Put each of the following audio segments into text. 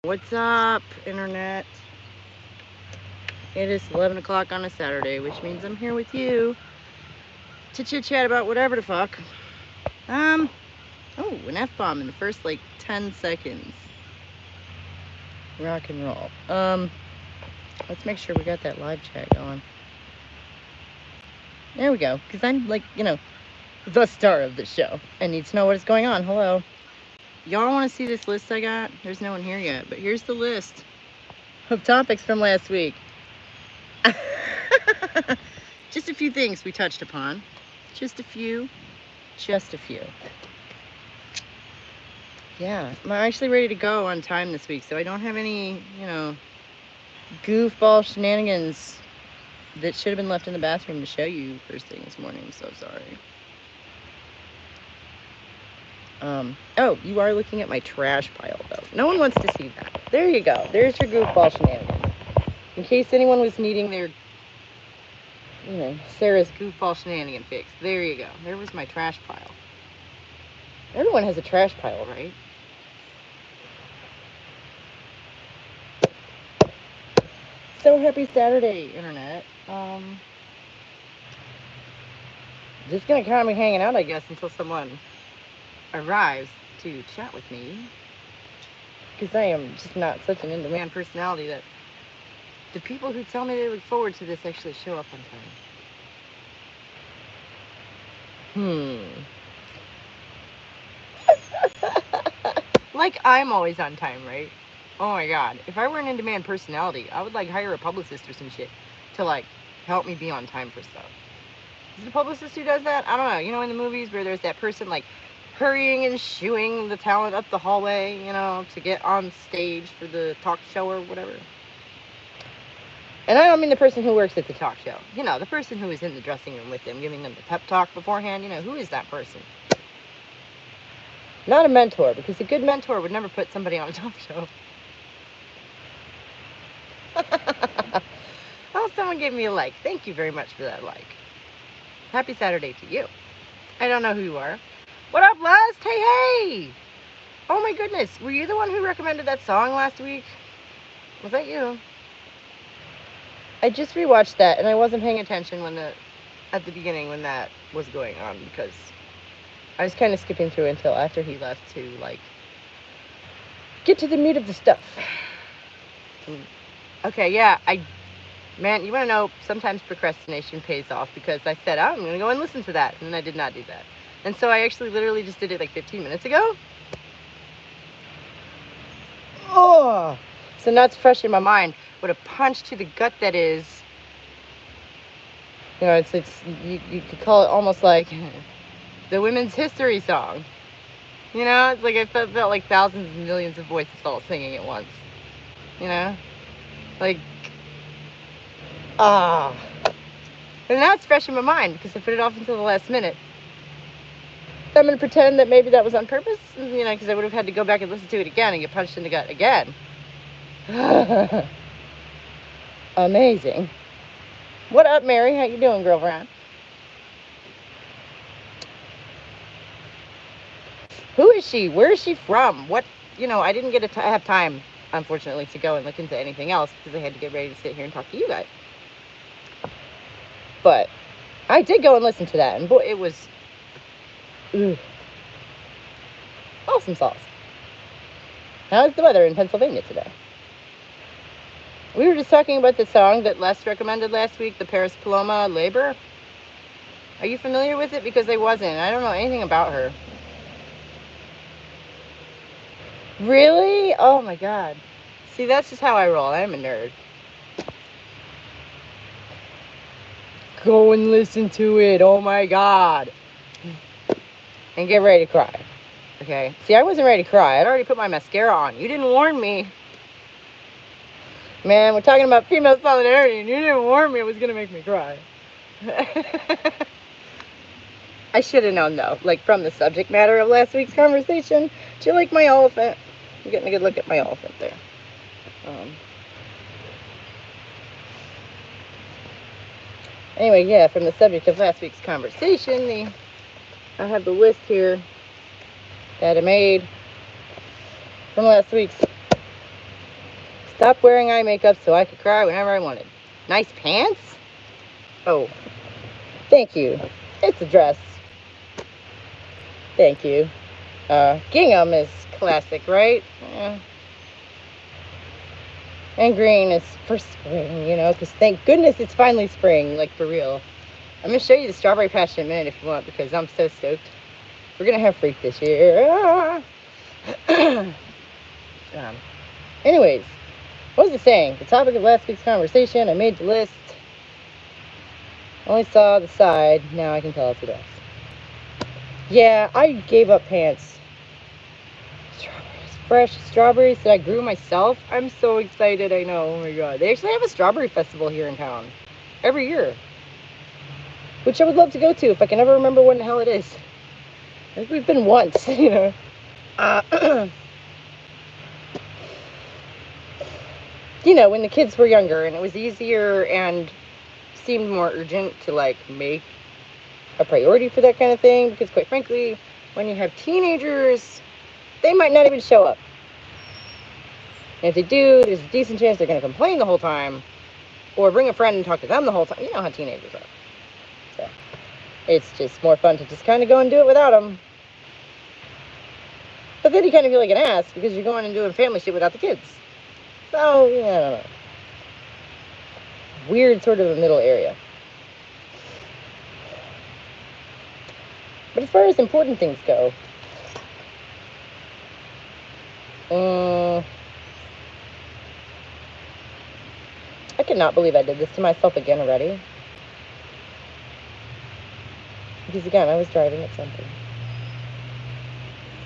What's up, Internet? It is 11 o'clock on a Saturday, which means I'm here with you to chit chat about whatever the fuck. Um, oh, an F bomb in the first like 10 seconds. Rock and roll. Let's make sure we got that live chat going. There we go, because I'm like, the star of the show. I need to know what is going on. Hello. Y'all want to see this list I got? There's no one here yet, but here's the list of topics from last week. Just a few things we touched upon. Just a few. Yeah, I'm actually ready to go on time this week, so I don't have any, goofball shenanigans that should have been left in the bathroom to show you first thing this morning. I'm so sorry. Oh, you are looking at my trash pile, though. No one wants to see that. There you go. There's your goofball shenanigans. In case anyone was needing their, Sarah's goofball shenanigan fix. There you go. There was my trash pile. Everyone has a trash pile, right? So happy Saturday, Internet. Just gonna kind of be hanging out, I guess, until someone arrives to chat with me. Because I am just not such an in-demand personality that the people who tell me they look forward to this actually show up on time. Like I'm always on time, right? Oh my god. If I were an in-demand personality, I would hire a publicist or some shit to help me be on time for stuff. Is it a publicist who does that? I don't know. You know, in the movies where there's that person hurrying and shooing the talent up the hallway, to get on stage for the talk show or whatever. And I don't mean the person who works at the talk show. The person who is in the dressing room with them, giving them the pep talk beforehand. Who is that person? Not a mentor, because a good mentor would never put somebody on a talk show. Oh, someone gave me a like. Thank you very much for that like. Happy Saturday to you. I don't know who you are. What up, Lust? Hey! Oh my goodness. Were you the one who recommended that song last week? Was that you? I just rewatched that, and I wasn't paying attention at the beginning when that was going on, because I was kind of skipping through until after he left to, get to the meat of the stuff. Okay, yeah, man, you want to know, sometimes procrastination pays off, because I said, I'm going to go and listen to that, and then I did not do that. And so I actually literally just did it 15 minutes ago. Oh! So now it's fresh in my mind. What a punch to the gut that is. It's you could call it almost like the women's history song. It's I felt like thousands and millions of voices all singing at once. And now it's fresh in my mind because I put it off until the last minute. I'm going to pretend that maybe that was on purpose, because I would have had to go back and listen to it again and get punched in the gut again. Amazing. What up, Mary? How you doing, girlfriend? Who is she? Where is she from? What? I didn't get to have time, unfortunately, to go and look into anything else because I had to get ready to sit here and talk to you guys. But I did go and listen to that, and boy, it was awesome sauce. How's the weather in Pennsylvania today? We were just talking about the song that Les recommended last week, the Paris Paloma Labor. Are you familiar with it? Because I wasn't. I don't know anything about her. Really? Oh my god. See, that's just how I roll. I'm a nerd. Go and listen to it. Oh my god. And get ready to cry. Okay? See, I wasn't ready to cry. I'd already put my mascara on. You didn't warn me. Man, we're talking about female solidarity, and you didn't warn me it was going to make me cry. I should have known, though, from the subject matter of last week's conversation. Do you like my elephant? I'm getting a good look at my elephant there. Anyway, yeah, from the subject of last week's conversation, I have the list here that I made from last week's stopped wearing eye makeup so I could cry whenever I wanted. Nice pants? Oh, thank you. It's a dress. Thank you. Gingham is classic, right? Yeah. And green is for spring, you know, because thank goodness it's finally spring, like for real. I'm going to show you the strawberry patch in a minute if you want, because I'm so stoked. We're going to have fruit this year. Anyways, what was I saying? The topic of last week's conversation, I made the list. Only saw the side, now I can tell it's a dress. Yeah, I gave up pants. Strawberries, fresh strawberries that I grew myself. I'm so excited, I know, oh my god. They actually have a strawberry festival here in town every year, which I would love to go to if I can ever remember when the hell it is. I think we've been once, you know. You know, when the kids were younger and it was easier and seemed more urgent to like make a priority for that kind of thing, because quite frankly, when you have teenagers, they might not even show up. And if they do, there's a decent chance they're going to complain the whole time or bring a friend and talk to them the whole time. You know how teenagers are. So it's just more fun to just kind of go and do it without them. But then you kind of feel like an ass because you're going and doing family shit without the kids. So, yeah, I don't know. Weird sort of a middle area. But as far as important things go, I cannot believe I did this to myself again already. Because again, I was driving at something.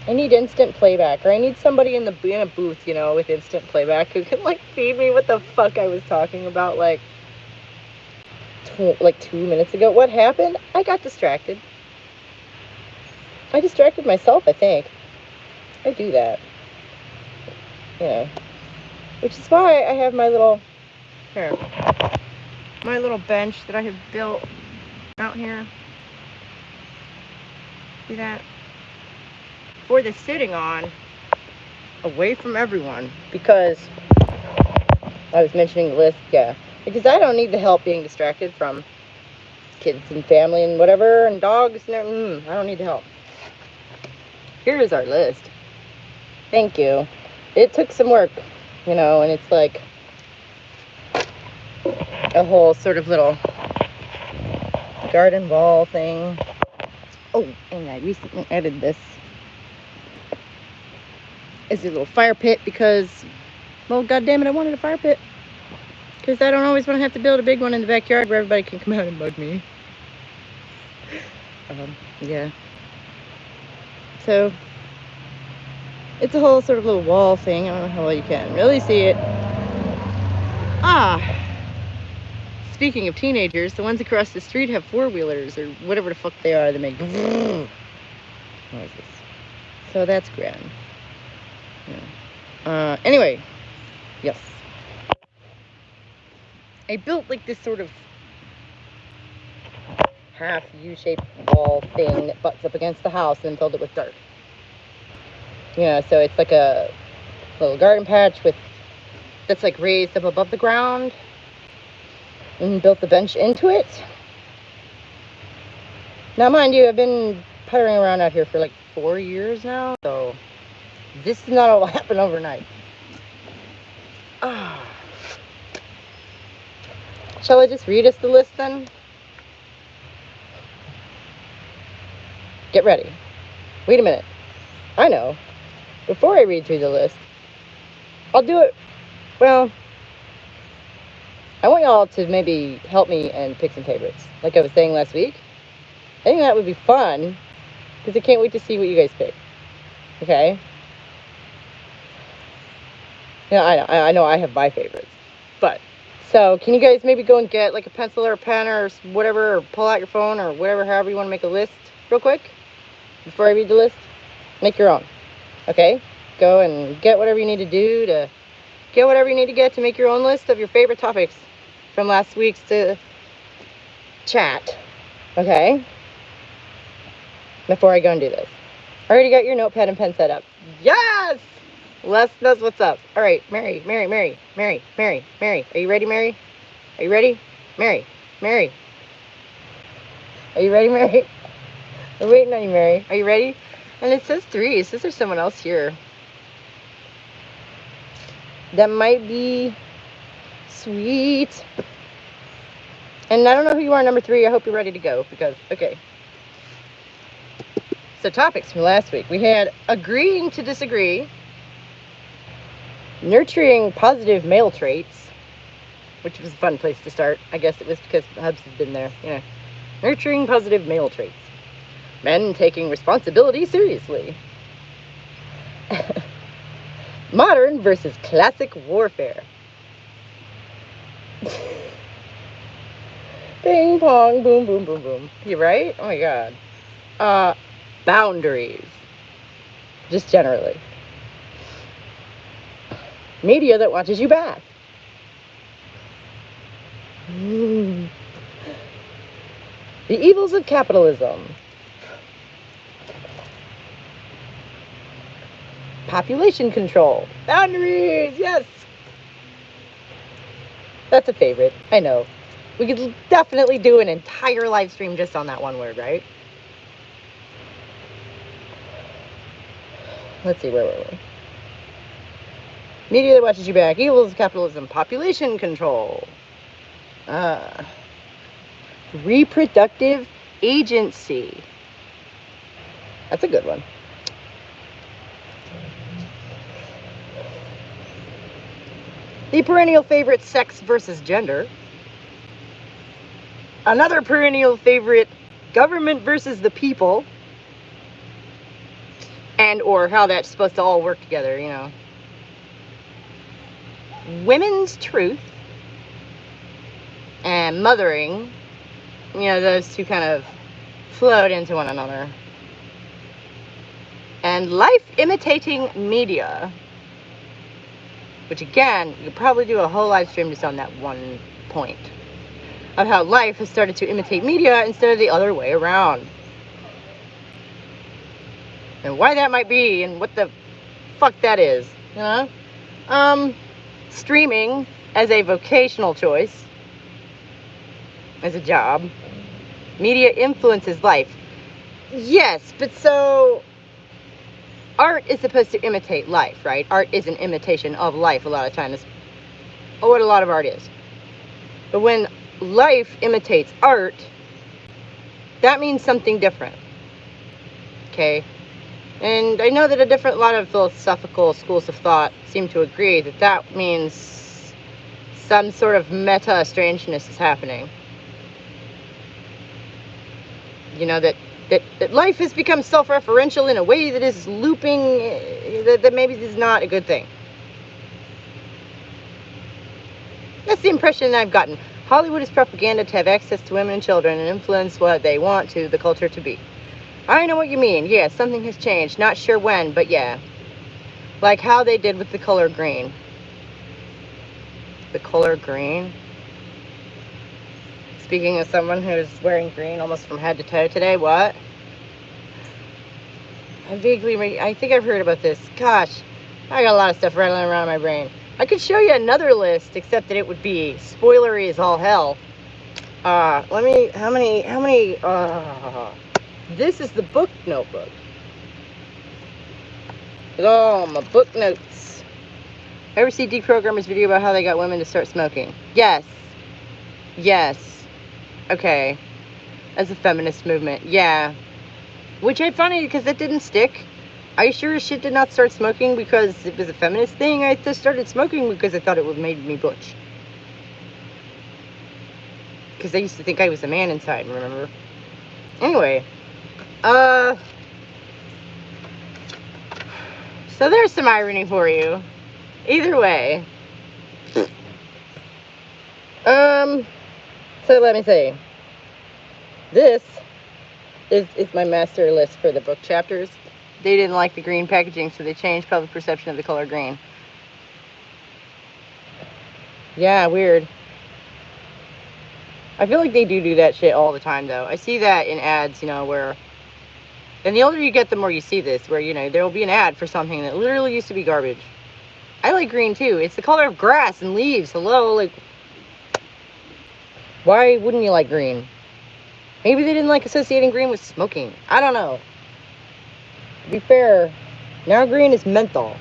I need instant playback, or I need somebody in a booth, you know, with instant playback who can like feed me what the fuck I was talking about like 2 minutes ago. What happened? I got distracted. I distracted myself, I think. I do that. You know. Which is why I have my little bench that I have built out here. See that? For the sitting on, away from everyone, because I was mentioning the list, yeah, because I don't need the help being distracted from kids and family and whatever, and dogs, and I don't need the help. Here is our list. Thank you. It took some work, you know, and it's like a whole sort of little garden wall thing. Oh, and I recently added this as a little fire pit because, well, goddammit, I wanted a fire pit. Because I don't always want to have to build a big one in the backyard where everybody can come out and bug me. Yeah. So, it's a whole sort of little wall thing. I don't know how well you can really see it. Speaking of teenagers, the ones across the street have four-wheelers or whatever the fuck they are. They make noises. So that's grand. Yeah. Anyway, yes. I built like this sort of half U-shaped wall thing that butts up against the house and then filled it with dirt. You know, so it's like a little garden patch that's like raised up above the ground, and built the bench into it. Now, mind you, I've been puttering around out here for like 4 years now, so this is not all happen overnight. Shall I just read us the list then? Get ready. Wait a minute. I know. Before I read through the list, I'll do it. Well, I want y'all to maybe help me and pick some favorites. Like I was saying last week, I think that would be fun because I can't wait to see what you guys pick. Okay? Yeah, I know I have my favorites. But, so can you guys maybe go and get like a pencil or a pen or whatever, or pull out your phone or whatever, however you want to make a list real quick before I read the list? Make your own. Okay? Go and get whatever you need to do to get whatever you need to get to make your own list of your favorite topics from last week's chat. Okay? Before I go and do this. Already got your notepad and pen set up. Yes! That's what's up. All right, Mary. Are you ready, Mary? Are you ready? Mary. Are you ready, Mary? We're waiting on you, Mary. Are you ready? And it says 3. It says there's someone else here. That might be sweet. And I don't know who you are, number 3. I hope you're ready to go because, okay. So topics from last week. We had agreeing to disagree, nurturing positive male traits, which was a fun place to start. I guess it was because Hubs has been there. You know, nurturing positive male traits. Men taking responsibility seriously. Modern versus classic warfare. Ping pong, boom, boom, boom, boom. You right? Oh my god. Boundaries. Just generally. Media that watches you back. The evils of capitalism. Population control. Boundaries, yes. That's a favorite. I know. We could definitely do an entire live stream just on that one word, right? Let's see, where were we? Media that watches you back. Evils of capitalism. Population control. Reproductive agency. That's a good one. The perennial favorite, sex versus gender. Another perennial favorite, government versus the people. And or how that's supposed to all work together, you know. Women's truth. And mothering. You know, those two kind of flowed into one another. And life imitating media. Which again, you could probably do a whole live stream just on that one point. Of how life has started to imitate media instead of the other way around. And why that might be and what the fuck that is, you know? Streaming as a vocational choice. As a job. Media influences life. Yes, but so art is supposed to imitate life, right? Art is an imitation of life a lot of times. What a lot of art is. But when life imitates art, that means something different. Okay? And I know that a lot of philosophical schools of thought seem to agree that that means some sort of meta strangeness is happening. You know, that life has become self-referential in a way that is looping, that maybe is not a good thing. That's the impression I've gotten. Hollywood is propaganda to have access to women and children and influence what they want to the culture to be. I know what you mean. Yeah, something has changed. Not sure when, but yeah. Like how they did with the color green. The color green? Speaking of someone who's wearing green almost from head to toe today, what? I think I've heard about this. Gosh, I got a lot of stuff rattling around in my brain. I could show you another list, except that it would be spoilery as all hell. This is the book notebook. Oh, my book notes. Ever see Deprogrammers' video about how they got women to start smoking? Yes. Okay. As a feminist movement, yeah. Which I funny because it didn't stick. I sure as shit did not start smoking because it was a feminist thing. I just started smoking because I thought it would make me butch. Because I used to think I was a man inside, remember? Anyway. So there's some irony for you. Either way. So let me see. This is my master list for the book chapters. They didn't like the green packaging, so they changed public perception of the color green. Yeah, weird. I feel like they do that shit all the time, though. I see that in ads, you know, where And the older you get, the more you see this, where, there will be an ad for something that literally used to be garbage. I like green, too. It's the color of grass and leaves. Hello? Like, why wouldn't you like green? Maybe they didn't like associating green with smoking. I don't know. To be fair, now green is menthol.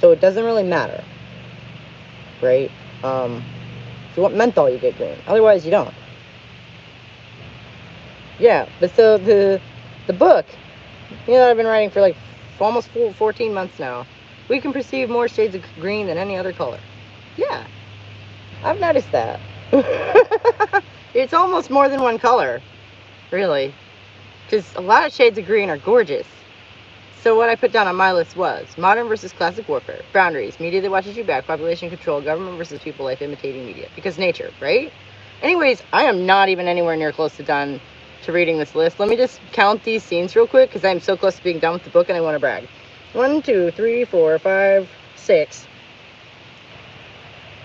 So it doesn't really matter. Right? If you want menthol, you get green. Otherwise, you don't. Yeah, but so the book, that I've been writing for like almost 14 months now. We can perceive more shades of green than any other color. Yeah, I've noticed that. It's almost more than one color, really. Because a lot of shades of green are gorgeous. So what I put down on my list was modern versus classic warfare, boundaries, media that watches you back, population control, government versus people life imitating media. Because nature, right? Anyways, I am not even anywhere near close to done to reading this list. Let me just count these scenes real quick because I'm so close to being done with the book and I want to brag. 1, 2, 3, 4, 5, 6.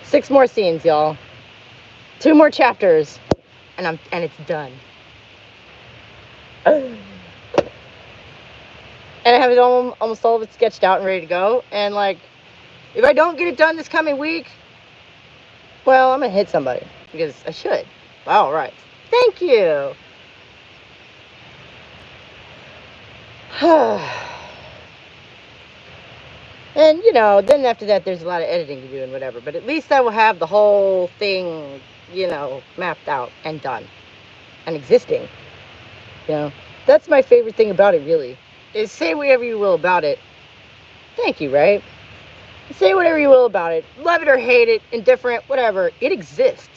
6 more scenes, y'all. 2 more chapters, and it's done. And I have it almost all of it sketched out and ready to go. And like, if I don't get it done this coming week, well, I'm gonna hit somebody because I should. All right. Thank you. And, then after that, there's a lot of editing to do and whatever. But at least I will have the whole thing, mapped out and done and existing. That's my favorite thing about it, really, is say whatever you will about it. Thank you, right? Say whatever you will about it. Love it or hate it, indifferent, whatever. It exists.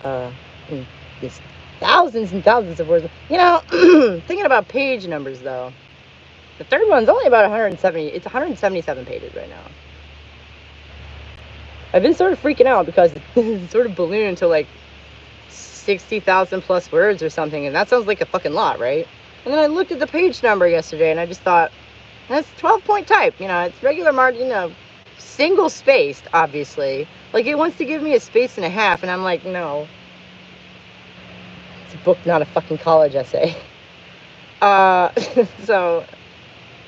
There's thousands and thousands of words. Thinking about page numbers, though. The third one's only about 170. It's 177 pages right now. I've been sort of freaking out because it's sort of ballooned to like 60,000 plus words or something, and that sounds like a fucking lot, right? And then I looked at the page number yesterday, and I just thought, that's 12-point type. It's regular margin, single spaced, obviously. Like, it wants to give me a space and a half, and I'm like, no. It's a book, not a fucking college essay. So,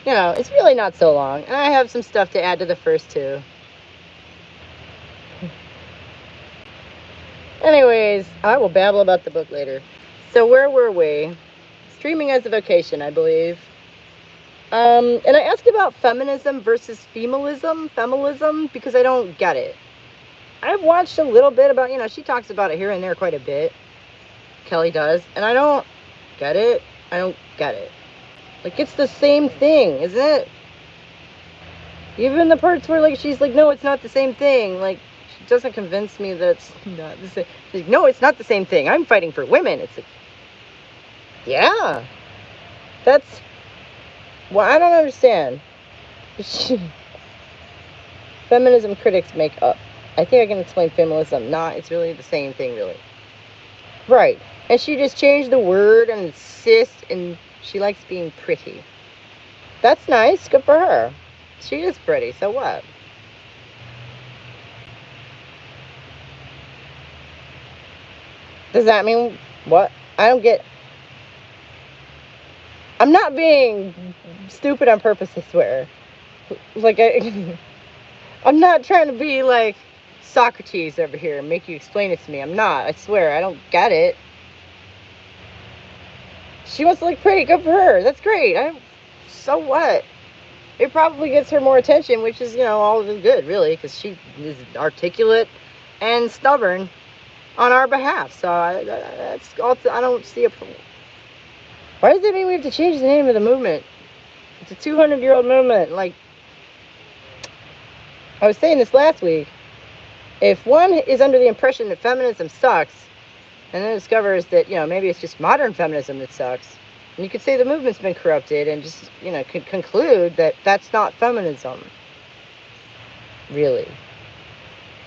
it's really not so long. And I have some stuff to add to the first 2. Anyways, I will babble about the book later. So where were we? Streaming as a vocation, I believe. And I asked about feminism versus feminism, because I don't get it. I've watched a little bit about, she talks about it here and there quite a bit. Kelly does. And I don't get it. Like, it's the same thing, isn't it? Even the parts where, like, she's like, no, it's not the same thing. Like, she doesn't convince me that it's not the same. She's like, no, it's not the same thing. I'm fighting for women. It's like, yeah. That's, well, I don't understand. Feminism critics make up. I think I can explain feminism. It's really the same thing, really. Right. And she just changed the word and insist, and she likes being pretty. That's nice. Good for her. She is pretty. So what? Does that mean what? I don't get. I'm not being stupid on purpose, I swear. Like, I'm not trying to be like Socrates over here and make you explain it to me. I'm not. I swear. I don't get it. She wants to look pretty. Good for her. That's great. So what? It probably gets her more attention, which is, all of it good, really, because she is articulate and stubborn on our behalf. So that's also, I don't see a problem. Why does it mean we have to change the name of the movement? It's a 200-year-old movement. Like, I was saying this last week. If one is under the impression that feminism sucks, and then discovers that, maybe it's just modern feminism that sucks, and you could say the movement's been corrupted and just, could conclude that that's not feminism. Really.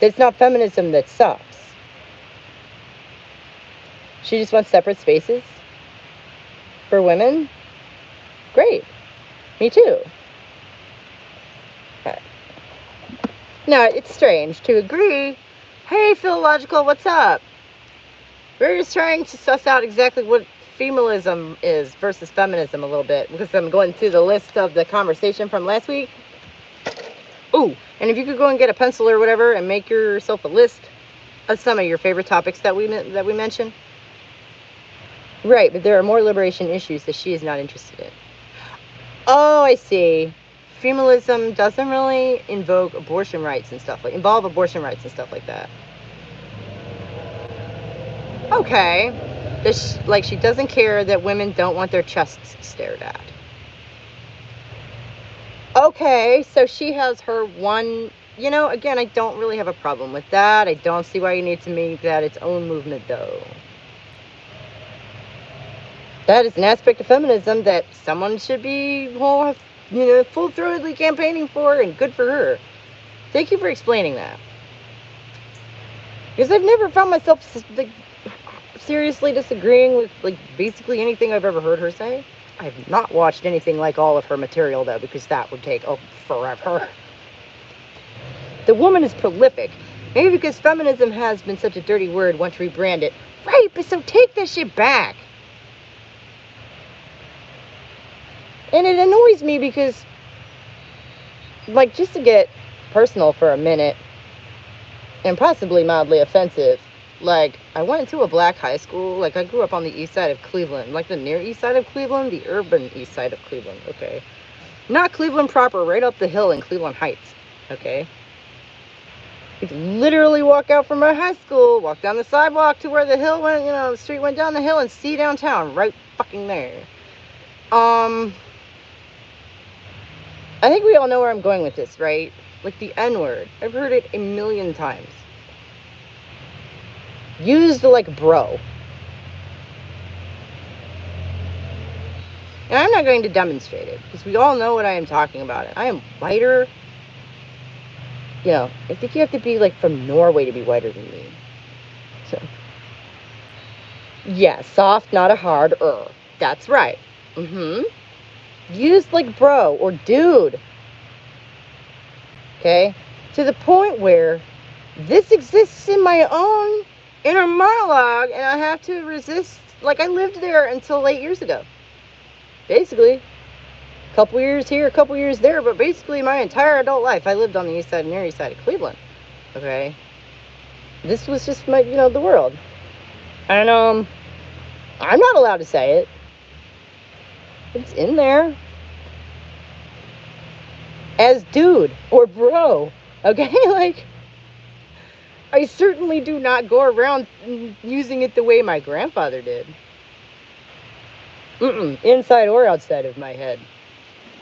It's not feminism that sucks. She just wants separate spaces for women. Great. Me too. Now, it's strange to agree, hey, Philological, what's up? We're just trying to suss out exactly what femalism is versus feminism a little bit, because I'm going through the list of the conversation from last week. Ooh, and if you could go and get a pencil or whatever and make yourself a list of some of your favorite topics that we mentioned. Right, but there are more liberation issues that she is not interested in. Oh, I see. Femalism doesn't really involve abortion rights and stuff like that. Okay. Like, she doesn't care that women don't want their chests stared at. Okay, so she has her one, again, I don't really have a problem with that. I don't see why you need to make that its own movement, though. That is an aspect of feminism that someone should be, full-throatedly campaigning for, and good for her. Thank you for explaining that. Because I've never found myself, like, seriously disagreeing with, like, basically anything I've ever heard her say. I have not watched anything like all of her material, though, because that would take, forever. The woman is prolific. Maybe because feminism has been such a dirty word once you rebrand it. Right, but so take that shit back. And it annoys me because, like, just to get personal for a minute, and possibly mildly offensive, like, I went to a black high school. Like, I grew up on the east side of Cleveland. Like, the near east side of Cleveland, the urban east side of Cleveland, okay? Not Cleveland proper, right up the hill in Cleveland Heights, okay? You could literally walk out from my high school, walk down the sidewalk to where the hill went, the street went down the hill, and see downtown, right fucking there. I think we all know where I'm going with this, right? Like the N-word. I've heard it a million times. Used like bro. And I'm not going to demonstrate it, because we all know what I am talking about. I am whiter. I think you have to be, like, from Norway to be whiter than me. So, yeah, soft, not a hard That's right. Used like bro or dude. Okay? To the point where this exists in my own inner monologue, and I have to resist. Like, I lived there until 8 years ago. Basically. A couple years here, a couple years there, but basically my entire adult life, I lived on the east side and near east side of Cleveland. Okay? This was just my, the world. And, I'm not allowed to say it. It's in there. As dude or bro. Okay? Like, I certainly do not go around using it the way my grandfather did. Inside or outside of my head.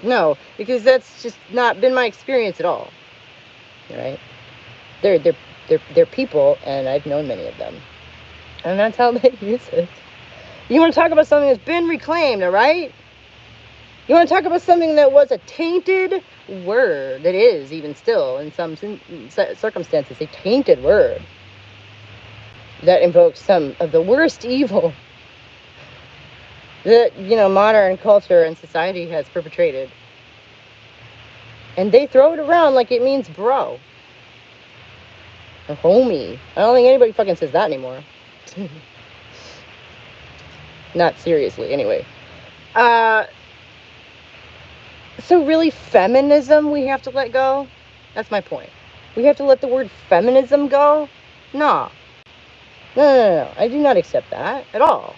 No, because that's just not been my experience at all. Right? They're people, and I've known many of them. And that's how they use it. You want to talk about something that's been reclaimed, all right? You want to talk about something that was a tainted word, that is, even still, in some circumstances, a tainted word that invokes some of the worst evil that, modern culture and society has perpetrated. And they throw it around like it means bro. Or homie. I don't think anybody fucking says that anymore. Not seriously, anyway. So really, feminism we have to let go? That's my point. We have to let the word feminism go? No. No. I do not accept that at all.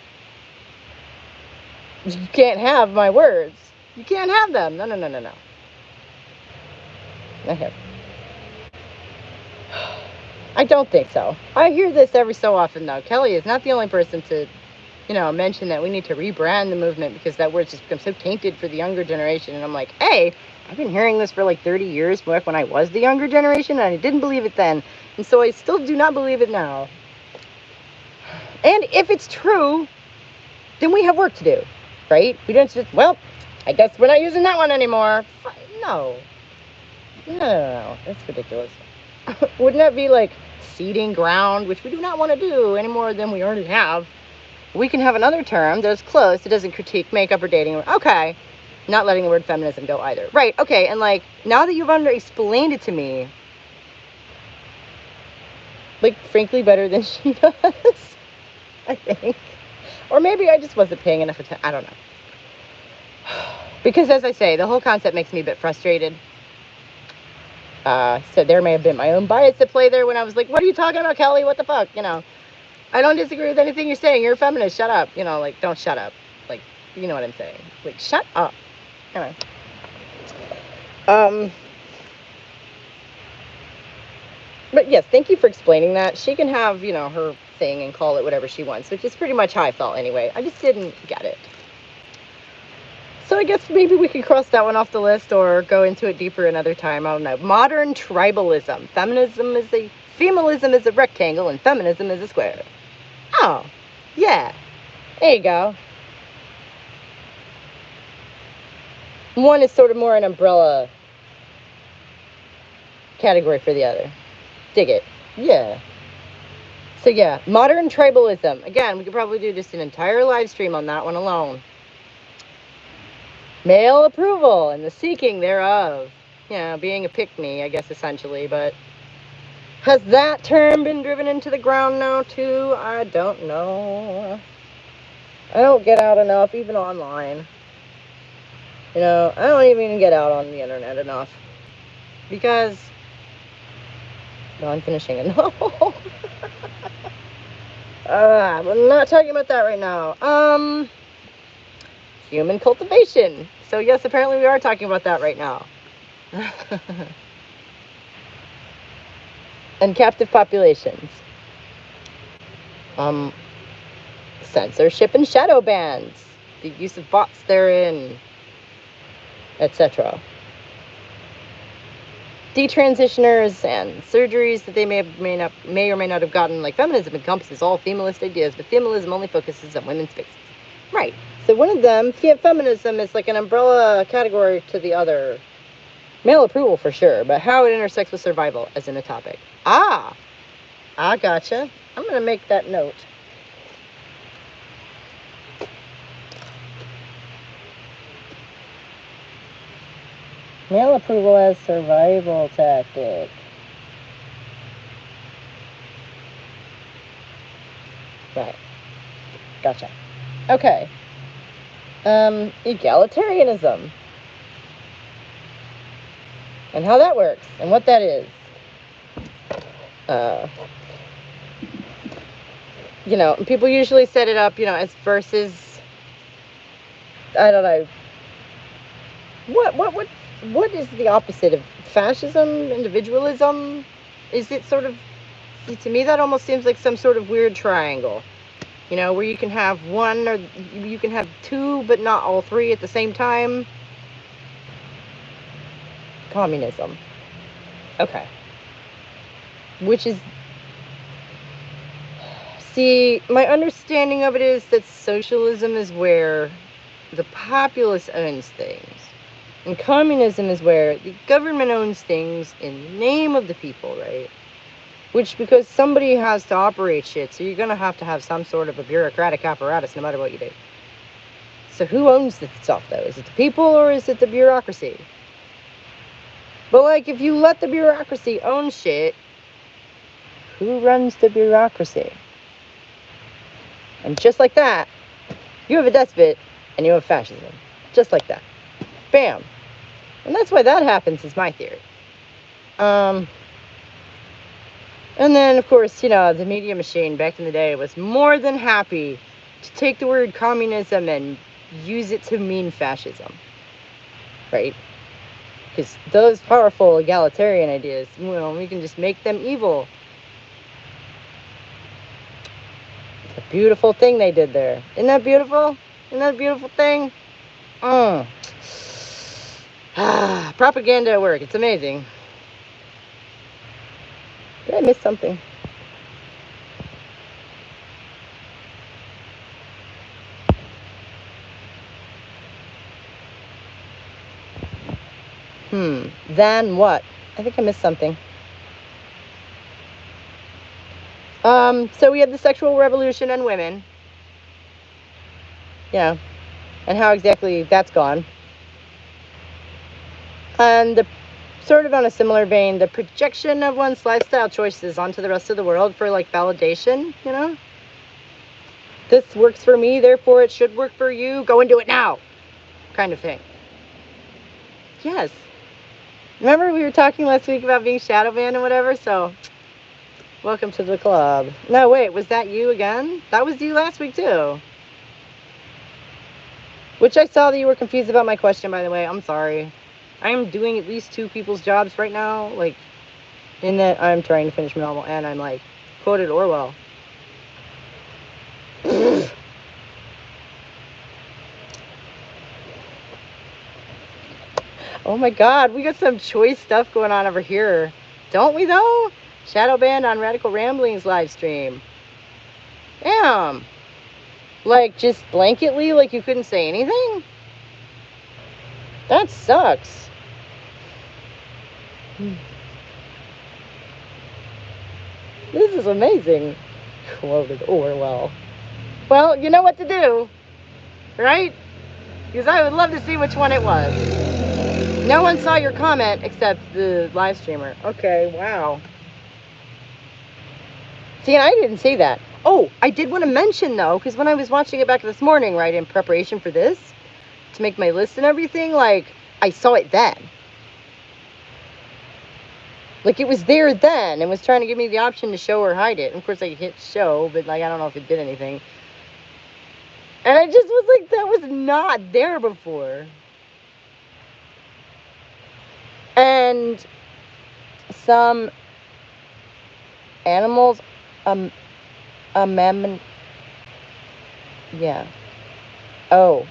You can't have my words. You can't have them. No. I don't think so. I hear this every so often, though. Kelly is not the only person to, mention that we need to rebrand the movement because that word's just become so tainted for the younger generation. And I'm like, hey, I've been hearing this for like 30 years back when I was the younger generation, and I didn't believe it then. And so I still do not believe it now. And if it's true, then we have work to do, right? We don't just, I guess we're not using that one anymore. No. That's ridiculous. Wouldn't that be like seeding ground, which we do not want to do any more than we already have? We can have another term that's close. It doesn't critique makeup or dating. Okay. Not letting the word feminism go either. Right. Okay. And like, now that you've explained it to me, like, frankly, better than she does, I think. Or maybe I just wasn't paying enough attention. I don't know. Because as I say, the whole concept makes me a bit frustrated. So there may have been my own bias at play there when I was like, what are you talking about, Kelly? What the fuck? You know, I don't disagree with anything you're saying. You're a feminist. Shut up. You know, like, don't shut up. Like, you know what I'm saying. Like, shut up. You know. But yes, thank you for explaining that. She can have, you know, her thing and call it whatever she wants, which is pretty much how I felt anyway. I just didn't get it. So I guess maybe we could cross that one off the list or go into it deeper another time. I don't know. Modern tribalism. Feminism is a rectangle and feminism is a square. Oh, yeah. There you go. One is sort of more an umbrella category for the other. Dig it. Yeah. So yeah, modern tribalism. Again, we could probably do just an entire live stream on that one alone. Male approval and the seeking thereof. Yeah, being a pick-me, I guess, essentially. But has that term been driven into the ground now, too? I don't know. I don't get out enough, even online. You know, I don't even get out on the internet enough. Because... No, I'm finishing a novel. We're not talking about that right now. Human cultivation. So yes, apparently we are talking about that right now. And captive populations. Censorship and shadow bans. The use of bots therein, etc. Detransitioners and surgeries that they may or may not have gotten. Like, feminism encompasses all femalist ideas, but femalism only focuses on women's spaces. Right. So one of them, feminism, is like an umbrella category to the other. Male approval for sure, but how it intersects with survival as in a topic. I gotcha. I'm going to make that note. Male approval as survival tactic. Right. Gotcha. Okay. Egalitarianism. And how that works and what that is. You know, people usually set it up, you know, as versus, I don't know. What is the opposite of fascism, individualism? Is it sort of, to me that almost seems like some sort of weird triangle, you know, where you can have one or you can have two but not all three at the same time. Communism. Okay. Which is, see, my understanding of it is that socialism is where the populace owns things. And communism is where the government owns things in the name of the people, right? Which, because somebody has to operate shit, so you're going to have some sort of a bureaucratic apparatus no matter what you do. So who owns the stuff, though? Is it the people or is it the bureaucracy? But, like, if you let the bureaucracy own shit, who runs the bureaucracy? And just like that, you have a despot and you have fascism. Just like that. Bam. And that's why that happens, is my theory. And then, of course, you know, the media machine back in the day was more than happy to take the word communism and use it to mean fascism. Right? Because those powerful egalitarian ideas, well, we can just make them evil. It's a beautiful thing they did there. Isn't that beautiful? Isn't that a beautiful thing? Propaganda at work. It's amazing. Did I miss something? Then what? I think I missed something. So we have the sexual revolution and women. Yeah. And how exactly that's gone. And sort of on a similar vein, the projection of one's lifestyle choices onto the rest of the world for, like, validation, you know? This works for me, therefore it should work for you. Go and do it now. Kind of thing. Yes. Remember we were talking last week about being shadow banned and whatever? So, welcome to the club. No, wait, was that you again? That was you last week too. Which I saw that you were confused about my question, by the way. I'm sorry. I'm doing at least 2 people's jobs right now. Like, in that I'm trying to finish my novel and I'm like, quoted Orwell. Oh my god, we got some choice stuff going on over here. Don't we though? Shadow banned on Radical Ramblings live stream. Damn. Like, just blanketly, like you couldn't say anything? That sucks. This is amazing. Quoted Orwell. Well, you know what to do, right? Because I would love to see which one it was. No one saw your comment except the live streamer. Okay, wow. See, and I didn't see that. Oh, I did want to mention, though, because when I was watching it back this morning, right, in preparation for this, to make my list and everything, like, I saw it then. Like, it was there then, and was trying to give me the option to show or hide it. And of course, I hit show, but, like, I don't know if it did anything. And I just was like, that was not there before. And some animals, yeah. Oh.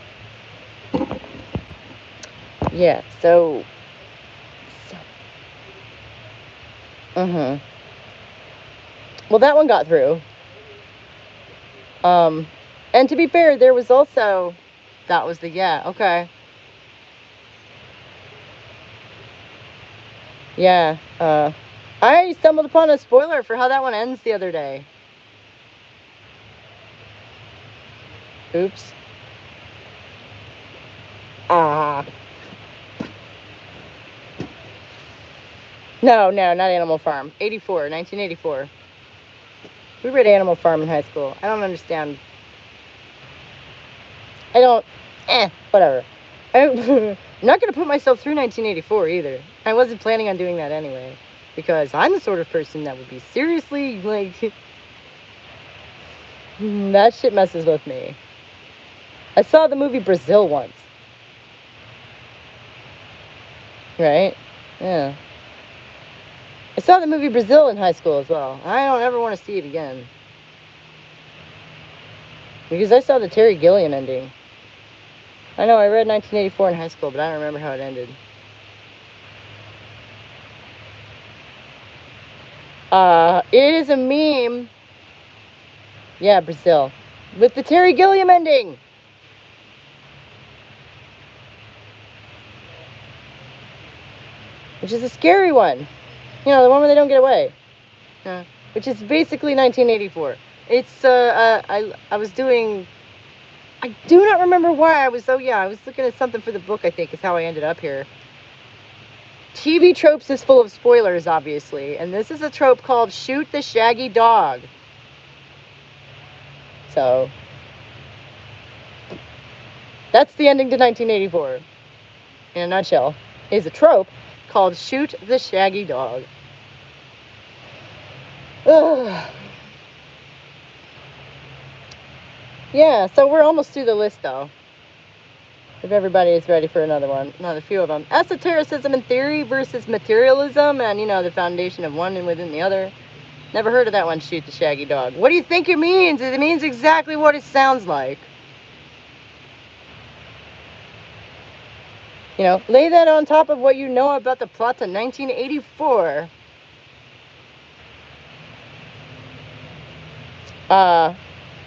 Yeah, so. Well, that one got through. And to be fair, there was also, that was the, yeah, okay. Yeah, I stumbled upon a spoiler for how that one ends the other day. Oops. No, not Animal Farm. 1984. We read Animal Farm in high school. I don't understand. Whatever. I'm not going to put myself through 1984 either. I wasn't planning on doing that anyway. Because I'm the sort of person that would be seriously, like, that shit messes with me. I saw the movie Brazil once. Right? Yeah. I saw the movie Brazil in high school as well. I don't ever want to see it again. Because I saw the Terry Gilliam ending. I know, I read 1984 in high school, but I don't remember how it ended. It is a meme. Yeah, Brazil. With the Terry Gilliam ending. Which is a scary one. You know, the one where they don't get away. Which is basically 1984. It's, I was doing, I do not remember why I was, I was looking at something for the book, I think, is how I ended up here. TV tropes is full of spoilers, obviously. And this is a trope called Shoot the Shaggy Dog. So, that's the ending to 1984. In a nutshell, is a trope called Shoot the Shaggy Dog. Ugh. Yeah, so we're almost through the list, though. If everybody is ready for another one. Another few of them. Esotericism and theory versus materialism, and, you know, the foundation of one and within the other. Never heard of that one, Shoot the Shaggy Dog. What do you think it means? It means exactly what it sounds like. You know, lay that on top of what you know about the plot to 1984.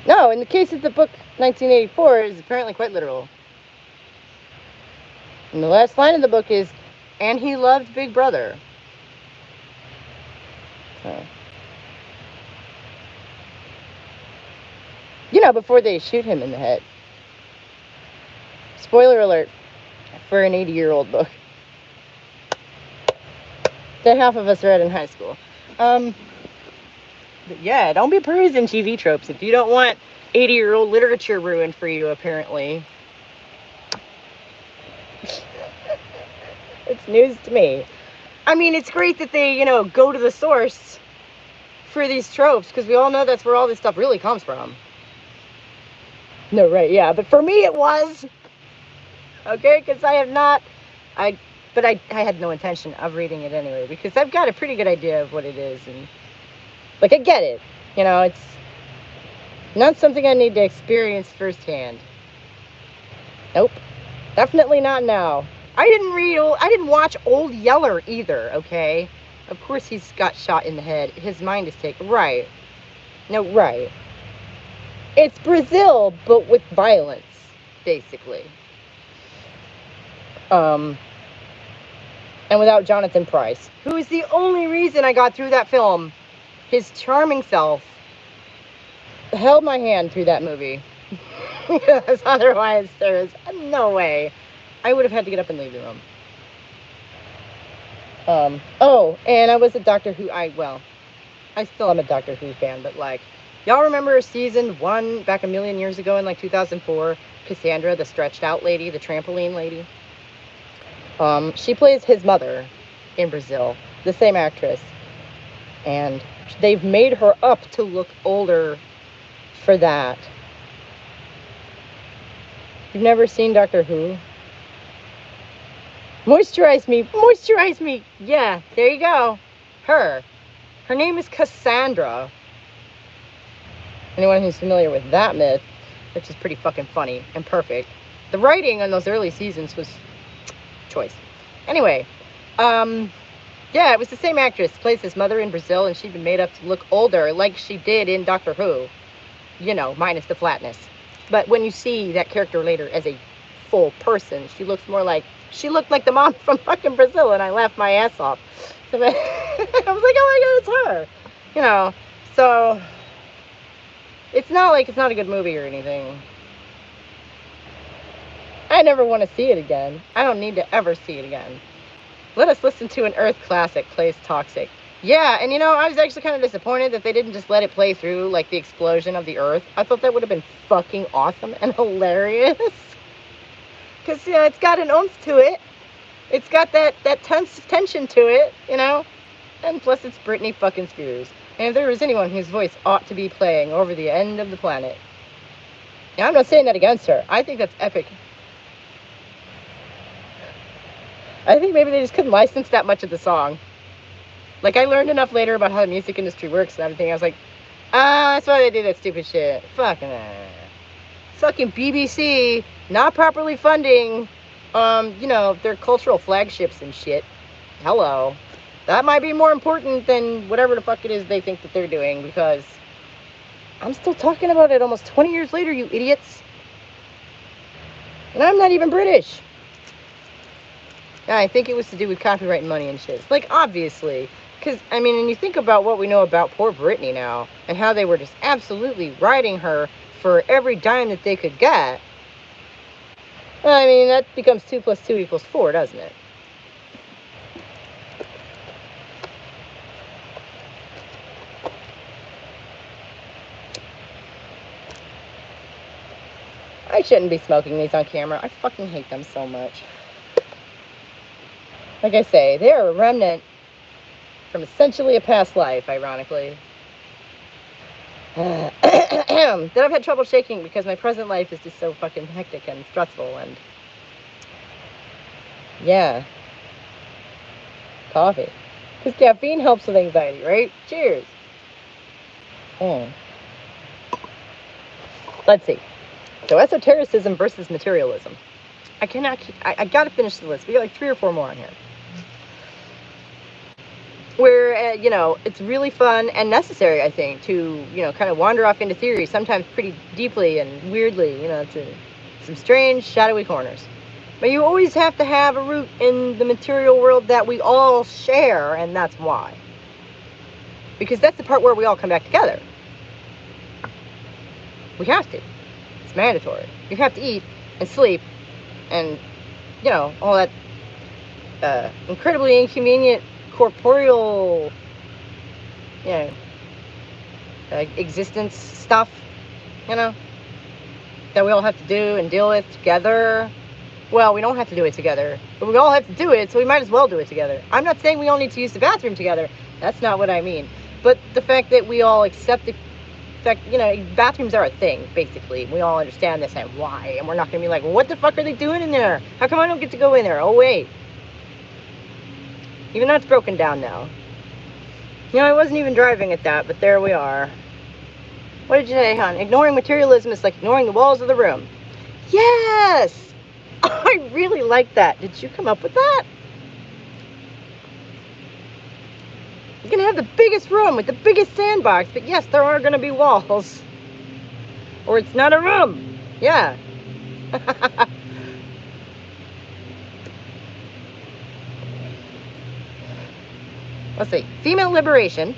No, in the case of the book 1984, it is apparently quite literal. And the last line of the book is, and he loved Big Brother. So. You know, before they shoot him in the head. Spoiler alert for an 80-year-old book that half of us read in high school. But yeah, don't be perusing TV tropes if you don't want 80-year-old literature ruined for you, apparently. It's news to me. I mean, it's great that they, go to the source for these tropes, because we all know that's where all this stuff really comes from. No, right, yeah, but for me it was. Okay, because I had no intention of reading it anyway, because I've got a pretty good idea of what it is, and, I get it. It's not something I need to experience firsthand. Nope. Definitely not now. I didn't watch Old Yeller either, okay? Of course he's got shot in the head. His mind is taken. Right. No, right. It's Brazil, but with violence, basically. And without Jonathan Pryce, who is the only reason I got through that film. His charming self held my hand through that movie. Because otherwise there is no way. I would have had to get up and leave the room. And I was a Doctor Who, I still am a Doctor Who fan, but y'all remember season 1 back a million years ago in 2004, Cassandra, the stretched out lady, the trampoline lady? She plays his mother in Brazil, the same actress. And they've made her up to look older for that. You've never seen Doctor Who? Moisturize me. Yeah, there you go. Her name is Cassandra. Anyone who's familiar with that myth, which is pretty fucking funny and perfect. The writing on those early seasons was choice. Anyway, yeah, it was the same actress, plays his mother in Brazil, and she'd been made up to look older, like she did in Doctor Who. Minus the flatness. But when you see that character later as a full person, she looked like the mom from fucking Brazil, and I laughed my ass off. So I was like, oh my god, it's her. So it's not like it's not a good movie or anything. I never want to see it again. I don't need to ever see it again. Let us listen to an Earth classic, plays Toxic. Yeah, and I was actually kind of disappointed that they didn't just let it play through, the explosion of the Earth. I thought that would have been fucking awesome and hilarious. Because, it's got an oomph to it. It's got that tension to it, And plus it's Britney fucking Spears. And if there was anyone whose voice ought to be playing over the end of the planet. Now, I'm not saying that against her. I think that's epic. I think maybe they just couldn't license that much of the song. I learned enough later about how the music industry works and everything. I was like, that's why they do that stupid shit. Fucking BBC not properly funding, their cultural flagships and shit. Hello. That might be more important than whatever the fuck it is they think that they're doing, because I'm still talking about it almost 20 years later, you idiots. And I'm not even British. Yeah, I think it was to do with copyright money and shit. Obviously. Because, and you think about what we know about poor Britney now, and how they were just absolutely riding her for every dime that they could get. That becomes 2 + 2 = 4, doesn't it? I shouldn't be smoking these on camera. I fucking hate them so much. Like I say, they're a remnant from essentially a past life, ironically. That I've had trouble shaking because my present life is just so fucking hectic and stressful, and yeah. Coffee. Because caffeine helps with anxiety, right? Cheers. Let's see. So esotericism versus materialism. I gotta finish the list. We got 3 or 4 more on here. Where, it's really fun and necessary, I think, to, kind of wander off into theory, sometimes pretty deeply and weirdly, to some strange, shadowy corners. But you always have to have a root in the material world that we all share, and that's why. Because that's the part where we all come back together. We have to. It's mandatory. You have to eat and sleep and, all that incredibly inconvenient corporeal, existence stuff, that we all have to do and deal with together. Well, we don't have to do it together, but we all have to do it, so we might as well do it together. I'm not saying we all need to use the bathroom together. That's not what I mean. But the fact that we all accept the fact, bathrooms are a thing, basically. We all understand this and why, and we're not going to be like, well, what the fuck are they doing in there? How come I don't get to go in there? Oh, wait. Even though it's broken down now. I wasn't even driving at that, but there we are. What did you say, hon? Ignoring materialism is like ignoring the walls of the room. Yes! I really like that. Did you come up with that? You're going to have the biggest room with the biggest sandbox, but yes, there are going to be walls. Or it's not a room. Yeah. Let's see. Female liberation,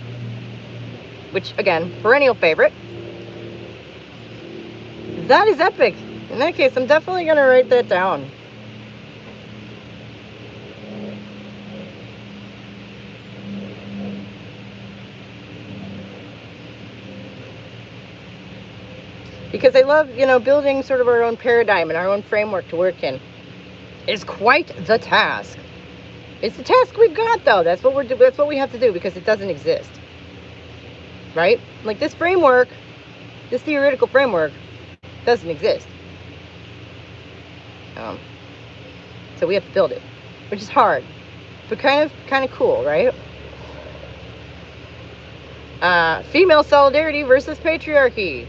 which, again, perennial favorite. That is epic. In that case, I'm definitely going to write that down. Because I love, building sort of our own paradigm and our own framework to work in. It's quite the task. It's the task we've got, though. That's what we have to do, because it doesn't exist. Right? Like, this framework, this theoretical framework, doesn't exist. So we have to build it, which is hard, but kind of cool, right? Female solidarity versus patriarchy.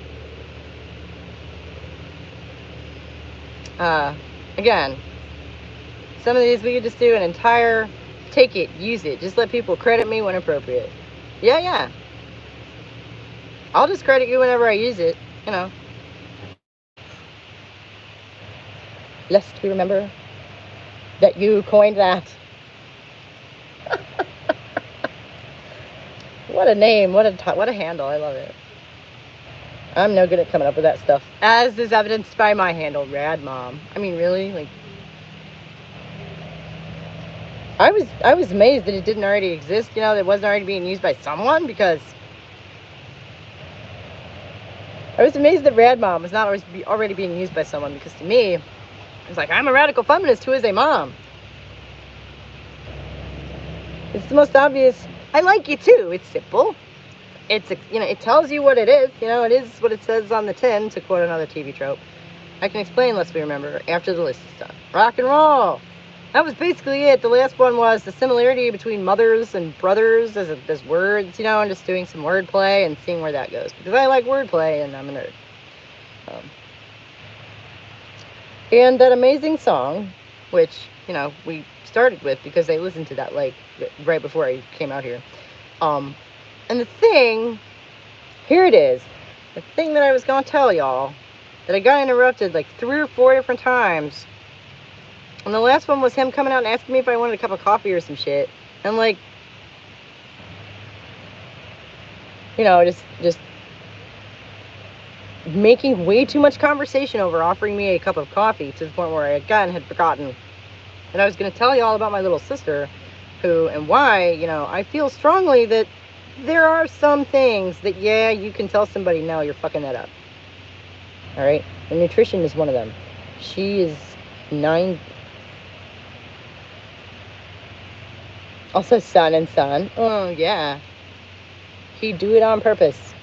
Again, some of these we could just do an entire take it, use it. Just let people credit me when appropriate. Yeah. I'll just credit you whenever I use it, Lest we remember that you coined that. What a name, what a handle. I love it. I'm no good at coming up with that stuff, as is evidenced by my handle, Rad Mom. I mean, really, like, I was amazed that it didn't already exist, that it wasn't already being used by someone, because I was amazed that Rad Mom was not already being used by someone, because to me, it's like, I'm a radical feminist who is a mom. It's the most obvious. I like you too. It's simple. It's, it tells you what it is. It is what it says on the tin, to quote another TV trope. I can explain, lest we remember, after the list is done. Rock and roll. That was basically it. The last one was the similarity between mothers and brothers as words, and just doing some wordplay and seeing where that goes. Because I like wordplay and I'm a nerd. And that amazing song, which, we started with because I listened to that, like, right before I came out here. And the thing, here it is. The thing that I was going to tell y'all, that I got interrupted like 3 or 4 different times. And the last one was him coming out and asking me if I wanted a cup of coffee or some shit. And, like, just making way too much conversation over offering me a cup of coffee, to the point where I, again, had forgotten that I was going to tell you all about my little sister, who, and why, I feel strongly that there are some things that, yeah, you can tell somebody, no, you're fucking that up. All right? And nutrition is one of them. She is 9. Also, son. Oh, yeah. He'd do it on purpose.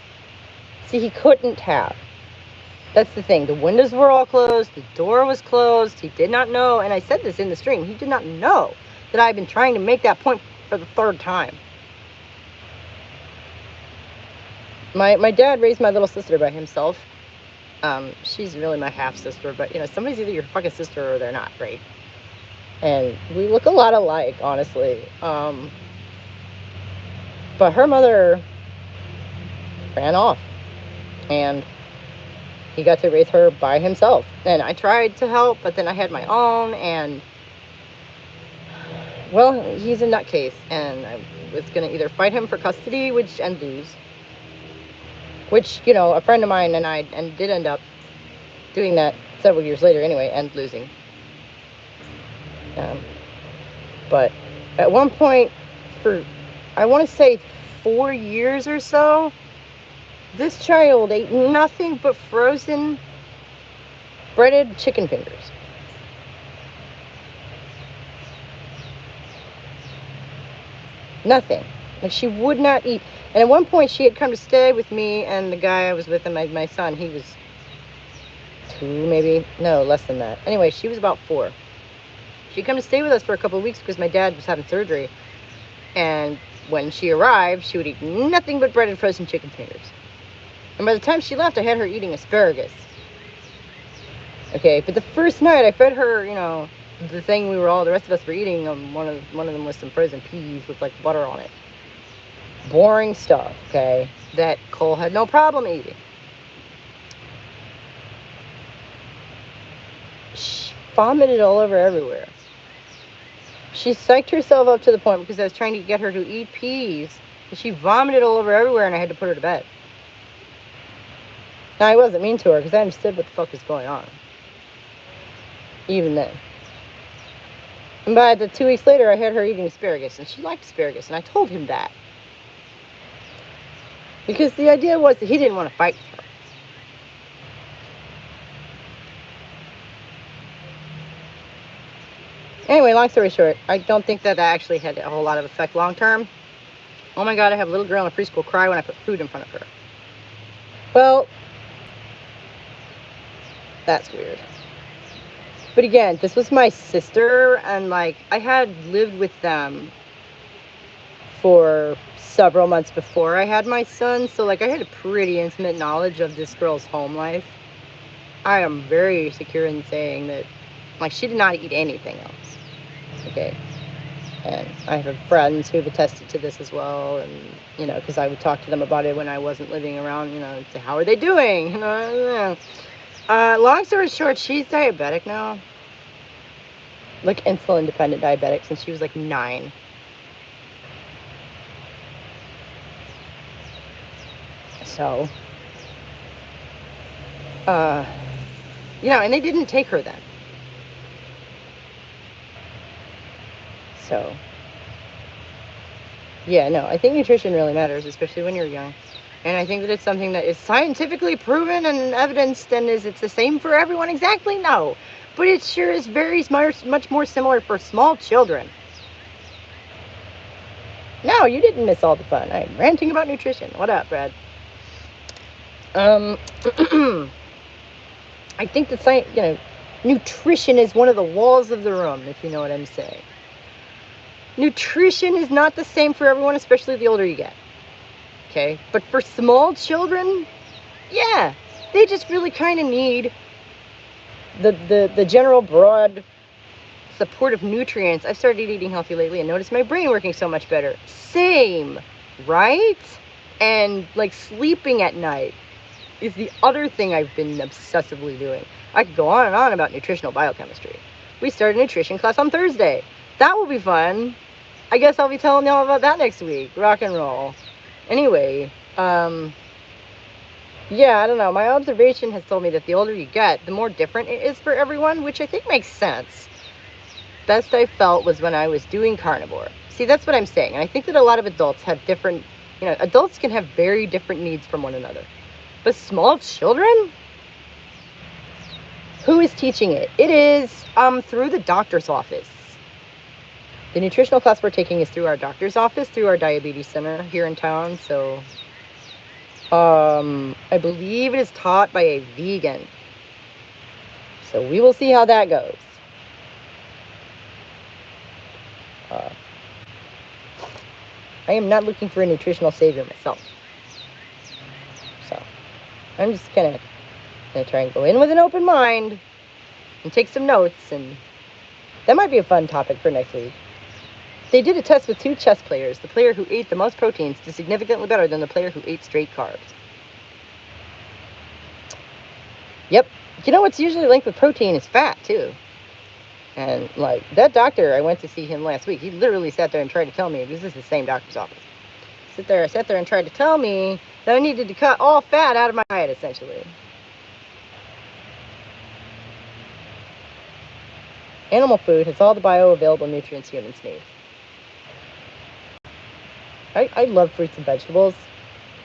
See, he couldn't have. That's the thing. The windows were all closed. The door was closed. He did not know. And I said this in the stream. He did not know that I've been trying to make that point for the 3rd time. My dad raised my little sister by himself. She's really my half-sister. But, somebody's either your fucking sister or they're not, right? And we look a lot alike, honestly. But her mother ran off. And he got to raise her by himself. And I tried to help, but then I had my own, and, well, he's a nutcase, and I was going to either fight him for custody, and lose, which, a friend of mine and I did end up doing that several years later anyway, and losing. But at one point, for, I want to say 4 years or so, this child ate nothing but frozen breaded chicken fingers. Nothing. Like, she would not eat. And at one point, she had come to stay with me and the guy I was with, and my son. He was 2, maybe. No, less than that. Anyway, she was about 4. She'd come to stay with us for a couple of weeks because my dad was having surgery. And when she arrived, she would eat nothing but breaded frozen chicken fingers. And by the time she left, I had her eating asparagus. Okay, but the first night I fed her, the thing the rest of us were eating, one of them was some frozen peas with like butter on it. Boring stuff, okay, that Cole had no problem eating. She vomited all over everywhere. She psyched herself up to the point because I was trying to get her to eat peas. And she vomited all over everywhere and I had to put her to bed. Now, I wasn't mean to her because I understood what the fuck was going on. Even then. And by the 2 weeks later, I had her eating asparagus. And she liked asparagus. And I told him that. Because the idea was that he didn't want to fight with her. Anyway, long story short, I don't think that actually had a whole lot of effect long term. Oh my God, I have a little girl in a preschool cry when I put food in front of her. Well, that's weird. But again, this was my sister, and like, I had lived with them for several months before I had my son, so like I had a pretty intimate knowledge of this girl's home life. I am very secure in saying that, like, she did not eat anything else. Okay. And I have friends who've attested to this as well, and because I would talk to them about it when I wasn't living around, say, how are they doing? Long story short, she's diabetic now. Like, insulin-dependent diabetic since she was like 9. So, and they didn't take her then. So, yeah, no, I think nutrition really matters, especially when you're young. And I think that it's something that is scientifically proven and evidenced, and it's the same for everyone exactly? No. But it sure is very much more similar for small children. No, you didn't miss all the fun. I'm ranting about nutrition. What up, Brad? I think that nutrition is one of the walls of the room, if you know what I'm saying. Nutrition is not the same for everyone, especially the older you get. Okay? But for small children, yeah, they just really kind of need the general broad support of nutrients. I've started eating healthy lately and noticed my brain working so much better. Same, right? And like sleeping at night is the other thing I've been obsessively doing. I could go on and on about nutritional biochemistry. We start a nutrition class on Thursday. That will be fun. I guess I'll be telling y'all about that next week. Rock and roll. Anyway, yeah, I don't know. My observation has told me that the older you get, the more different it is for everyone, which I think makes sense. Best I felt was when I was doing carnivore. See, that's what I'm saying. And I think that a lot of adults have different, adults can have very different needs from one another. But small children? Who is teaching it? It is through the doctor's office. The nutritional class we're taking is through our doctor's office, through our diabetes center here in town. So I believe it is taught by a vegan. So we will see how that goes. I am not looking for a nutritional savior myself. So I'm just gonna try and go in with an open mind and take some notes, and that might be a fun topic for next week. They did a test with 2 chess players. The player who ate the most proteins did significantly better than the player who ate straight carbs. Yep. You know what's usually linked with protein is fat, too. And, like, that doctor, I went to see him last week. He literally sat there and tried to tell me, this is the same doctor's office. Sat there and tried to tell me that I needed to cut all fat out of my diet, essentially. Animal food has all the bioavailable nutrients humans need. I love fruits and vegetables.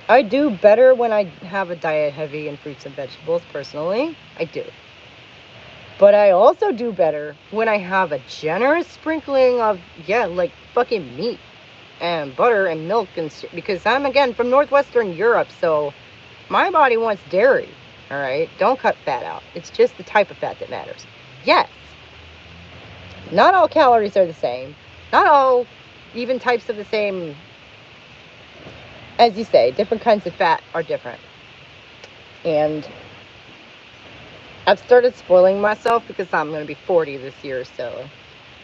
I do better when I have a diet heavy in fruits and vegetables, personally. I do. But I also do better when I have a generous sprinkling of, yeah, like fucking meat and butter and milk and shit. Because I'm, again, from Northwestern Europe, so my body wants dairy, all right? Don't cut fat out. It's just the type of fat that matters. Yes, not all calories are the same. Not all even types of the same, as you say, different kinds of fat are different. And I've started spoiling myself because I'm going to be 40 this year, so I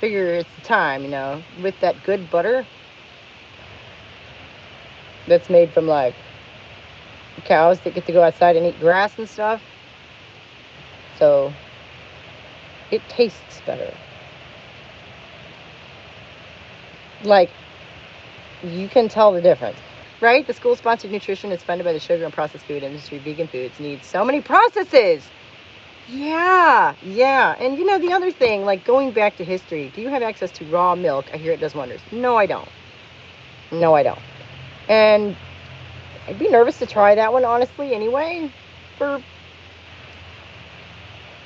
figure it's the time, with that good butter that's made from, like, cows that get to go outside and eat grass and stuff. So it tastes better. Like, you can tell the difference, right? The school-sponsored nutrition is funded by the sugar and processed food industry. Vegan foods need so many processes. Yeah. And the other thing, like going back to history, do you have access to raw milk? I hear it does wonders. No, I don't. And I'd be nervous to try that one, honestly, anyway. For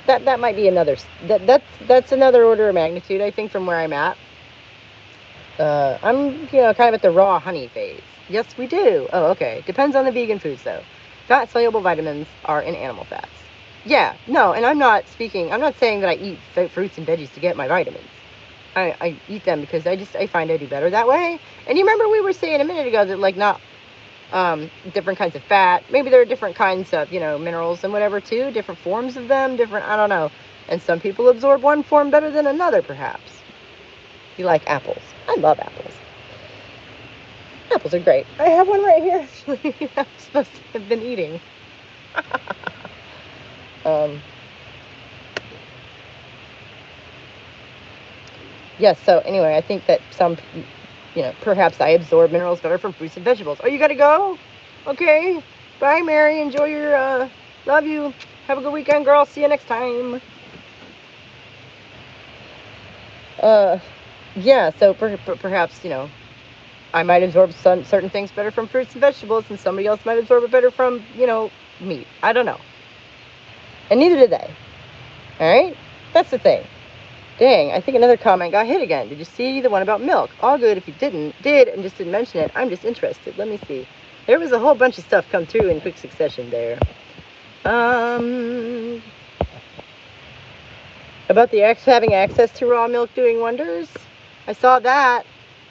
that might be another, that's another order of magnitude, I think, from where I'm at. I'm, kind of at the raw honey phase. Yes, we do. Oh, okay. Depends on the vegan foods, though. Fat-soluble vitamins are in animal fats. Yeah, no, and I'm not saying that I eat fruits and veggies to get my vitamins. I eat them because I find I do better that way. And you remember we were saying a minute ago that, like, not different kinds of fat. Maybe there are different kinds of, minerals and whatever, too. Different forms of them, I don't know. And some people absorb one form better than another, perhaps. You like apples. I love apples. Apples are great. I have one right here, actually. I'm supposed to have been eating. Yes, so anyway, I think that perhaps I absorb minerals better from fruits and vegetables. Oh, you gotta go? Okay. Bye, Mary. Enjoy your, love you. Have a good weekend, girl. See you next time. Yeah, so perhaps, I might absorb certain things better from fruits and vegetables, and somebody else might absorb it better from, meat. I don't know. And neither did they. All right? That's the thing. Dang, I think another comment got hit again. Did you see the one about milk? All good if you did and just didn't mention it. I'm just interested. Let me see. There was a whole bunch of stuff come through in quick succession there. About the having access to raw milk doing wonders. I saw that.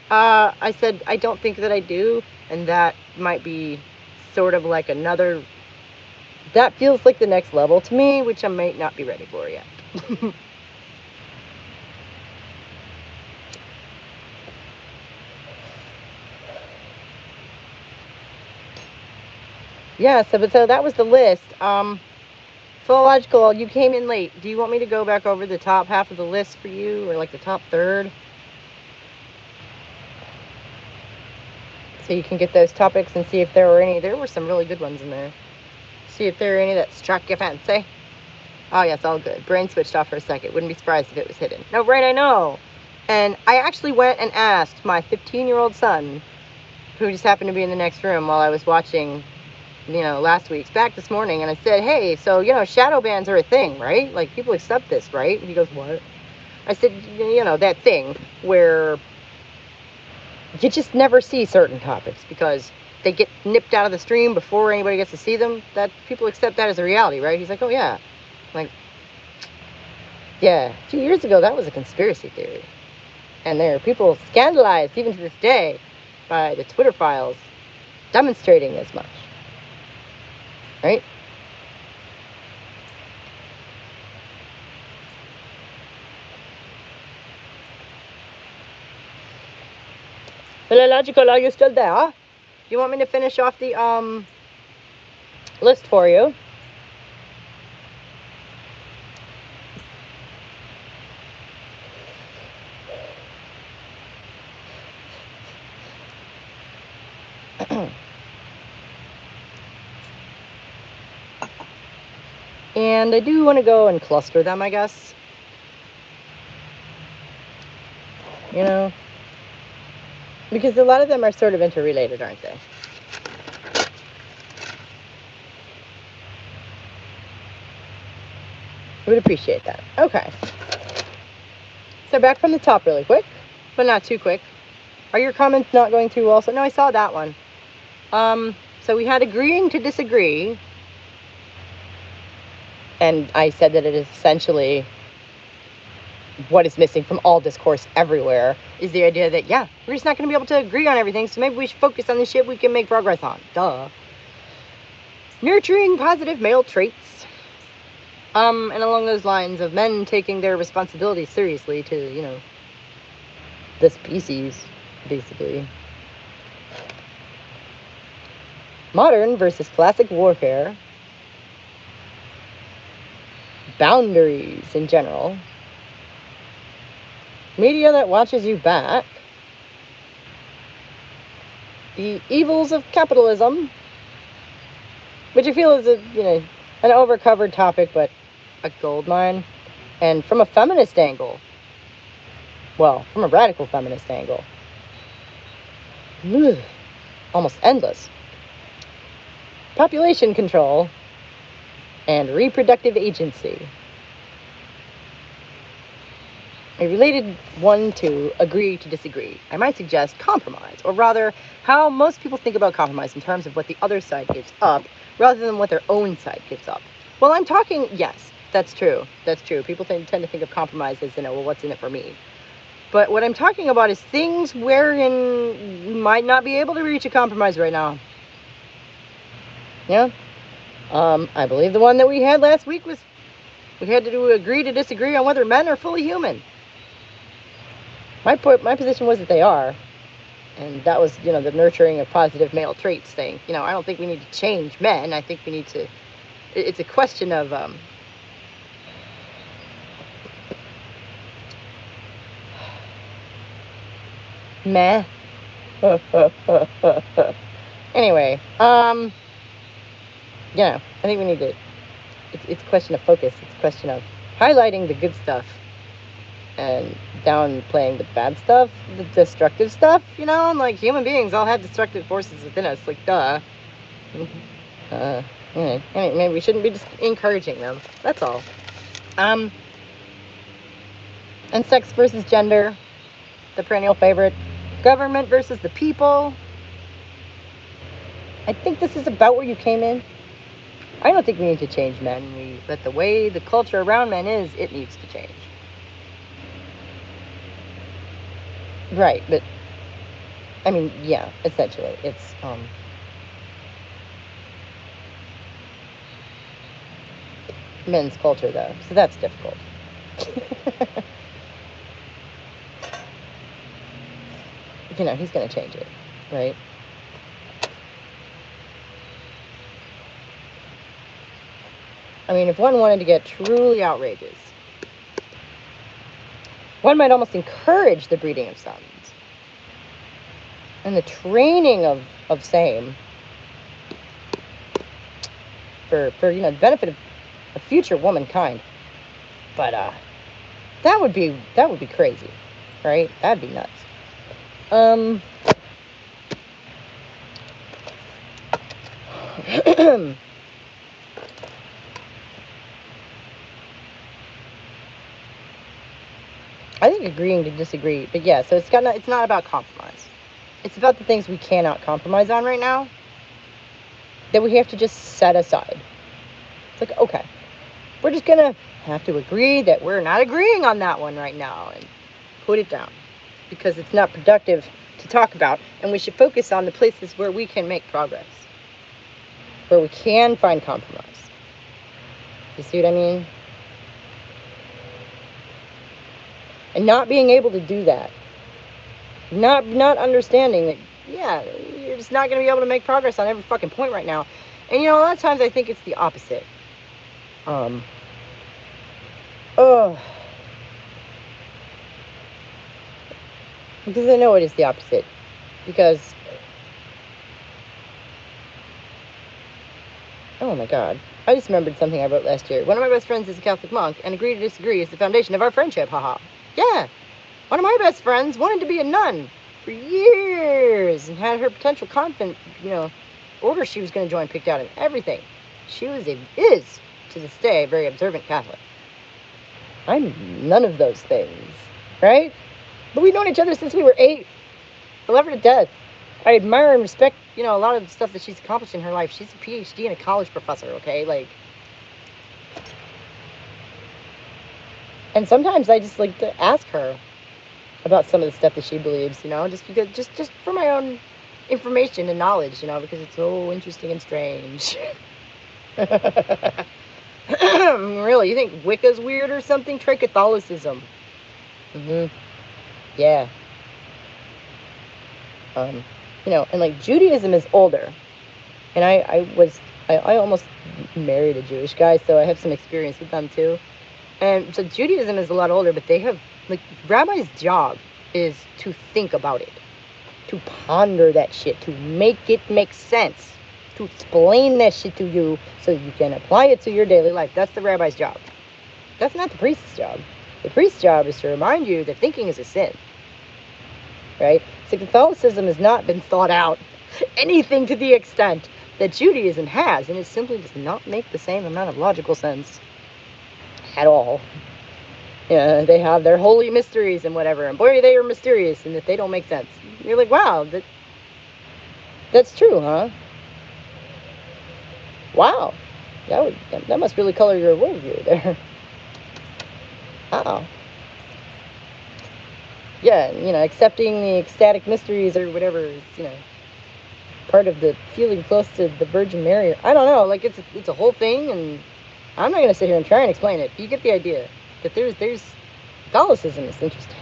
I said, I don't think that I do. And that might be sort of like that feels like the next level to me, which I might not be ready for yet. Yeah, so that was the list. Philological, you came in late. Do you want me to go back over the top half of the list for you, or like the top third? So you can get those topics and see if there were any. There were some really good ones in there. See if there are any that struck your fancy. Oh, yes, all good. Brain switched off for a second. Wouldn't be surprised if it was hidden. No, right, I know. And I actually went and asked my 15-year-old son, who just happened to be in the next room while I was watching, last week's back this morning. And I said, hey, so, shadow bans are a thing, right? Like, people accept this, right? And he goes, what? I said, that thing where you just never see certain topics because they get nipped out of the stream before anybody gets to see them. That people accept that as a reality, right? He's like, oh, yeah. I'm like, yeah, a few years ago, that was a conspiracy theory. And there are people scandalized, even to this day, by the Twitter files demonstrating as much. Right? Philological, are you still there? Do you want me to finish off the list for you? And I do want to go and cluster them, I guess. Because a lot of them are sort of interrelated, aren't they? I would appreciate that. Okay. So back from the top really quick, but not too quick. Are your comments not going through also? No, I saw that one. So we had agreeing to disagree. And I said that it is essentially what is missing from all discourse everywhere is the idea that, yeah, we're just not going to be able to agree on everything, so maybe we should focus on the shit we can make progress on. Duh. Nurturing positive male traits. And along those lines of men taking their responsibilities seriously to, you know, the species, basically. Modern versus classic warfare. Boundaries in general. Media that watches you back. The evils of capitalism, which I feel is a, you know, an overcovered topic, but a goldmine. And from a feminist angle, well, from a radical feminist angle, almost endless. Population control and reproductive agency. A related one to agree to disagree. I might suggest compromise, or rather, how most people think about compromise in terms of what the other side gives up, rather than what their own side gives up. Well, I'm talking, yes, that's true. That's true. People tend to think of compromise as, you know, well, what's in it for me? But what I'm talking about is things wherein we might not be able to reach a compromise right now. Yeah? I believe the one that we had last week was we had to agree to disagree on whether men are fully human. My position was that they are. And that was, you know, the nurturing of positive male traits thing. You know, I don't think we need to change men. I think we need to... It's a question of... meh. Anyway, yeah, I think we need to... It's a question of focus. It's a question of highlighting the good stuff and downplaying the bad stuff, the destructive stuff, you know? And, like, human beings all have destructive forces within us. Like, duh. Maybe we shouldn't be just encouraging them. That's all. And sex versus gender, the perennial favorite. Government versus the people. I think this is about where you came in. I don't think we need to change men. But the way the culture around men is, it needs to change. Right, but I mean, yeah, essentially, it's men's culture, though, so that's difficult. You know, he's going to change it, right? I mean, if one wanted to get truly outrageous, one might almost encourage the breeding of sons and the training of same for you know, the benefit of future womankind. But that would be crazy, right? That'd be nuts. I think agreeing to disagree, but yeah, so it's not about compromise. It's about the things we cannot compromise on right now that we have to just set aside. It's like, okay, we're just gonna have to agree that we're not agreeing on that one right now and put it down because it's not productive to talk about, and we should focus on the places where we can make progress, where we can find compromise. You see what I mean? And not being able to do that, not understanding that, yeah, you're just not going to be able to make progress on every fucking point right now. And, you know, a lot of times I think it's the opposite. Because I know it is the opposite. Because, oh my God, I just remembered something I wrote last year. One of my best friends is a Catholic monk, and agree to disagree is the foundation of our friendship, haha. Yeah, one of my best friends wanted to be a nun for years and had her potential convent, you know, order she was going to join picked out and everything. She is, to this day, a very observant Catholic. I'm none of those things, right? But we've known each other since we were 8. I love her to death. I admire and respect, a lot of the stuff that she's accomplished in her life. She's a PhD and a college professor, okay? Like, and sometimes I just like to ask her about some of the stuff that she believes, just because, just for my own information and knowledge, because it's so interesting and strange. Really, you think Wicca's weird or something? Try Catholicism. Yeah. And like Judaism is older, and I almost married a Jewish guy, so I have some experience with them too. And so Judaism is a lot older, but they have, like, rabbi's job is to think about it, to ponder that shit, to make it make sense, to explain that shit to you so you can apply it to your daily life. That's the rabbi's job. That's not the priest's job. The priest's job is to remind you that thinking is a sin, right? So Catholicism has not been thought out anything to the extent that Judaism has, and it simply does not make the same amount of logical sense at all. Yeah, they have their holy mysteries and whatever, and boy, they are mysterious, and that they don't make sense. You're like, wow, that's true, huh? Wow, that must really color your worldview there. Wow. Yeah, accepting the ecstatic mysteries or whatever is, part of the feeling close to the Virgin Mary. I don't know, like, it's a whole thing, and I'm not going to sit here and try and explain it. You get the idea that there's Catholicism is interesting.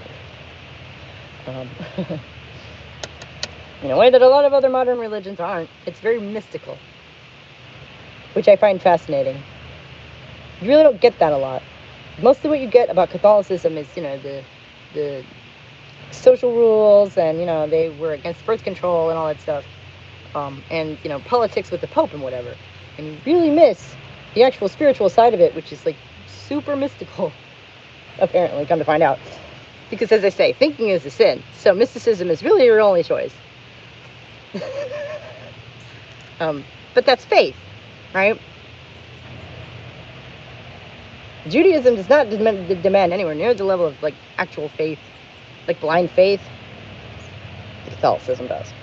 In a way that a lot of other modern religions aren't. It's very mystical, which I find fascinating. You really don't get that a lot. Mostly what you get about Catholicism is, the social rules, and, they were against birth control and all that stuff. And, politics with the Pope and whatever. And you really miss the actual spiritual side of it, which is, like, super mystical, apparently, come to find out. Because, as I say, thinking is a sin, so mysticism is really your only choice. But that's faith, right? Judaism does not demand anywhere near the level of, like, actual faith, like blind faith. Catholicism does,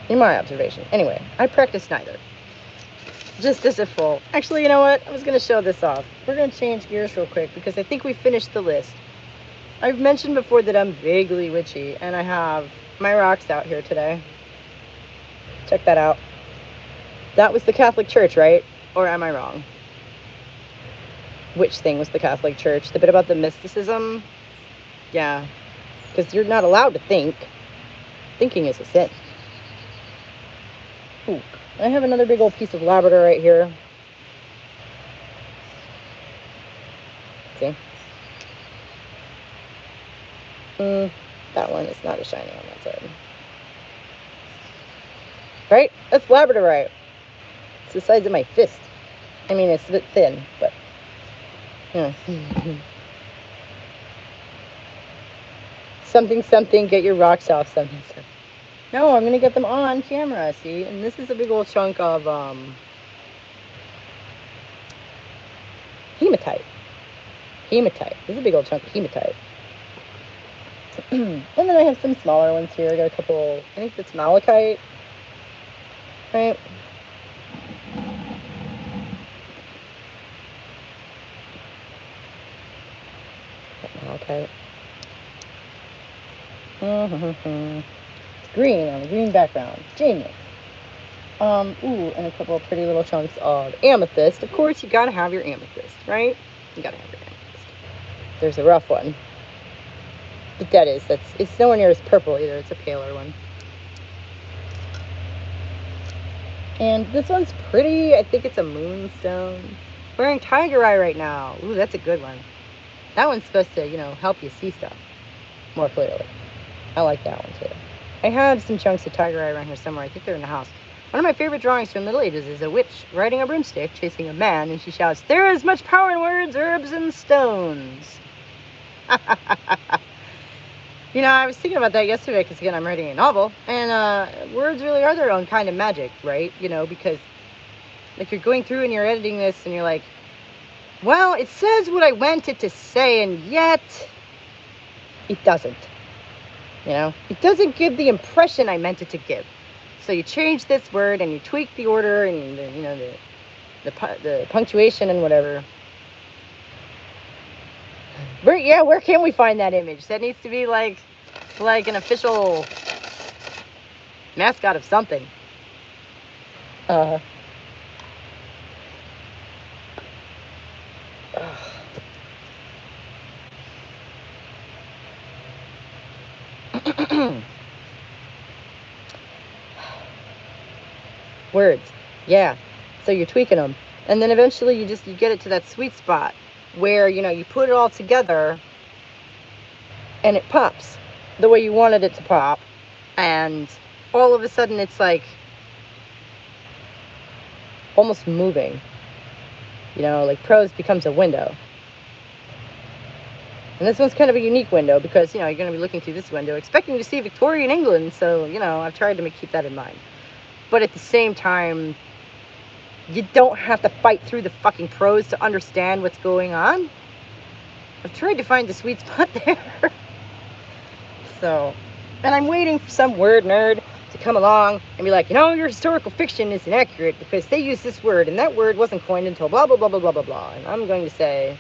in my observation. Anyway, I practice neither. Just as a full. Actually, you know what? I was going to show this off. We're going to change gears real quick because I think we finished the list. I've mentioned before that I'm vaguely witchy, and I have my rocks out here today. Check that out. That was the Catholic Church, right? Or am I wrong? Which thing was the Catholic Church? The bit about the mysticism? Yeah. Because you're not allowed to think. Thinking is a sin. Ooh. I have another big old piece of Labrador right here. See? That one is not as shiny on that side. Right? That's Labradorite. It's the size of my fist. I mean, it's a bit thin, but... Yeah. Something, get your rocks off, something. No, I'm going to get them on camera, see? And this is a big old chunk of hematite. Hematite. This is a big old chunk of hematite. And then I have some smaller ones here. I got a couple, I think it's malachite. Right? Malachite. Green on a green background. Genius. Ooh, and a couple of pretty little chunks of amethyst. Of course, you gotta have your amethyst, right? You gotta have your amethyst. There's a rough one. But it's nowhere near as purple either. It's a paler one. And this one's pretty. I think it's a moonstone. Wearing tiger eye right now. Ooh, that's a good one. That one's supposed to, help you see stuff more clearly. I like that one too. I have some chunks of tiger eye around here somewhere. I think they're in the house. One of my favorite drawings from the Middle Ages is a witch riding a broomstick chasing a man, and she shouts, "There is much power in words, herbs, and stones." I was thinking about that yesterday because, again, I'm writing a novel, and words really are their own kind of magic, right? Because, like, you're going through and you're editing this, and you're like, Well, it says what I meant it to say, and yet it doesn't. You know, it doesn't give the impression I meant it to give. So you change this word and you tweak the order and the, you know, the punctuation and whatever. Where can we find that image? That needs to be like an official mascot of something. Words, yeah. So you're tweaking them, and then eventually you get it to that sweet spot where, you know, you put it all together and it pops the way you wanted it to pop, and all of a sudden it's like almost moving. You know, like prose becomes a window. And this one's kind of a unique window because, you know, you're going to be looking through this window expecting to see Victorian England, so, you know, I've tried to keep that in mind. But at the same time, you don't have to fight through the fucking prose to understand what's going on. I've tried to find the sweet spot there. So, and I'm waiting for some word nerd to come along and be like, you know, your historical fiction is inaccurate because they use this word, and that word wasn't coined until blah, blah, blah, blah, blah, blah, blah. And I'm going to say,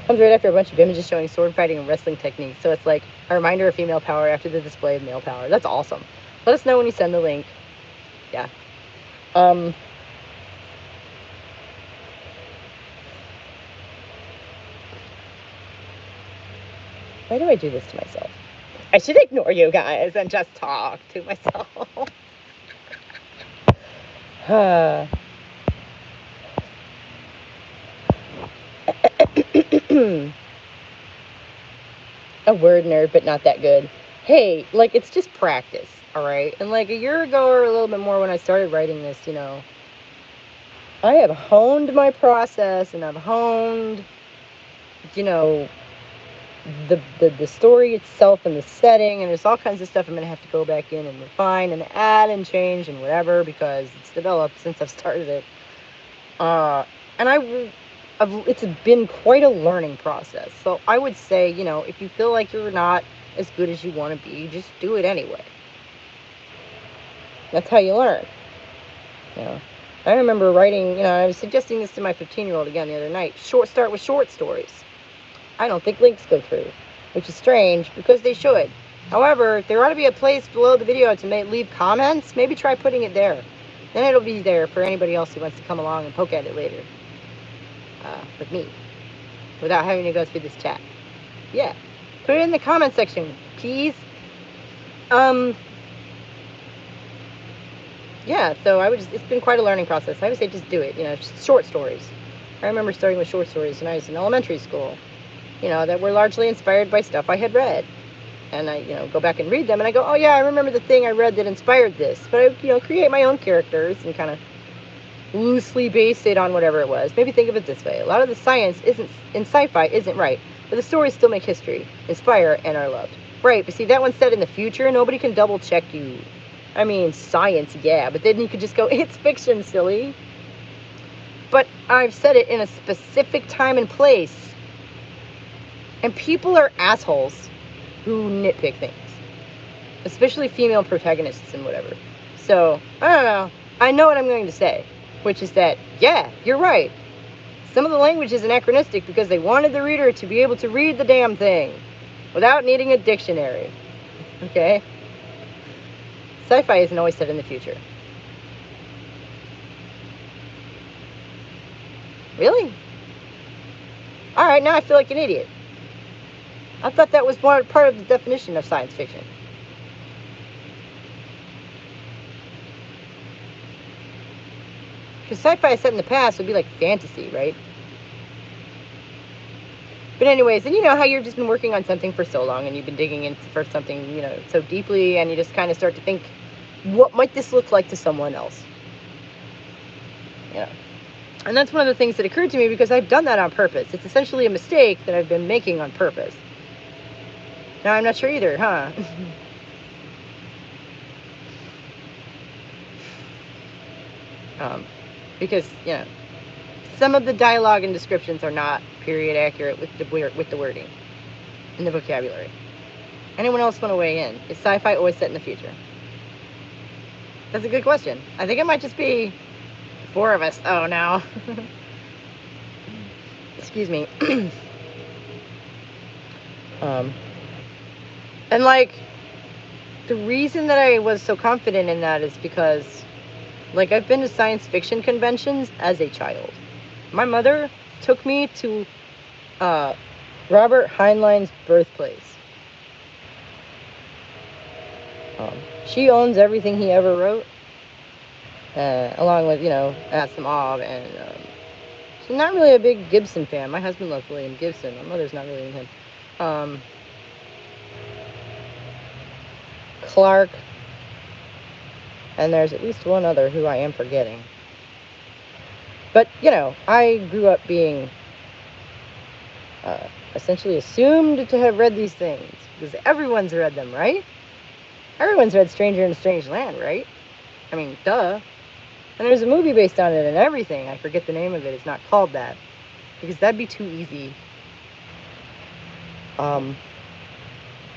comes right after a bunch of images showing sword fighting and wrestling techniques. So it's like a reminder of female power after the display of male power. That's awesome. Let us know when you send the link. Yeah. Why do I do this to myself? I should ignore you guys and just talk to myself. A word nerd, but not that good. Hey, like, it's just practice, all right? And like a year ago or a little bit more when I started writing this, you know, I have honed my process and I've honed, you know, the story itself and the setting, and there's all kinds of stuff I'm going to have to go back in and refine and add and change and whatever because it's developed since I've started it. And it's been quite a learning process. So I would say, you know, if you feel like you're not as good as you want to be, just do it anyway. That's how you learn. You know, I remember writing, you know, I was suggesting this to my 15-year-old again the other night. Start with short stories. I don't think links go through, which is strange because they should. However, there ought to be a place below the video to leave comments. Maybe try putting it there. Then it'll be there for anybody else who wants to come along and poke at it later. With me. Without having to go through this chat. Yeah. Put it in the comment section, please. Yeah, so it's been quite a learning process. I would say just do it, you know, just short stories. I remember starting with short stories when I was in elementary school, you know, that were largely inspired by stuff I had read. And I, you know, go back and read them and I go, oh yeah, I remember the thing I read that inspired this. But I, you know, create my own characters and kind of loosely base it on whatever it was. Maybe think of it this way. A lot of the science in sci-fi isn't right, but the stories still make history, inspire, and are loved. Right, but see, that one's set in the future. Nobody can double check you. I mean, science, yeah, but then you could just go, it's fiction, silly. But I've said it in a specific time and place. And people are assholes who nitpick things. Especially female protagonists and whatever. So, I don't know. I know what I'm going to say. Which is that, yeah, you're right. Some of the language is anachronistic because they wanted the reader to be able to read the damn thing without needing a dictionary. Okay? Sci-fi isn't always set in the future. Really? Alright, now I feel like an idiot. I thought that was part of the definition of science fiction. Because sci-fi set in the past would be like fantasy, right? But anyways, and you know how you've just been working on something for so long and you've been digging into for something, you know, so deeply, and you just kind of start to think, what might this look like to someone else? You know. And that's one of the things that occurred to me because I've done that on purpose. It's essentially a mistake that I've been making on purpose. Now, I'm not sure either, huh? Because, you know, Some of the dialogue and descriptions are not period accurate with the wording and the vocabulary. Anyone else want to weigh in? Is sci-fi always set in the future? That's a good question. I think it might just be 4 of us. Oh, no. Excuse me. And like, the reason that I was so confident in that is because, like, I've been to science fiction conventions as a child. My mother took me to Robert Heinlein's birthplace. She owns everything he ever wrote, along with, Asimov, and she's not really a big Gibson fan. My husband loves William Gibson. My mother's not really into him. Clark, and there's at least one other who I am forgetting. But, I grew up being essentially assumed to have read these things, because everyone's read them, right? Everyone's read Stranger in a Strange Land, right? I mean, duh. And there's a movie based on it and everything. I forget the name of it. It's not called that, because that'd be too easy.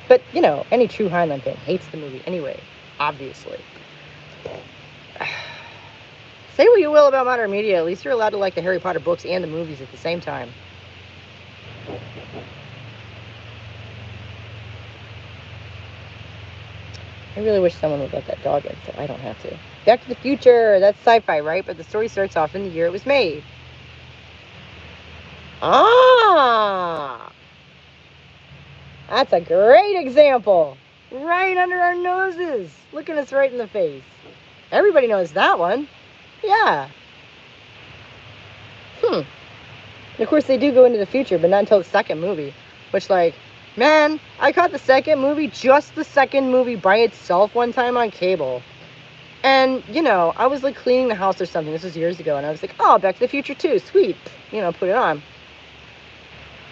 But, any true Heinlein fan hates the movie anyway, obviously. Say what you will about modern media, at least you're allowed to like the Harry Potter books and the movies at the same time. I really wish someone would let that dog in, so I don't have to. Back to the Future, that's sci-fi, right? But the story starts off in the year it was made. Ah! That's a great example. Right under our noses. Looking us right in the face. Everybody knows that one. Yeah. And of course, they do go into the future, but not until the second movie. Which, like, man, I caught the second movie, just the second movie by itself one time on cable. And, I was, like, cleaning the house or something. This was years ago. And I was like, oh, Back to the Future 2. Sweet. Put it on.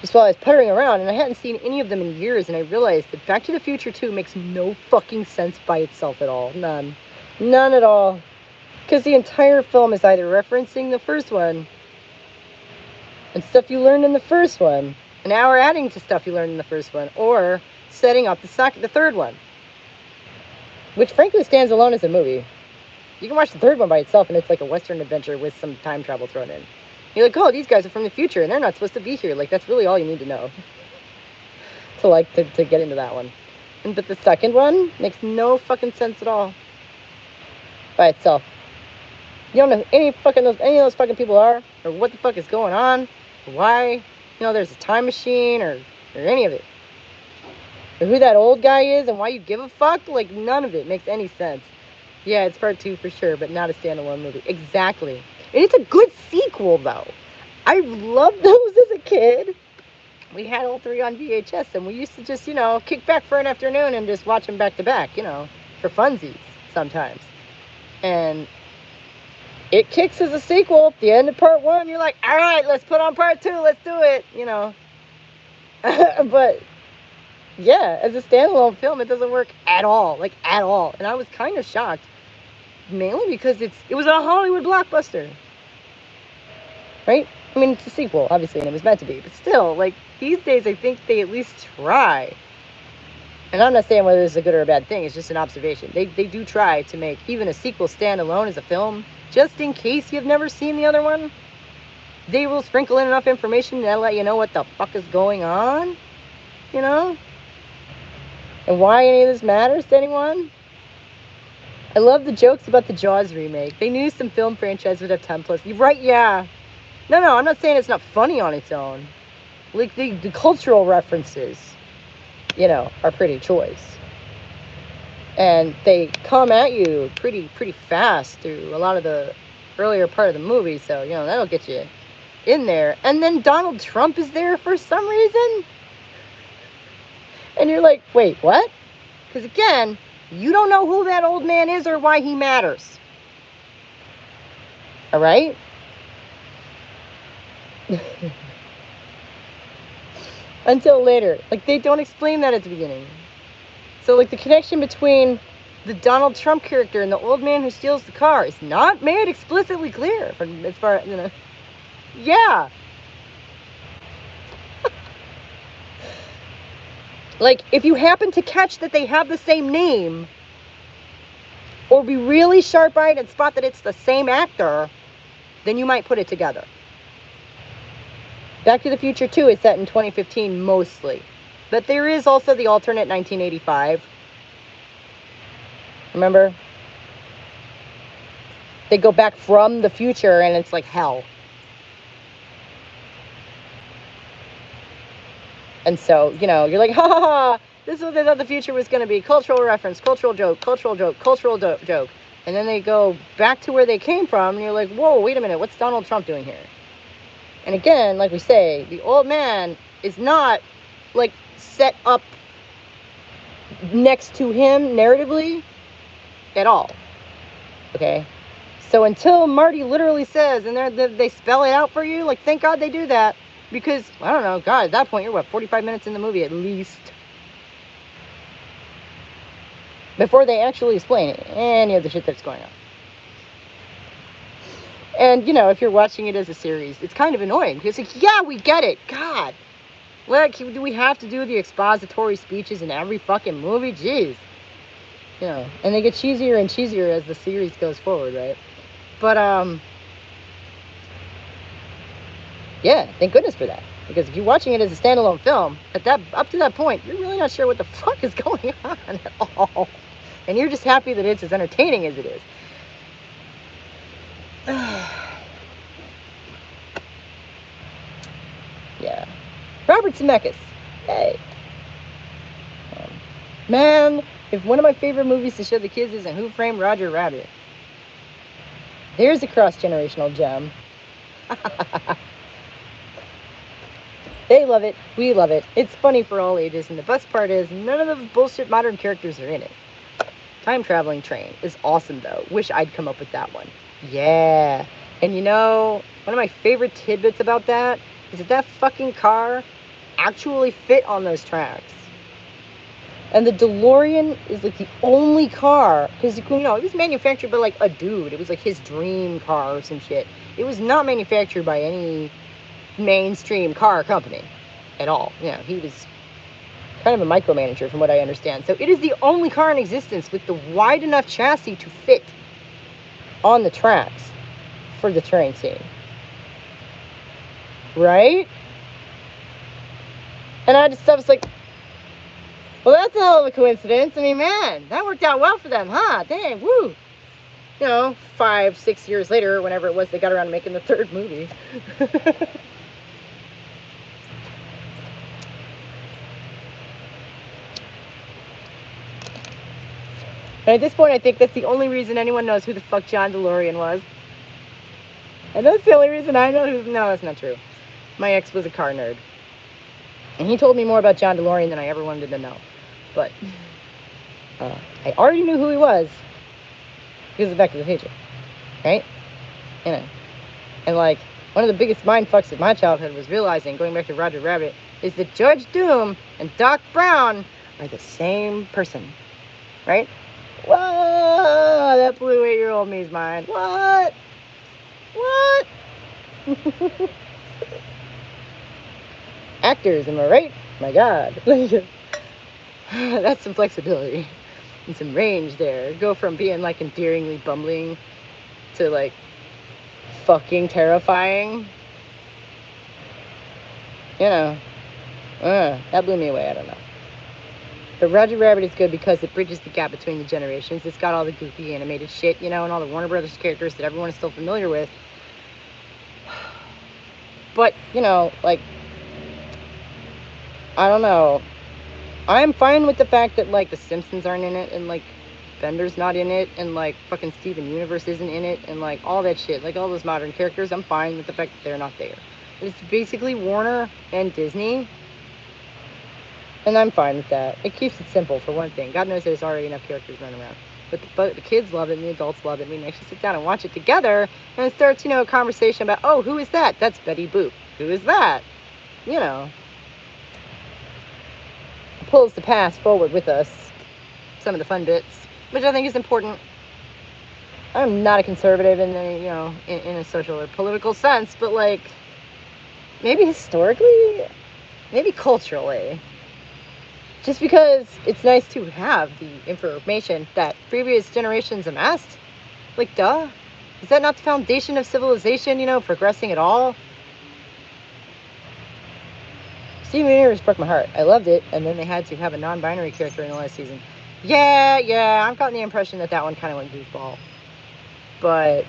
Just while I was puttering around, and I hadn't seen any of them in years, and I realized that Back to the Future 2 makes no fucking sense by itself at all. None. None at all. Because the entire film is either referencing the first one, and stuff you learned in the first one, and now we're adding to stuff you learned in the first one, or setting up the third one. Which, frankly, stands alone as a movie. You can watch the third one by itself, and it's like a Western adventure with some time travel thrown in. You're like, oh, these guys are from the future, and they're not supposed to be here. Like, that's really all you need to know to get into that one. But the second one makes no fucking sense at all by itself. You don't know who any of those fucking people are, or what the fuck is going on, or why, there's a time machine, or any of it. Or who that old guy is, and why you give a fuck. Like, none of it makes any sense. Yeah, it's part 2 for sure, but not a standalone movie. Exactly. And it's a good sequel, though. I loved those as a kid. We had all 3 on VHS, and we used to just, kick back for an afternoon and just watch them back to back, for funsies sometimes. And it kicks as a sequel. At the end of part 1, you're like, all right, let's put on part 2. Let's do it, But, yeah, as a standalone film, it doesn't work at all. Like, at all. And I was kind of shocked. Mainly because it was a Hollywood blockbuster. Right? I mean, it's a sequel, obviously, and it was meant to be. But still, like, these days, I think they at least try. And I'm not saying whether this is a good or a bad thing. It's just an observation. They do try to make even a sequel stand alone as a film, just in case you've never seen the other one. They will sprinkle in enough information to let you know what the fuck is going on. And why any of this matters to anyone. I love the jokes about the Jaws remake. They knew some film franchise would have templates. You're right, yeah. No, I'm not saying it's not funny on its own. Like, the cultural references, are pretty choice. And they come at you pretty fast through a lot of the earlier part of the movie. So, that'll get you in there. And then Donald Trump is there for some reason. And you're like, wait, what? Because, again, you don't know who that old man is or why he matters. All right? Until later. Like, they don't explain that at the beginning. So, like, the connection between the Donald Trump character and the old man who steals the car is not made explicitly clear. As far, Yeah. Like, if you happen to catch that they have the same name, or be really sharp-eyed and spot that it's the same actor, then you might put it together. Back to the Future 2 is set in 2015 mostly. But there is also the alternate 1985. Remember? They go back from the future and it's like hell. And so, you know, you're like, ha ha ha, this is what they thought the future was going to be. Cultural reference, cultural joke, cultural joke, cultural joke. And then they go back to where they came from, and you're like, whoa, wait a minute, what's Donald Trump doing here? And again, like we say, the old man is not, like, set up next to him narratively at all. Okay? So until Marty literally says, and they spell it out for you, like, thank God they do that. Because, I don't know, God, at that point, you're, what, 45 minutes in the movie at least? Before they actually explain any of the shit that's going on. And, you know, if you're watching it as a series, it's kind of annoying. Because, like, yeah, we get it. God. What, do we have to do the expository speeches in every fucking movie? Jeez. You know, and they get cheesier and cheesier as the series goes forward, right? But, yeah, thank goodness for that. Because if you're watching it as a standalone film, up to that point, you're really not sure what the fuck is going on at all. And you're just happy that it's as entertaining as it is. Yeah. Robert Zemeckis. Hey. Man, if one of my favorite movies to show the kids isn't Who Framed Roger Rabbit, there's a cross-generational gem. They love it. We love it. It's funny for all ages, and the best part is none of the bullshit modern characters are in it. Time Traveling Train is awesome, though. Wish I'd come up with that one. Yeah. And you know, one of my favorite tidbits about that is that fucking car actually fit on those tracks. And the DeLorean is like the only car, because, you know, it was manufactured by like a dude. It was like his dream car or some shit. It was not manufactured by any mainstream car company at all. You know, he was kind of a micromanager from what I understand. So it is the only car in existence with the wide enough chassis to fit on the tracks for the train scene. Right? And I was like, well, that's a hell of a coincidence. I mean, man, that worked out well for them, huh? Dang, woo. You know, 5, 6 years later, whenever it was, they got around to making the third movie. And at this point, I think that's the only reason anyone knows who the fuck John DeLorean was. And that's the only reason I know who... No, that's not true. My ex was a car nerd. And he told me more about John DeLorean than I ever wanted to know. But I already knew who he was because of Back to the Future. Right? You know. And, like, one of the biggest mind fucks of my childhood was realizing, going back to Roger Rabbit, is that Judge Doom and Doc Brown are the same person. Right? Whoa! That blew 8-year-old me's mind. What? What? Actors, am I right? My God. That's some flexibility and some range there. Go from being like endearingly bumbling to like fucking terrifying. You know, that blew me away. I don't know. But Roger Rabbit is good because it bridges the gap between the generations. It's got all the goofy animated shit, you know, and all the Warner Brothers characters that everyone is still familiar with. But, you know, like, I don't know. I'm fine with the fact that, like, The Simpsons aren't in it, and, like, Bender's not in it, and, like, fucking Steven Universe isn't in it, and, like, all that shit. Like, all those modern characters, I'm fine with the fact that they're not there. It's basically Warner and Disney, and I'm fine with that. It keeps it simple, for one thing. God knows there's already enough characters running around. But the kids love it, and the adults love it, and we can actually sit down and watch it together, and it starts, you know, a conversation about, oh, who is that? That's Betty Boop. Who is that? You know. It pulls the past forward with us. Some of the fun bits, which I think is important. I'm not a conservative in the, you know, in a social or political sense, but, like, maybe historically, maybe culturally. Just because it's nice to have the information that previous generations amassed. Like, duh. Is that not the foundation of civilization, progressing at all? Steven Universe broke my heart. I loved it, and then they had to have a non-binary character in the last season. Yeah, I've gotten the impression that one kind of went goofball. But,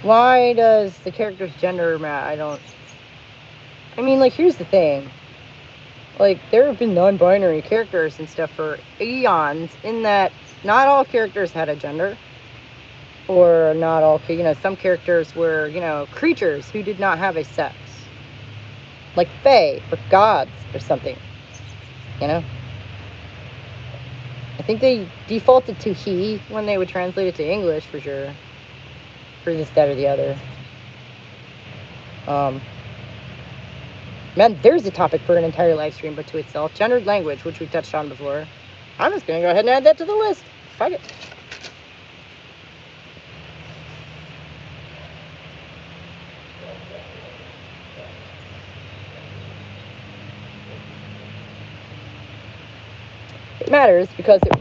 why does the character's gender matter? I mean, like, here's the thing. Like, there have been non-binary characters and stuff for eons, in that not all characters had a gender. Or not all, some characters were, creatures who did not have a sex. Like fae, or gods, or something. I think they defaulted to he when they would translate it to English, for sure. For this, that, or the other. Man, there's a topic for an entire live stream, but to itself. Gendered language, which we touched on before. I'm just going to go ahead and add that to the list. Fuck it. It matters because it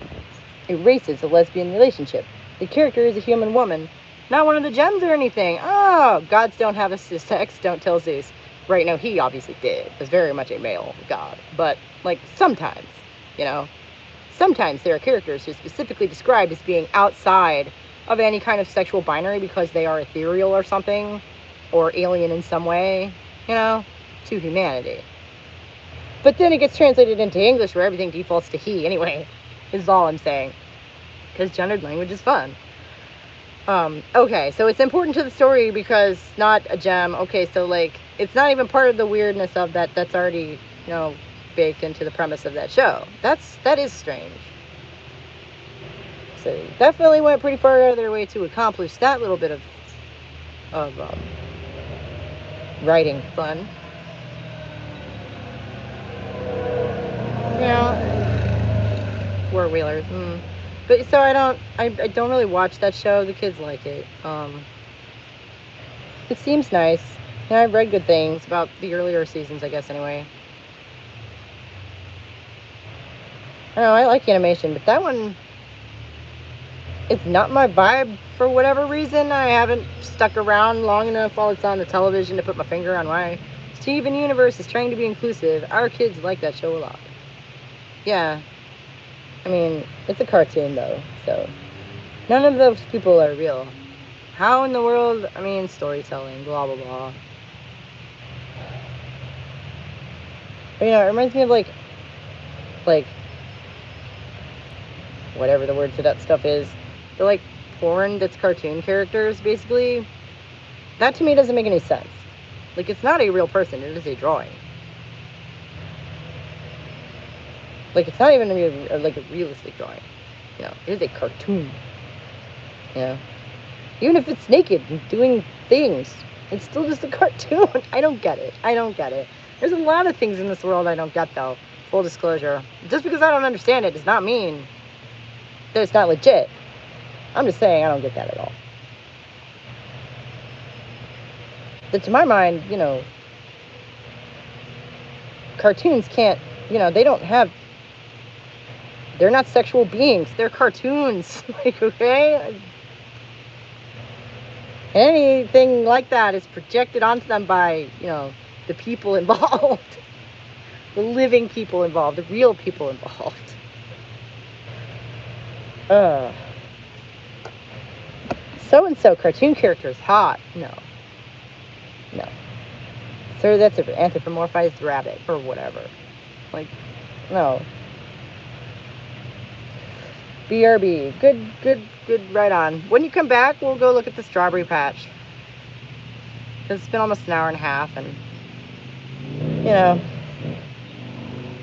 erases a lesbian relationship. The character is a human woman, not one of the gems or anything. Oh, gods don't have a sex, don't tell Zeus. Right, now he obviously did. Was very much a male god. But, like, sometimes, sometimes there are characters who are specifically described as being outside of any kind of sexual binary because they are ethereal or something, or alien in some way, to humanity. But then it gets translated into English where everything defaults to he anyway, is all I'm saying. Because gendered language is fun. Okay, so it's important to the story because not a gem. Okay, so, like, it's not even part of the weirdness of that. That's already, baked into the premise of that show. That is strange. So definitely went pretty far out of their way to accomplish that little bit of writing fun. Four-wheelers. But so I don't really watch that show. The kids like it. It seems nice. I've read good things about the earlier seasons, I guess, anyway. I don't know, I like animation, but that one, it's not my vibe for whatever reason. I haven't stuck around long enough while it's on the television to put my finger on why. Steven Universe is trying to be inclusive. Our kids like that show a lot. Yeah. I mean, it's a cartoon, though, so none of those people are real. How in the world? I mean, storytelling, blah, blah, blah. But, it reminds me of, like, whatever the word for that stuff is. The, like, porn that's cartoon characters, basically. That, to me, doesn't make any sense. Like, it's not a real person. It is a drawing. Like, it's not even a realistic drawing. It is a cartoon. Even if it's naked and doing things, it's still just a cartoon. I don't get it. There's a lot of things in this world I don't get, though. Full disclosure. Just because I don't understand it does not mean that it's not legit. I'm just saying I don't get that at all. But to my mind, cartoons can't, they don't have, they're not sexual beings. They're cartoons. Like, okay? Anything like that is projected onto them by, the people involved. The living people involved. The real people involved. So-and-so cartoon character is hot. No. So that's an anthropomorphized rabbit or whatever. Like, no. BRB. Good, right on. When you come back, we'll go look at the strawberry patch. Because it's been almost an hour and a half, and,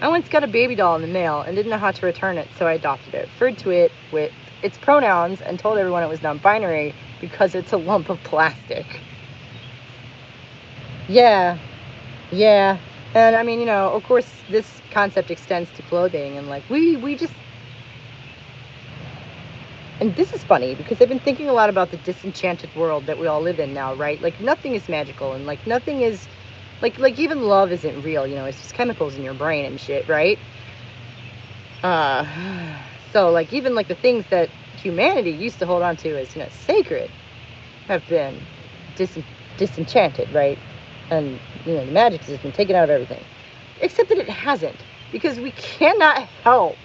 I once got a baby doll in the mail and didn't know how to return it, so I adopted it. Referred to it with its pronouns and told everyone it was non-binary because it's a lump of plastic. Yeah. And, I mean, of course, this concept extends to clothing, and, like, we just... And this is funny because I've been thinking a lot about the disenchanted world that we all live in now, right? Like nothing is magical and like nothing is like even love isn't real, you know, it's just chemicals in your brain and shit, right? Uh so like even like the things that humanity used to hold on to as, you know, sacred have been dis- disenchanted, right? And you know, the magic has been taken out of everything. Except that it hasn't, because we cannot help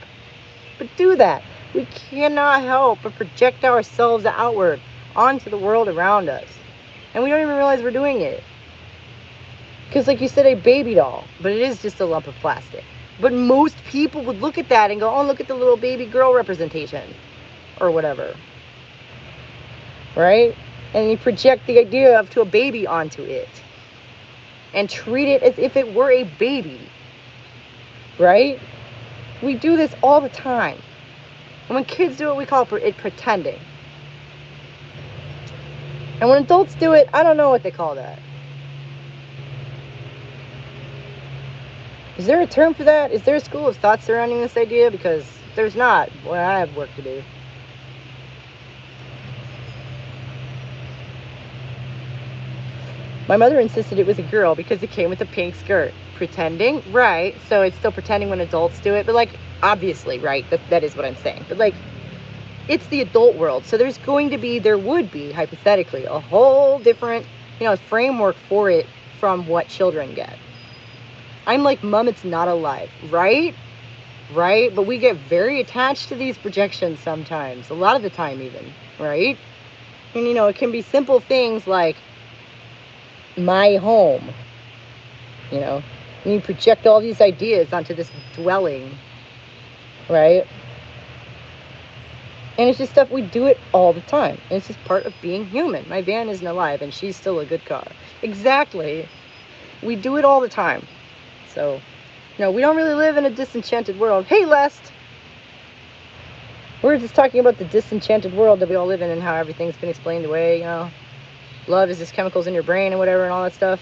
but do that. We cannot help but project ourselves outward onto the world around us. And we don't even realize we're doing it. Because, like you said, a baby doll, but it is just a lump of plastic. But most people would look at that and go, oh, look at the little baby girl representation, or whatever. Right? And you project the idea of to a baby onto it. And treat it as if it were a baby. Right? We do this all the time. And when kids do it, we call it pretending. And when adults do it, I don't know what they call that. Is there a term for that? Is there a school of thought surrounding this idea? Because there's not. Boy, I have work to do. My mother insisted it was a girl because it came with a pink skirt. Pretending? Right. So it's still pretending when adults do it. But, like, obviously, right? That is what I'm saying. But, like, it's the adult world. So there would be, hypothetically, a whole different, you know, framework for it from what children get. I'm like, Mom, it's not alive, right? Right? But we get very attached to these projections sometimes, a lot of the time even, right? And, you know, it can be simple things like my home, you know, and you project all these ideas onto this dwelling, right? And it's just stuff we do it all the time. And it's just part of being human. My van isn't alive and she's still a good car. Exactly. We do it all the time. So, no, we don't really live in a disenchanted world. Hey, Lest! We're just talking about the disenchanted world that we all live in and how everything's been explained away, you know. Love is just chemicals in your brain and whatever and all that stuff.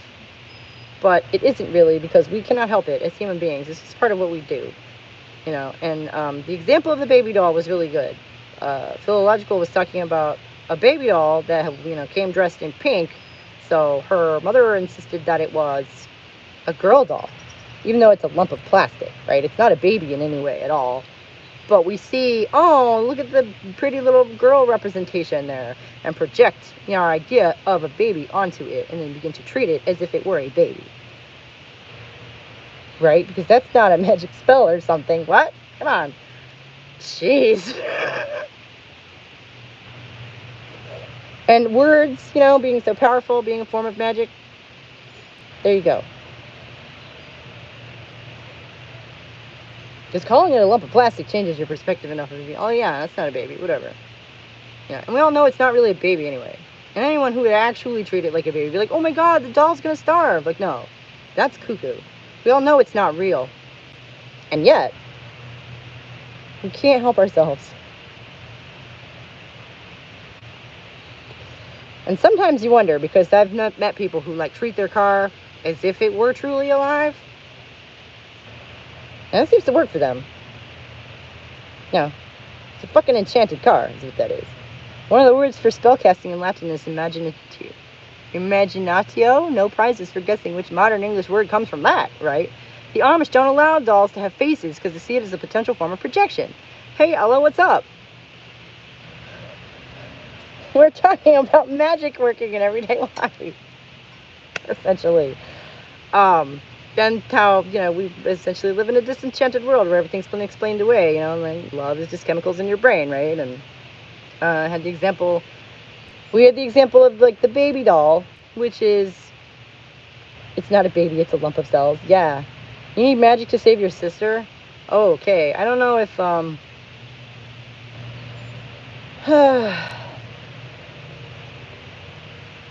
But it isn't really, because we cannot help it as human beings. It's just part of what we do, you know. And the example of the baby doll was really good. Philological was talking about a baby doll that, you know, came dressed in pink. So her mother insisted that it was a girl doll, even though it's a lump of plastic, right? It's not a baby in any way at all. But we see, oh, look at the pretty little girl representation there, and project, you know, our idea of a baby onto it, and then begin to treat it as if it were a baby. Right? Because that's not a magic spell or something. What? Come on. Jeez. And words, you know, being so powerful, being a form of magic. There you go. Just calling it a lump of plastic changes your perspective enough of it. Oh yeah, that's not a baby, whatever. Yeah, and we all know it's not really a baby anyway. And anyone who would actually treat it like a baby would be like, oh my god, the doll's gonna starve. Like, no, that's cuckoo. We all know it's not real. And yet, we can't help ourselves. And sometimes you wonder, because I've met people who like treat their car as if it were truly alive. And that seems to work for them. No, it's a fucking enchanted car, is what that is. One of the words for spellcasting in Latin is imaginatio. Imaginatio? No prizes for guessing which modern English word comes from that, right? The Amish don't allow dolls to have faces because they see it as a potential form of projection. Hey, hello, what's up? We're talking about magic working in everyday life, essentially. And how, you know, we essentially live in a disenchanted world where everything's been explained away, you know, like love is just chemicals in your brain, right? And we had the example of like the baby doll, which is, it's not a baby, it's a lump of cells. Yeah. You need magic to save your sister? Oh, okay. I don't know if,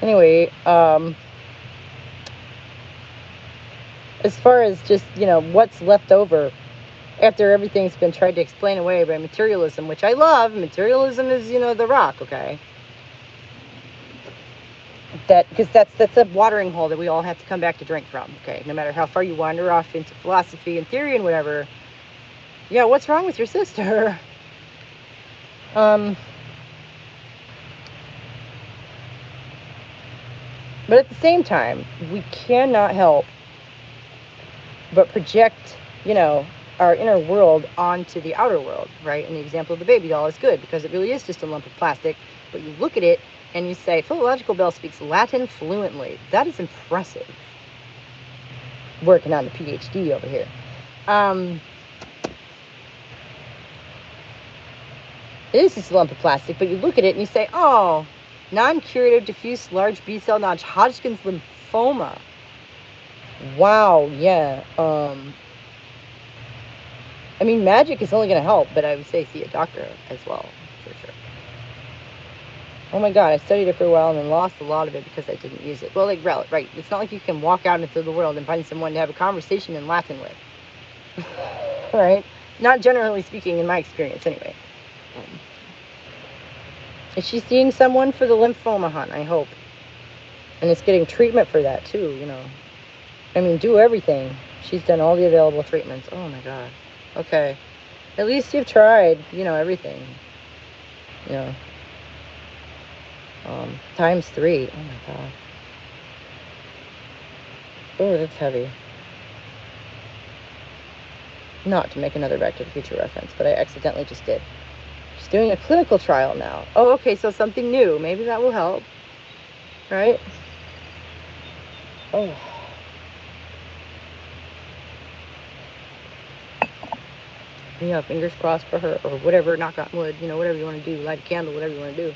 anyway, as far as just, you know, what's left over after everything's been tried to explain away by materialism, which I love. Materialism is, you know, the rock, okay? Because that's a watering hole that we all have to come back to drink from, okay? No matter how far you wander off into philosophy and theory and whatever. Yeah, what's wrong with your sister? But at the same time, we cannot help but project, our inner world onto the outer world, right? And the example of the baby doll is good because it really is just a lump of plastic. But you look at it and you say, Philological Bell speaks Latin fluently. That is impressive. Working on the PhD over here. It is just a lump of plastic, but you look at it and you say, oh, non-curative diffuse large B-cell non-Hodgkin's lymphoma. Wow, yeah. I mean, magic is only going to help, but I would say see a doctor as well, for sure. Oh my God, I studied it for a while and then lost a lot of it because I didn't use it. Well, like, right. It's not like you can walk out into the world and find someone to have a conversation in Latin with. Right? Not generally speaking, in my experience, anyway. Is she seeing someone for the lymphoma, hon? I hope. And it's getting treatment for that, too, I mean, do everything. She's done all the available treatments. Oh, my God. Okay. At least you've tried, everything. Times 3. Oh, my God. Oh, that's heavy. Not to make another Back to the Future reference, but I accidentally just did. She's doing a clinical trial now. Oh, okay, so something new. Maybe that will help. Right? Oh. Fingers crossed for her, or whatever, knock on wood, whatever you want to do, light a candle, whatever you want to do.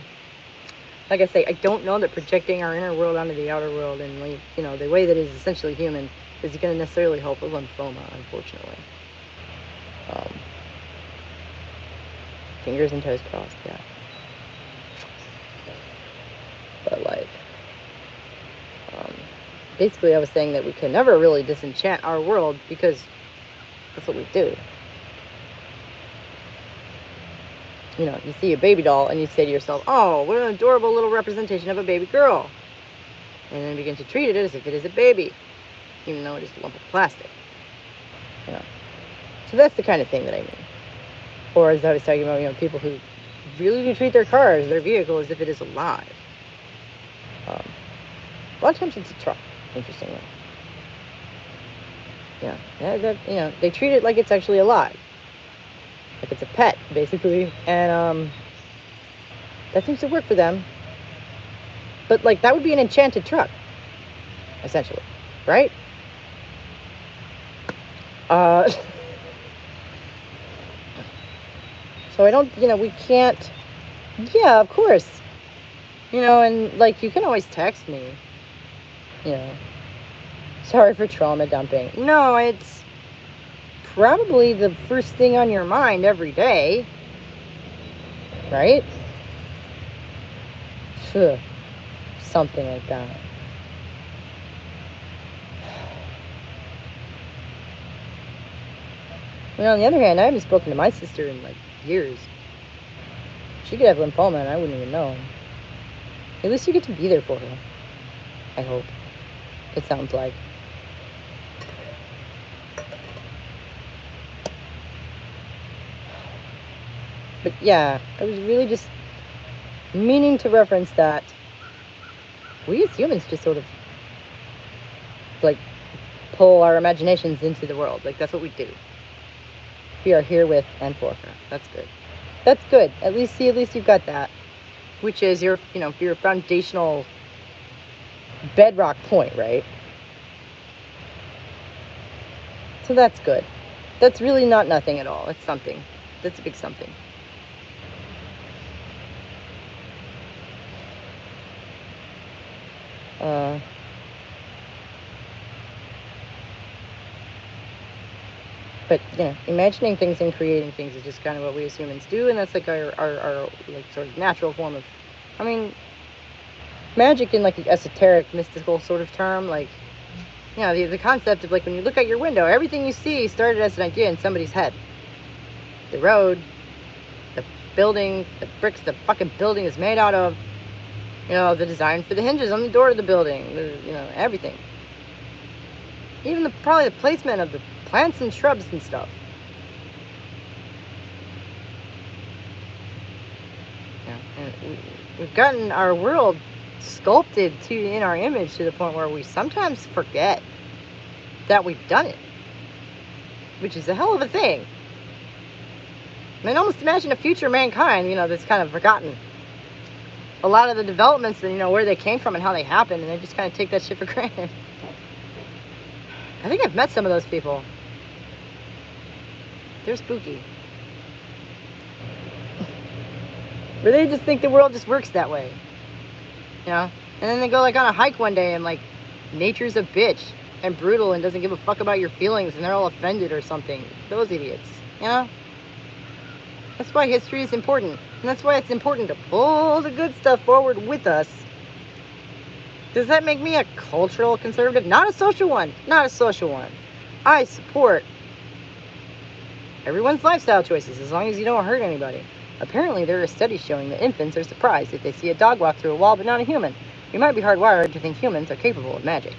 Like I say, I don't know that projecting our inner world onto the outer world and, the way that is essentially human is going to necessarily help with lymphoma, unfortunately. Fingers and toes crossed, yeah. But, basically I was saying that we can never really disenchant our world because that's what we do. You see a baby doll and you say to yourself, oh, what an adorable little representation of a baby girl. And then begin to treat it as if it is a baby, even though it is a lump of plastic. So that's the kind of thing that I mean. Or as I was talking about, people who really do treat their cars, their vehicle, as if it is alive. A lot of times it's a truck, interestingly. They treat it like it's actually alive. Like it's a pet, basically. And that seems to work for them. But, that would be an enchanted truck, essentially. Right? So I don't, we can't... Yeah, of course. And, you can always text me. Sorry for trauma dumping. No, it's probably the first thing on your mind every day. Right? Something like that. On the other hand, I haven't spoken to my sister in, years. She could have lymphoma and I wouldn't even know. At least you get to be there for her. I hope. It sounds like. But yeah, I was really just meaning to reference that we as humans just sort of pull our imaginations into the world. That's what we do. We are here with and for her. That's good. That's good. At least you've got that, which is your foundational bedrock point, right? So that's good. That's really not nothing at all. It's something. That's a big something. But imagining things and creating things is just kind of what we as humans do, and that's our sort of natural form of, magic in the esoteric, mystical sort of term. The concept of when you look out your window, everything you see started as an idea in somebody's head. The road, the building, the bricks the fucking building is made out of, the design for the hinges on the door of the building, everything. Even probably the placement of the plants and shrubs and stuff. And we've gotten our world sculpted in our image to the point where we sometimes forget that we've done it, which is a hell of a thing. I mean, almost imagine a future mankind, that's kind of forgotten a lot of the developments and, where they came from and how they happened, and they just kind of take that shit for granted. I think I've met some of those people. They're spooky. Where they just think the world just works that way. And then they go, on a hike one day, and, nature's a bitch and brutal and doesn't give a fuck about your feelings, and they're all offended or something. Those idiots, That's why history is important. And that's why it's important to pull the good stuff forward with us. Does that make me a cultural conservative? Not a social one. Not a social one. I support everyone's lifestyle choices as long as you don't hurt anybody. Apparently, there are studies showing that infants are surprised if they see a dog walk through a wall but not a human. You might be hardwired to think humans are capable of magic.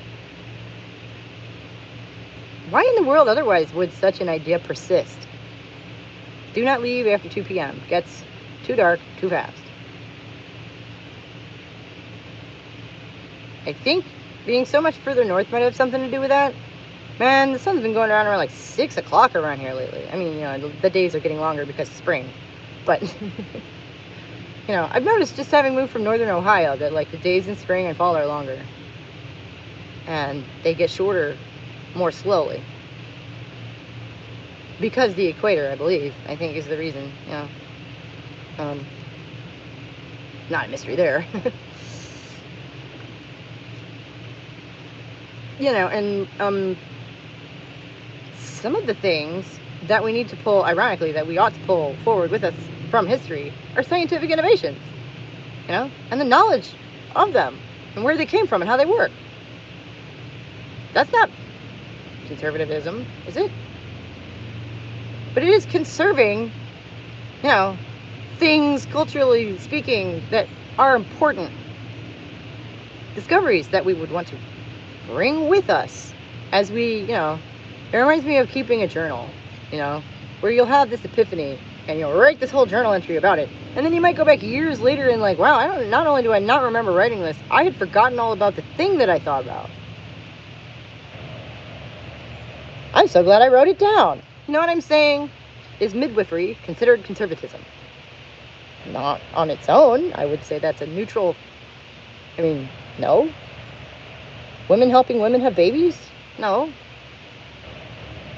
Why in the world otherwise would such an idea persist? Do not leave after 2 p.m. Gets too dark too fast. I think being so much further north might have something to do with that. Man, the sun's been going around 6 o'clock around here lately. I mean, the days are getting longer because of spring. But, I've noticed just having moved from northern Ohio that, the days in spring and fall are longer. And they get shorter more slowly. Because the equator, I believe, I think is the reason, not a mystery there. Some of the things that we need to pull, ironically, that we ought to pull forward with us from history are scientific innovations, and the knowledge of them and where they came from and how they work. That's not conservatism, is it? But it is conserving, things, culturally speaking, that are important. Discoveries that we would want to bring with us as we, it reminds me of keeping a journal, where you'll have this epiphany and you'll write this whole journal entry about it. And then you might go back years later and wow, not only do I not remember writing this, I had forgotten all about the thing that I thought about. I'm so glad I wrote it down. You know what I'm saying? Is midwifery considered conservatism? Not on its own. I would say that's a neutral. No. Women helping women have babies? No.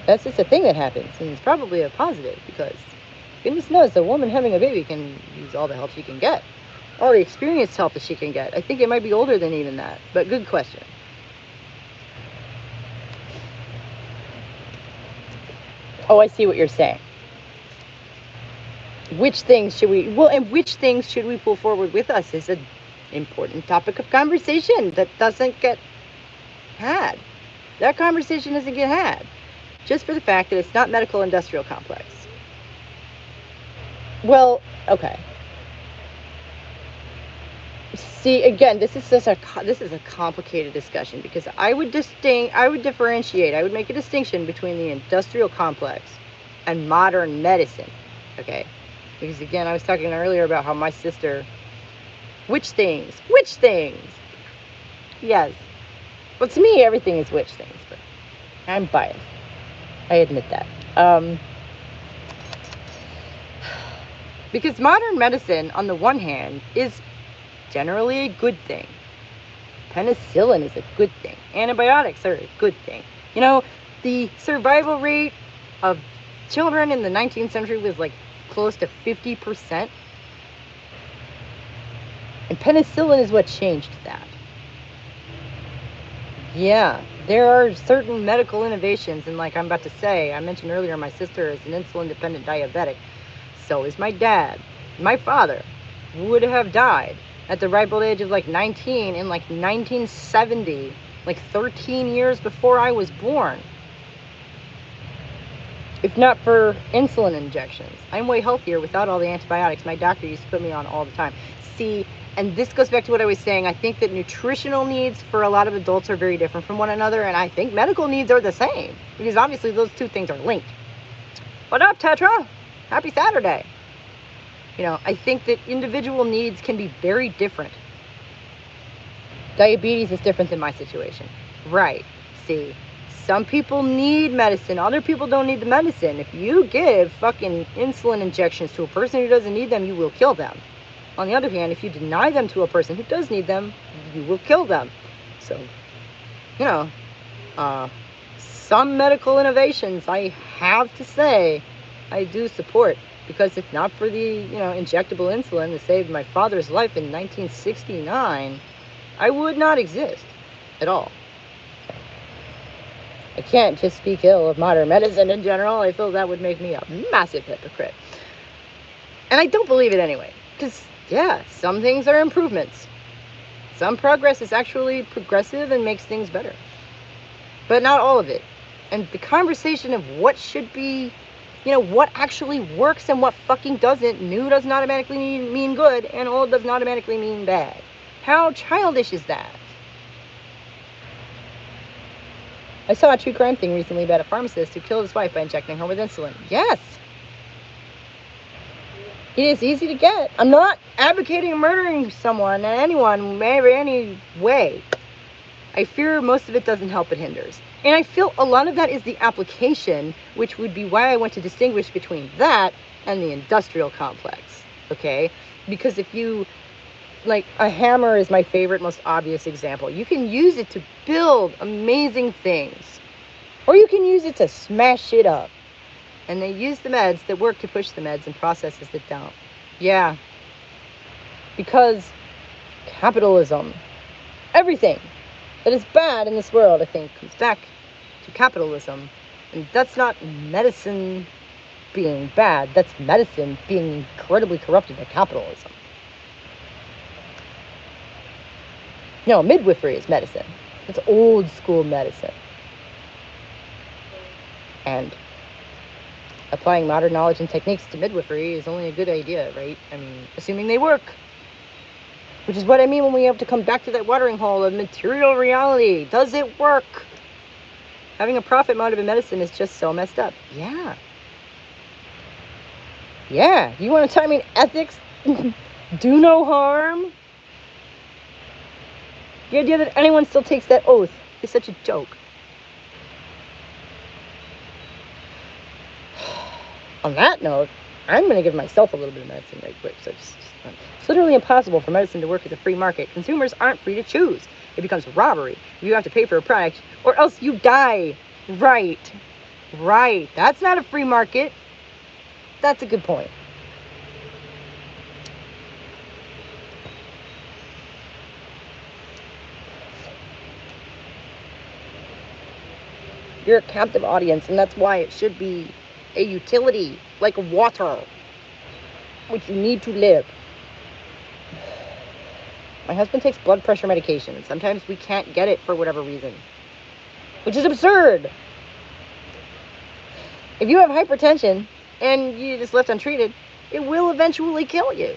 That's just a thing that happens, and it's probably a positive because goodness knows a woman having a baby can use all the help she can get, all the experienced help that she can get. I think it might be older than even that, but good question. Oh, I see what you're saying. Which things should we pull forward with us is an important topic of conversation that doesn't get had. That conversation doesn't get had just for the fact that it's not medical industrial complex. Well, okay. See, again, this is a complicated discussion because I would differentiate, I would make a distinction between the industrial complex and modern medicine, okay? Because again, I was talking earlier about how my sister, which things? Yes. Well, to me, everything is witch things, but I'm biased. I admit that. Because modern medicine, on the one hand, is generally a good thing. Penicillin is a good thing. Antibiotics are a good thing. The survival rate of children in the 19th century was close to 50%. And penicillin is what changed that. Yeah, there are certain medical innovations, and I'm about to say, I mentioned earlier, my sister is an insulin-dependent diabetic. So is my dad. My father would have died at the ripe old age of 19 in 1970, 13 years before I was born. If not for insulin injections. I'm way healthier without all the antibiotics my doctor used to put me on all the time. See, and this goes back to what I was saying. I think that nutritional needs for a lot of adults are very different from one another, and I think medical needs are the same, because obviously those two things are linked. What up, Tetra? Happy Saturday. I think that individual needs can be very different. Diabetes is different than my situation. Right. See, some people need medicine. Other people don't need the medicine. If you give fucking insulin injections to a person who doesn't need them, you will kill them. On the other hand, if you deny them to a person who does need them, you will kill them. So, you know, some medical innovations, I have to say, I do support. Because if not for the, injectable insulin that saved my father's life in 1969, I would not exist at all. I can't just speak ill of modern medicine in general. I feel that would make me a massive hypocrite. And I don't believe it anyway. Because, yeah, some things are improvements. Some progress is actually progressive and makes things better. But not all of it. And the conversation of what should be, what actually works and what fucking doesn't, new does not automatically mean good, and old does not automatically mean bad. How childish is that? I saw a true crime thing recently about a pharmacist who killed his wife by injecting her with insulin. Yes. It is easy to get. I'm not advocating murdering someone, anyone, any way. I fear most of it doesn't help, it hinders. And I feel a lot of that is the application, which would be why I want to distinguish between that and the industrial complex, okay? Because if you, like, a hammer is my favorite, most obvious example. You can use it to build amazing things, or you can use it to smash shit up. And they use the meds that work to push the meds and processes that don't. Yeah. Because capitalism, everything that is bad in this world, I think, comes back to capitalism. And that's not medicine being bad. That's medicine being incredibly corrupted by capitalism. No, midwifery is medicine. It's old school medicine. And applying modern knowledge and techniques to midwifery is only a good idea, right? I mean, assuming they work. Which is what I mean when we have to come back to that watering hole of material reality. Does it work? Having a profit motive in medicine is just so messed up. Yeah. Yeah. You want to tell me ethics do no harm? The idea that anyone still takes that oath is such a joke. On that note, I'm going to give myself a little bit of medicine right quick. So it's literally impossible for medicine to work as a free market. Consumers aren't free to choose. It becomes robbery. You have to pay for a product or else you die. Right. Right. That's not a free market. That's a good point. You're a captive audience, and that's why it should be a utility, like water, which you need to live. My husband takes blood pressure medication, and sometimes we can't get it for whatever reason, which is absurd. If you have hypertension and you just left untreated, it will eventually kill you.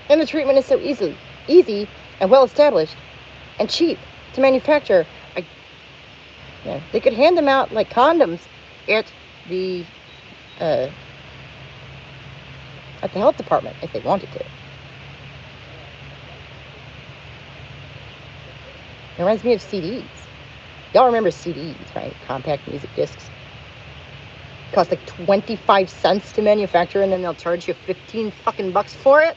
And the treatment is so easy and well established and cheap to manufacture. They could hand them out like condoms at the health department if they wanted to. It reminds me of CDs. Y'all remember CDs, right? Compact music discs. Cost like 25 cents to manufacture, and then they'll charge you 15 fucking bucks for it.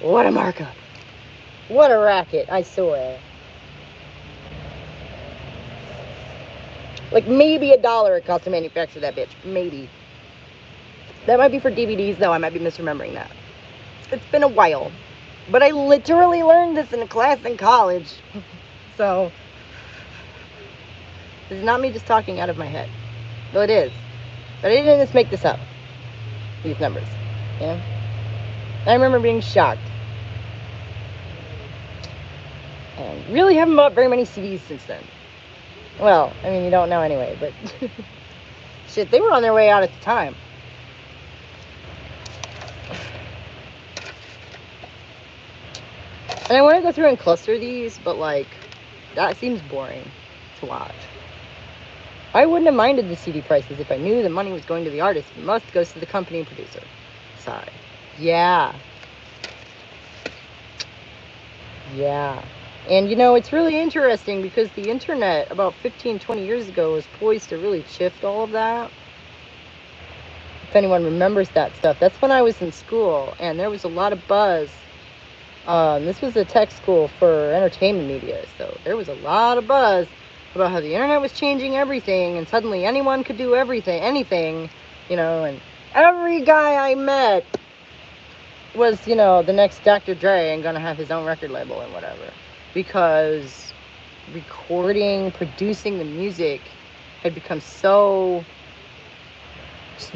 What a markup. What a racket, I swear. Like maybe $1 it costs to manufacture that bitch. Maybe. That might be for DVDs, though. I might be misremembering that. It's been a while. But I literally learned this in a class in college. So, this is not me just talking out of my head. Though it is. But I didn't just make this up. These numbers. Yeah? I remember being shocked. And really haven't bought very many CDs since then. Well, I mean, you don't know anyway, but shit, they were on their way out at the time. And I want to go through and cluster these, but like, that seems boring to watch. I wouldn't have minded the CD prices if I knew the money was going to the artist. Most goes to the company and producer. Sorry. Yeah. Yeah. And you know, it's really interesting because the internet about 15, 20 years ago was poised to really shift all of that. If anyone remembers that stuff, that's when I was in school and there was a lot of buzz. This was a tech school for entertainment media, so there was a lot of buzz about how the internet was changing everything and suddenly anyone could do everything, anything, you know, and every guy I met was, you know, the next Dr. Dre and gonna have his own record label and whatever. Because recording, producing the music had become so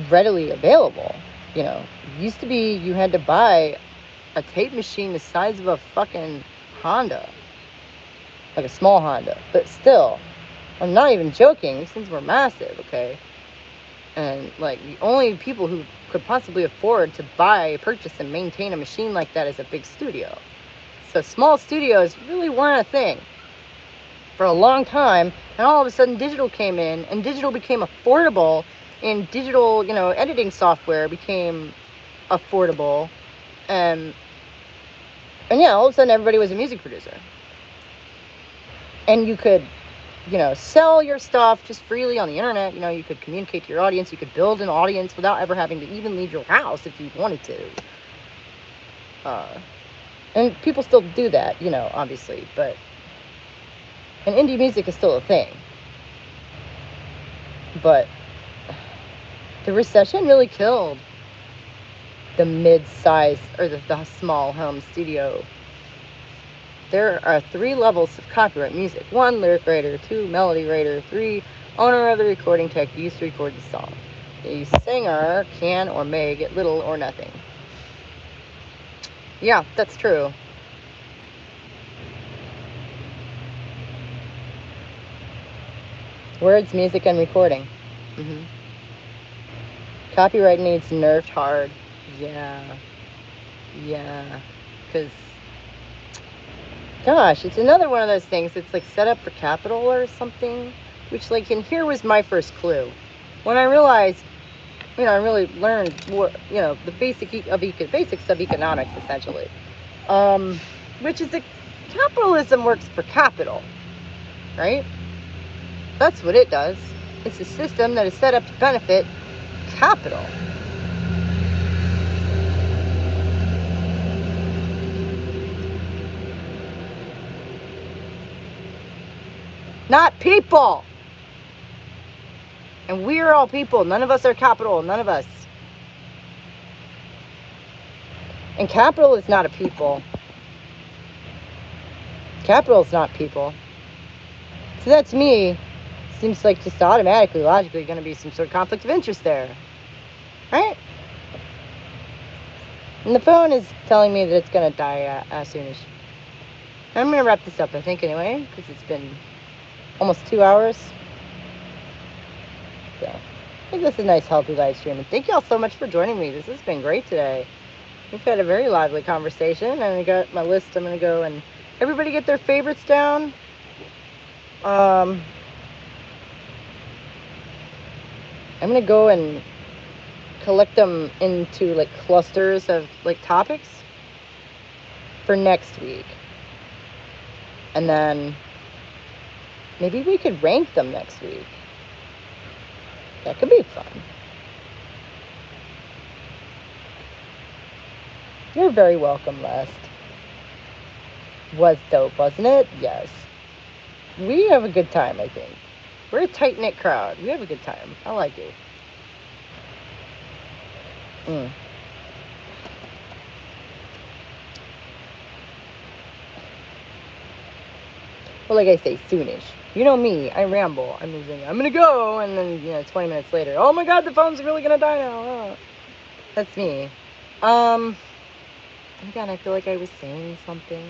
readily available. You know, it used to be you had to buy a tape machine the size of a fucking Honda, like a small Honda, but still, I'm not even joking. These things were massive, okay? And like the only people who could possibly afford to buy, purchase, and maintain a machine like that is a big studio. So small studios really weren't a thing for a long time, and all of a sudden digital came in, and digital became affordable, and digital, you know, editing software became affordable, and yeah, all of a sudden everybody was a music producer. And you could, you know, sell your stuff just freely on the internet. You know, you could communicate to your audience. You could build an audience without ever having to even leave your house if you wanted to. And people still do that, you know, obviously. And indie music is still a thing. But the recession really killed the mid-size or the small home studio. There are 3 levels of copyright music. 1, lyric writer. 2, melody writer. 3, owner of the recording tech used to record the song. The singer can or may get little or nothing. Yeah, that's true. Words, music, and recording. Mm-hmm. Copyright needs nerfed hard. Yeah. Yeah. Because, gosh, it's another one of those things that's like set up for capital or something. Which, like, and here was my first clue. When I realized, you know, I really learned what, you know, the basics of economics, essentially. Which is that capitalism works for capital, right? That's what it does. It's a system that is set up to benefit capital. Not people. And we're all people. None of us are capital. None of us. And capital is not a people. Capital is not people. So that to me seems like just automatically, logically going to be some sort of conflict of interest there. Right? And the phone is telling me that it's going to die soonish. I'm going to wrap this up, I think, anyway, because it's been almost 2 hours. So I think this is a nice, healthy live stream. And thank you all so much for joining me. This has been great today. We've had a very lively conversation. And I got my list. I'm going to go and everybody get their favorites down. I'm going to go and collect them into like clusters of like topics for next week. And then maybe we could rank them next week. That could be fun. You're very welcome, Lest. Was dope, wasn't it? Yes. We have a good time, I think. We're a tight-knit crowd. We have a good time. I like it. Well, like I say, soonish. You know me. I ramble. I'm gonna go, and then, you know, 20 minutes later, oh my god, the phone's really gonna die now. Oh. That's me. Again, I feel like I was saying something.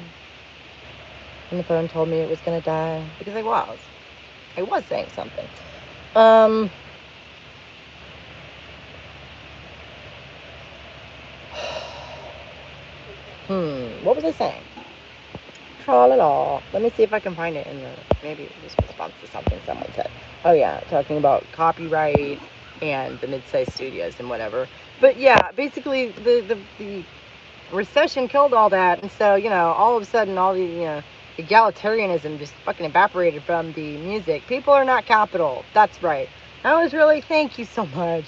And the phone told me it was gonna die. Because I was. I was saying something. What was I saying? Tra-la-la. Let me see if I can find it in the, maybe it was response to something someone said. Oh yeah, talking about copyright and the mid-sized studios and whatever. But yeah, basically the recession killed all that, and so, you know, all of a sudden all the, you know, egalitarianism just fucking evaporated from the music. People are not capital. That's right. That was really, thank you so much.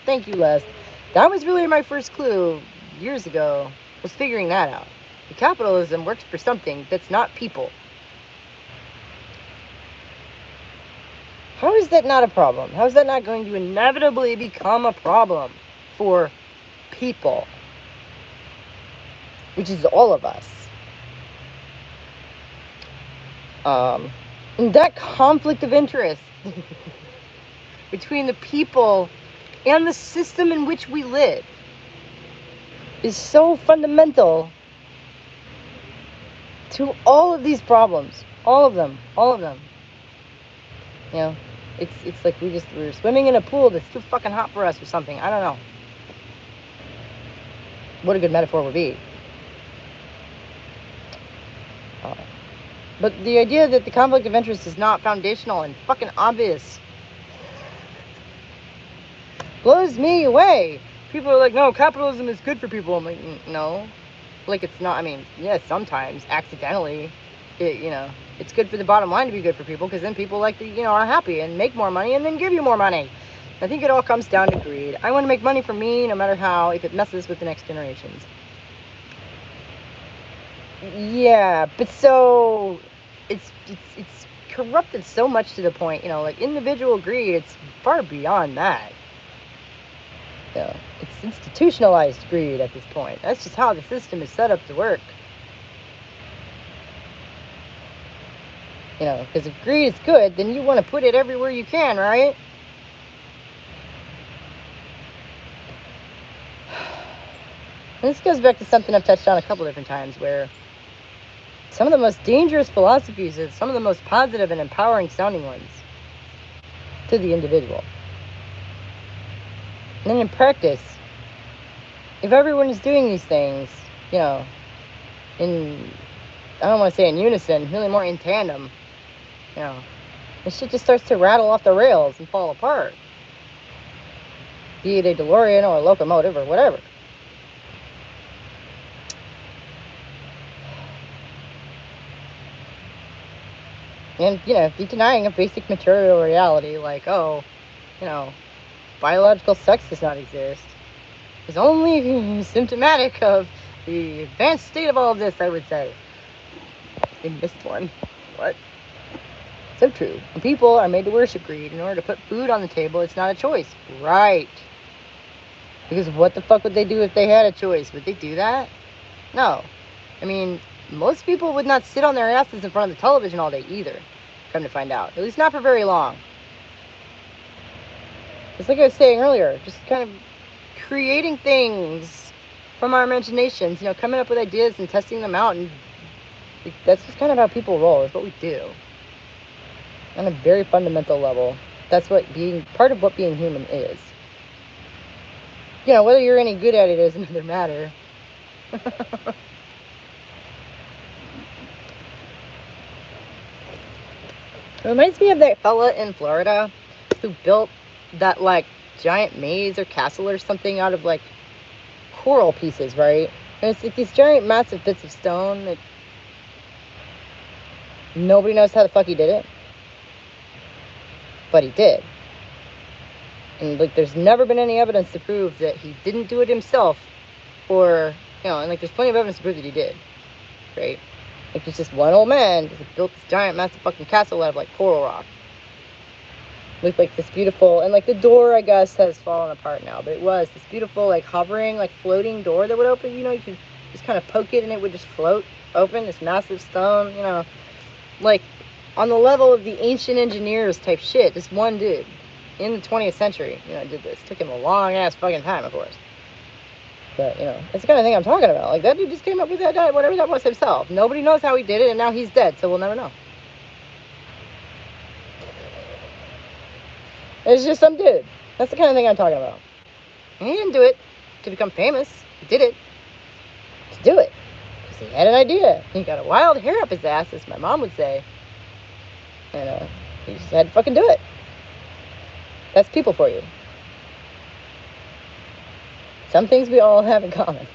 Thank you, Les. That was really my first clue years ago, was figuring that out. The capitalism works for something that's not people. How is that not a problem? How is that not going to inevitably become a problem for people? Which is all of us. And that conflict of interest between the people and the system in which we live is so fundamental to all of these problems. All of them. You know, it's like we're swimming in a pool that's too fucking hot for us or something. I don't know. What a good metaphor would be. But the idea that the conflict of interest is not foundational and fucking obvious blows me away. People are like, no, capitalism is good for people. I'm like, no. Like, it's not. I mean, yes, sometimes, accidentally, you know, it's good for the bottom line to be good for people, because then people, like, you know, are happy and make more money and then give you more money. I think it all comes down to greed. I want to make money for me no matter how, if it messes with the next generations. Yeah, but so it's corrupted so much to the point, you know, like individual greed, it's far beyond that. You know, it's institutionalized greed at this point. That's just how the system is set up to work. You know, because if greed is good, then you want to put it everywhere you can, right? And this goes back to something I've touched on a couple different times, where some of the most dangerous philosophies are some of the most positive and empowering sounding ones to the individual. And then in practice, if everyone is doing these things, you know, I don't want to say in unison, really more in tandem, you know, this shit just starts to rattle off the rails and fall apart. Be it a DeLorean or a locomotive or whatever. And, you know, if you're denying a basic material reality, like, oh, you know, biological sex does not exist, is only symptomatic of the advanced state of all of this, I would say. I missed one. What? So true. When people are made to worship greed in order to put food on the table, it's not a choice. Right. Because what the fuck would they do if they had a choice? Would they do that? No. I mean, most people would not sit on their asses in front of the television all day either, come to find out. At least not for very long. It's like I was saying earlier, just kind of creating things from our imaginations, you know, coming up with ideas and testing them out, and that's just kind of how people roll. It's what we do. On a very fundamental level, that's what part of what being human is. You know, whether you're any good at it is another matter. It reminds me of that fella in Florida who built that, like, giant maze or castle or something out of, like, coral pieces, right? And it's like these giant, massive bits of stone that nobody knows how the fuck he did it. But he did. And, like, there's never been any evidence to prove that he didn't do it himself, or, you know, and, like, there's plenty of evidence to prove that he did, right? Like, there's just one old man just built this giant, massive fucking castle out of, like, coral rock. With, like, this beautiful, and, like, the door, I guess, has fallen apart now, but it was this beautiful, like, hovering, like, floating door that would open, you know, you could just kind of poke it and it would just float open, this massive stone, you know, like, on the level of the ancient engineers type shit. This one dude in the 20th century, you know, did this. Took him a long ass fucking time, of course. But, you know, that's the kind of thing I'm talking about. Like, that dude just came up with that guy, whatever that was, himself. Nobody knows how he did it, and now he's dead, so we'll never know. It's just some dude. That's the kind of thing I'm talking about. And he didn't do it to become famous. He did it to do it. Because he had an idea. He got a wild hair up his ass, as my mom would say. And he just had to fucking do it. That's people for you. Some things we all have in common.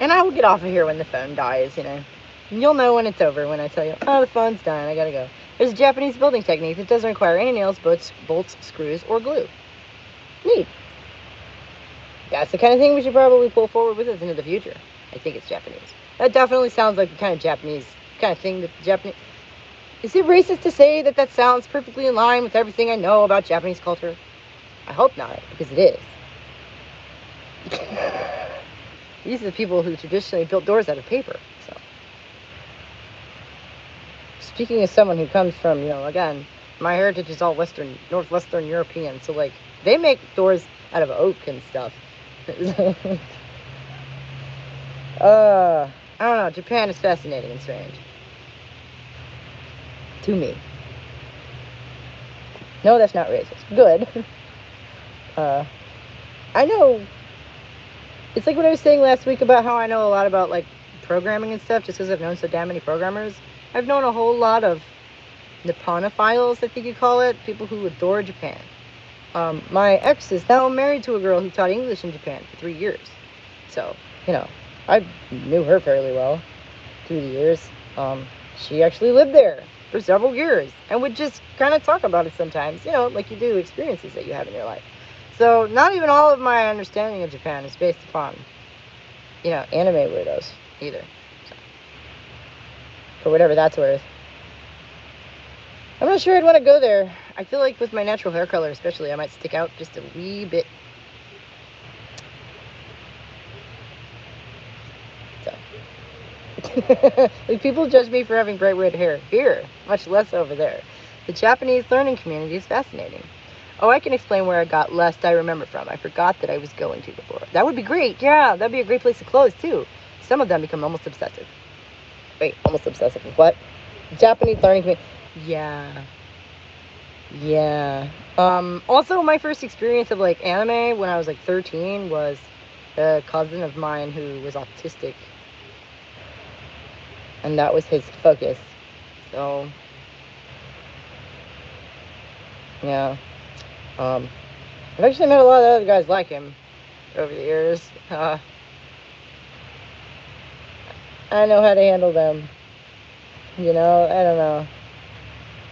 And I will get off of here when the phone dies, you know. You'll know when it's over when I tell you, oh, the phone's done, I gotta go. There's a Japanese building technique that doesn't require any nails, bolts, screws, or glue. Neat. That's the kind of thing we should probably pull forward with us into the future. I think it's Japanese. That definitely sounds like the kind of Japanese kind of thing that the Japanese... Is it racist to say that that sounds perfectly in line with everything I know about Japanese culture? I hope not, because it is. These are the people who traditionally built doors out of paper. So, speaking as someone who comes from, you know, again, my heritage is all Northwestern European. So, like, they make doors out of oak and stuff. I don't know. Japan is fascinating and strange. To me. No, that's not racist. Good. I know. It's like what I was saying last week about how I know a lot about, like, programming and stuff, just because I've known so damn many programmers. I've known a whole lot of Nipponophiles, I think you call it, people who adore Japan. My ex is now married to a girl who taught English in Japan for 3 years. So, you know, I knew her fairly well through the years. She actually lived there for several years and would just kind of talk about it sometimes, you know, like you do, experiences that you have in your life. So not even all of my understanding of Japan is based upon, you know, anime weirdos either. So, for whatever that's worth. I'm not sure I'd want to go there. I feel like with my natural hair color especially, I might stick out just a wee bit. So. Like, people judge me for having bright red hair here, much less over there. The Japanese learning community is fascinating. Oh, I can explain where I got lest I remember from. I forgot that I was going to before. That would be great. Yeah, that'd be a great place to close, too. Some of them become almost obsessive. Wait, almost obsessive with what? Japanese learning community. Yeah. Yeah. Also, my first experience of, like, anime when I was, like, 13 was a cousin of mine who was autistic. And that was his focus. So, yeah. I've actually met a lot of other guys like him over the years. I know how to handle them. You know, I don't know.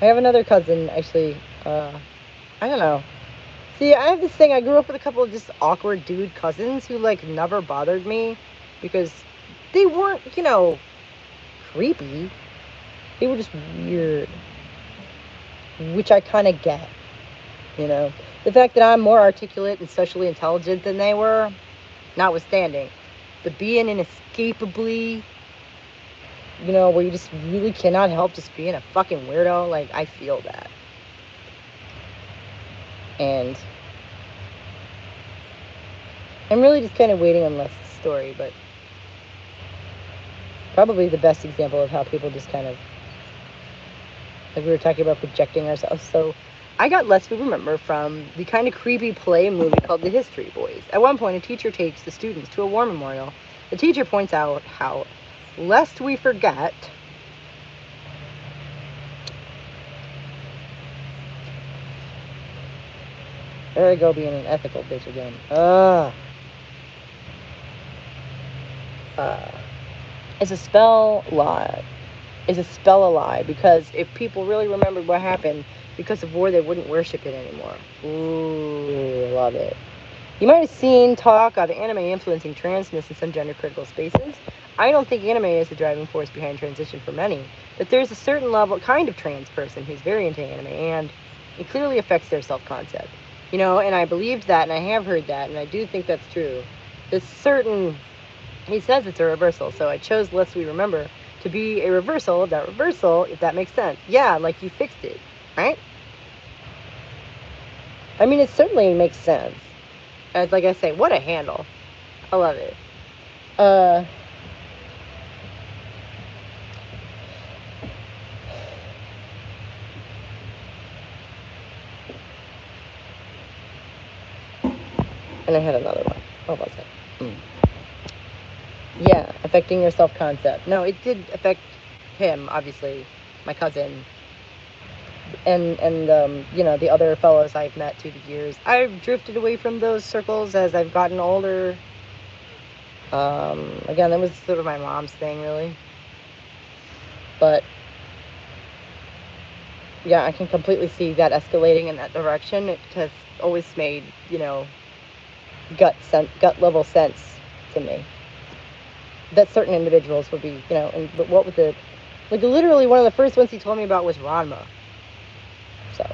I have another cousin, actually. I don't know. See, I have this thing. I grew up with a couple of just awkward dude cousins who, like, never bothered me because they weren't, you know, creepy. They were just weird. Which I kind of get. You know, the fact that I'm more articulate and socially intelligent than they were, notwithstanding, the being inescapably, you know, where you just really cannot help just being a fucking weirdo, like, I feel that. And I'm really just kind of waiting on Les's story, but probably the best example of how people just kind of, like we were talking about projecting ourselves. So I got Lest We Remember from the kind of creepy play movie called The History Boys. At one point, a teacher takes the students to a war memorial. The teacher points out how, lest we forget, there I go being an ethical bitch again. Is a spell lie. Is a spell a lie, because if people really remembered what happened because of war, they wouldn't worship it anymore. Ooh, love it. You might have seen talk of anime influencing transness in some gender-critical spaces. I don't think anime is the driving force behind transition for many, but there's a certain level, kind of trans person who's very into anime, and it clearly affects their self-concept. You know, and I believed that, and I have heard that, and I do think that's true. This certain, he says it's a reversal, so I chose Lest We Remember to be a reversal of that reversal, if that makes sense. Yeah, like you fixed it, right? I mean, it certainly makes sense. As like I say, what a handle. I love it. And I had another one. What was it? Yeah, affecting your self-concept. No, it did affect him, obviously, my cousin. you know, the other fellows I've met through the years. I've drifted away from those circles as I've gotten older. Again, that was sort of my mom's thing, really. But yeah, I can completely see that escalating in that direction. It has always made, you know, gut level sense to me that certain individuals would be, you know, and but what with the, like, literally one of the first ones he told me about was Ranma. So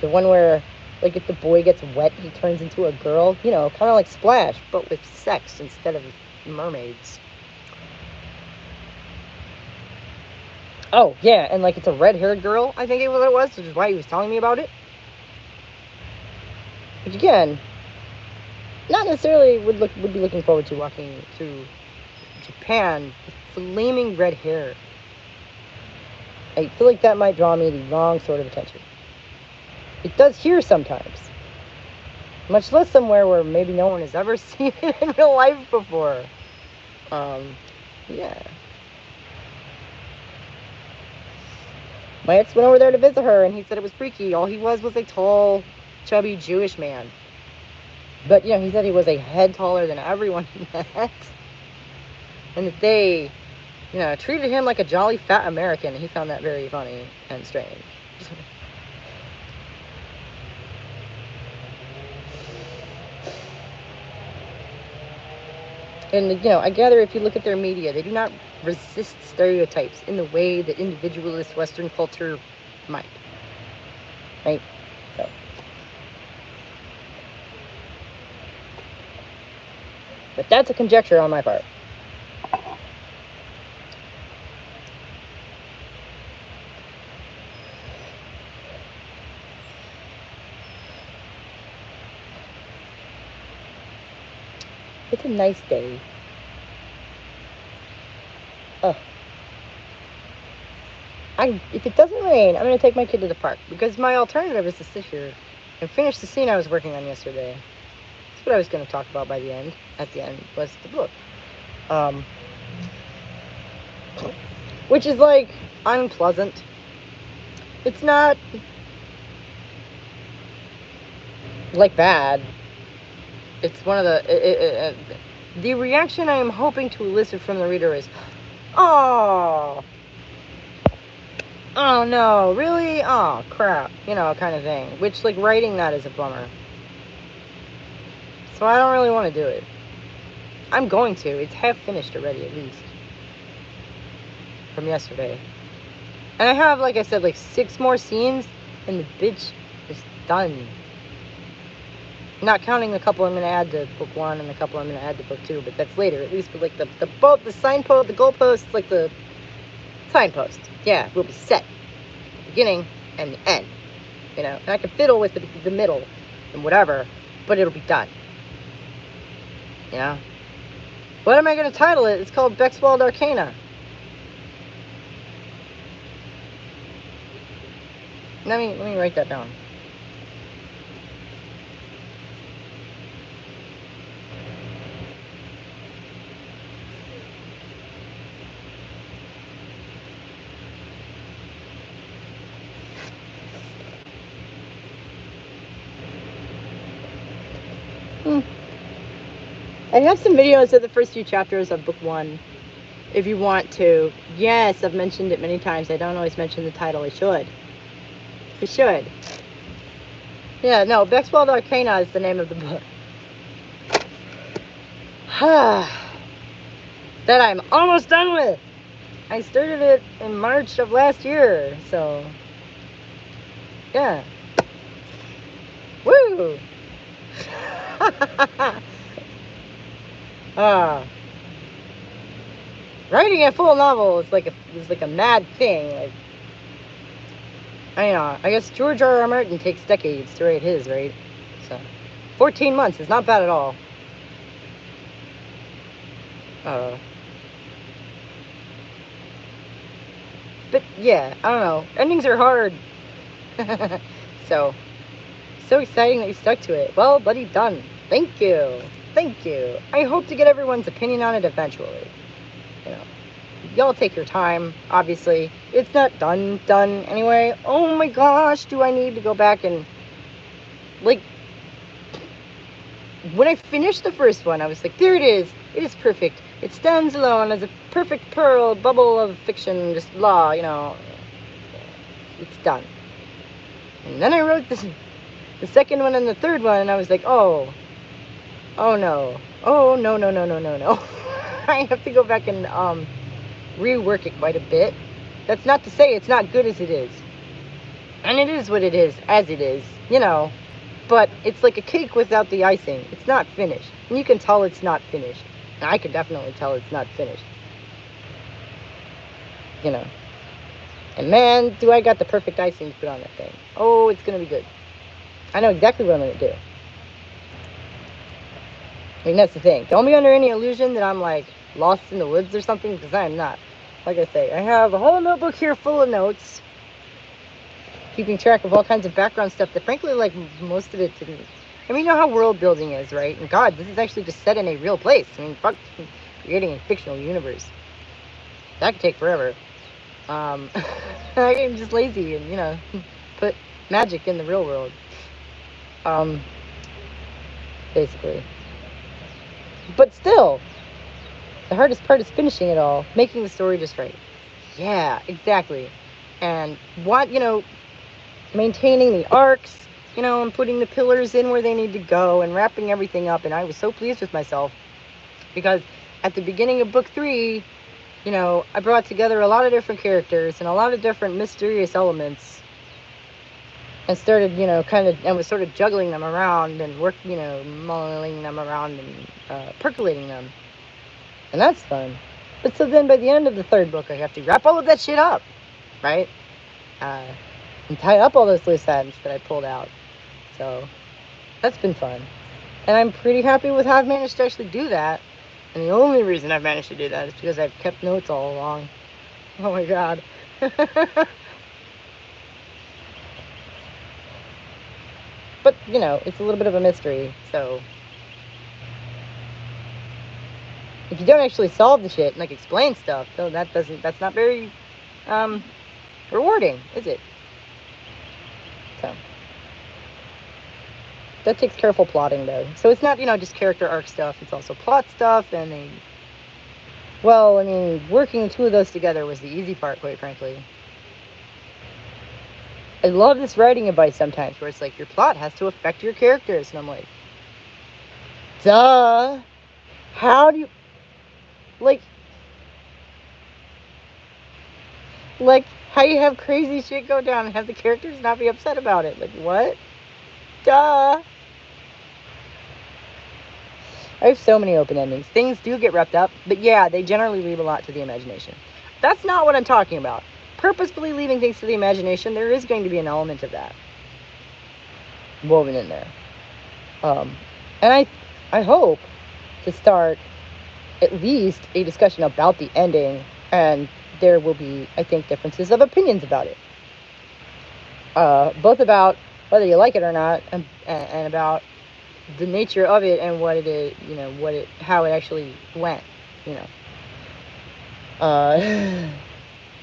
the one where, like, if the boy gets wet, he turns into a girl, you know, kind of like Splash, but with sex instead of mermaids. Oh, yeah, and, like, it's a red-haired girl, I think it was, which is why he was telling me about it. Which, again, not necessarily would be looking forward to walking through Japan with flaming red hair. I feel like that might draw me the wrong sort of attention. It does here sometimes. Much less somewhere where maybe no one has ever seen it in real life before. Yeah. My ex went over there to visit her, and he said it was freaky. All he was a tall, chubby Jewish man. But, you know, he said he was a head taller than everyone he met. And that they, you know, treated him like a jolly fat American. He found that very funny and strange. And, you know, I gather if you look at their media, they do not resist stereotypes in the way that individualist Western culture might. Right? So. But that's a conjecture on my part. It's a nice day. If it doesn't rain, I'm going to take my kid to the park. Because my alternative is to sit here and finish the scene I was working on yesterday. That's what I was going to talk about by the end. At the end was the book. Which is, like, unpleasant. It's not, like, bad. It's one of the reaction I am hoping to elicit from the reader is, oh no, really? Oh, crap. You know, kind of thing. Which, like, writing that is a bummer. So I don't really want to do it. I'm going to. It's half finished already, at least. From yesterday. And I have, like I said, like 6 more scenes, and the bitch is done. Not counting the couple I'm going to add to book 1 and the couple I'm going to add to book 2, but that's later. At least with, like, the signpost, the goalposts, like the signpost. Yeah, will be set. The beginning and the end. You know, and I can fiddle with the middle and whatever, but it'll be done. You know? What am I going to title it? It's called Bexwald Arcana. Let me write that down. I have some videos of the first few chapters of book 1. If you want to. Yes, I've mentioned it many times. I don't always mention the title. I should. Yeah, no, Bexwald Arcana is the name of the book. That I'm almost done with. I started it in March of last year, so yeah. Woo! Writing a full novel is like a mad thing. Like, I guess George R.R. Martin takes decades to write his, right? So 14 months is not bad at all. But yeah, I don't know. Endings are hard. So exciting that you stuck to it. Well, buddy, done. Thank you. I hope to get everyone's opinion on it eventually. You know, y'all take your time, obviously. it's not done anyway. Oh my gosh, do I need to go back and, like, when I finished the first one, I was like, there it is perfect, it stands alone as a perfect pearl bubble of fiction, just blah, you know, it's done. And then I wrote the second one and the third one, and I was like, oh no, no. I have to go back and rework it quite a bit. That's not to say it's not good as it is, and it is what it is, as it is, you know, but it's like a cake without the icing. It's not finished, and you can tell it's not finished. And I can definitely tell it's not finished, you know. And man, do I got the perfect icing to put on that thing. Oh, it's gonna be good. I know exactly what I'm gonna do. I mean, that's the thing. Don't be under any illusion that I'm, like, lost in the woods or something, because I am not. Like I say, I have a whole notebook here full of notes, keeping track of all kinds of background stuff that, frankly, like, most of it didn't. I mean, you know how world building is, right? And God, this is actually just set in a real place. I mean, fuck creating a fictional universe. That could take forever. I'm just lazy and, you know, put magic in the real world. Basically. But still, the hardest part is finishing it all, making the story just right. Yeah, exactly. And what, you know, maintaining the arcs, you know, and putting the pillars in where they need to go and wrapping everything up. And I was so pleased with myself because at the beginning of book 3, you know, I brought together a lot of different characters and a lot of different mysterious elements and started, you know, and was sort of juggling them around and you know, mulling them around and percolating them. And that's fun. But so then by the end of the 3rd book, I have to wrap all of that shit up, right? And tie up all those loose ends that I pulled out. So that's been fun. And I'm pretty happy with how I've managed to actually do that. And the only reason I've managed to do that is because I've kept notes all along. Oh my God. But, you know, it's a little bit of a mystery, so if you don't actually solve the shit and, like, explain stuff, though, that's not very rewarding, is it? So that takes careful plotting, though. So it's not, you know, just character arc stuff, it's also plot stuff, and well, I mean, working the two of those together was the easy part, quite frankly. I love this writing advice sometimes, where it's like, your plot has to affect your characters, and I'm like, duh, how do you, like, how you have crazy shit go down and have the characters not be upset about it? Like, what? Duh. I have so many open endings. Things do get wrapped up, but yeah, they generally leave a lot to the imagination. That's not what I'm talking about. Purposefully leaving things to the imagination, there is going to be an element of that woven in there. And I hope to start at least a discussion about the ending, and there will be, I think, differences of opinions about it. Both about whether you like it or not, and about the nature of it and what it is, you know, how it actually went, you know.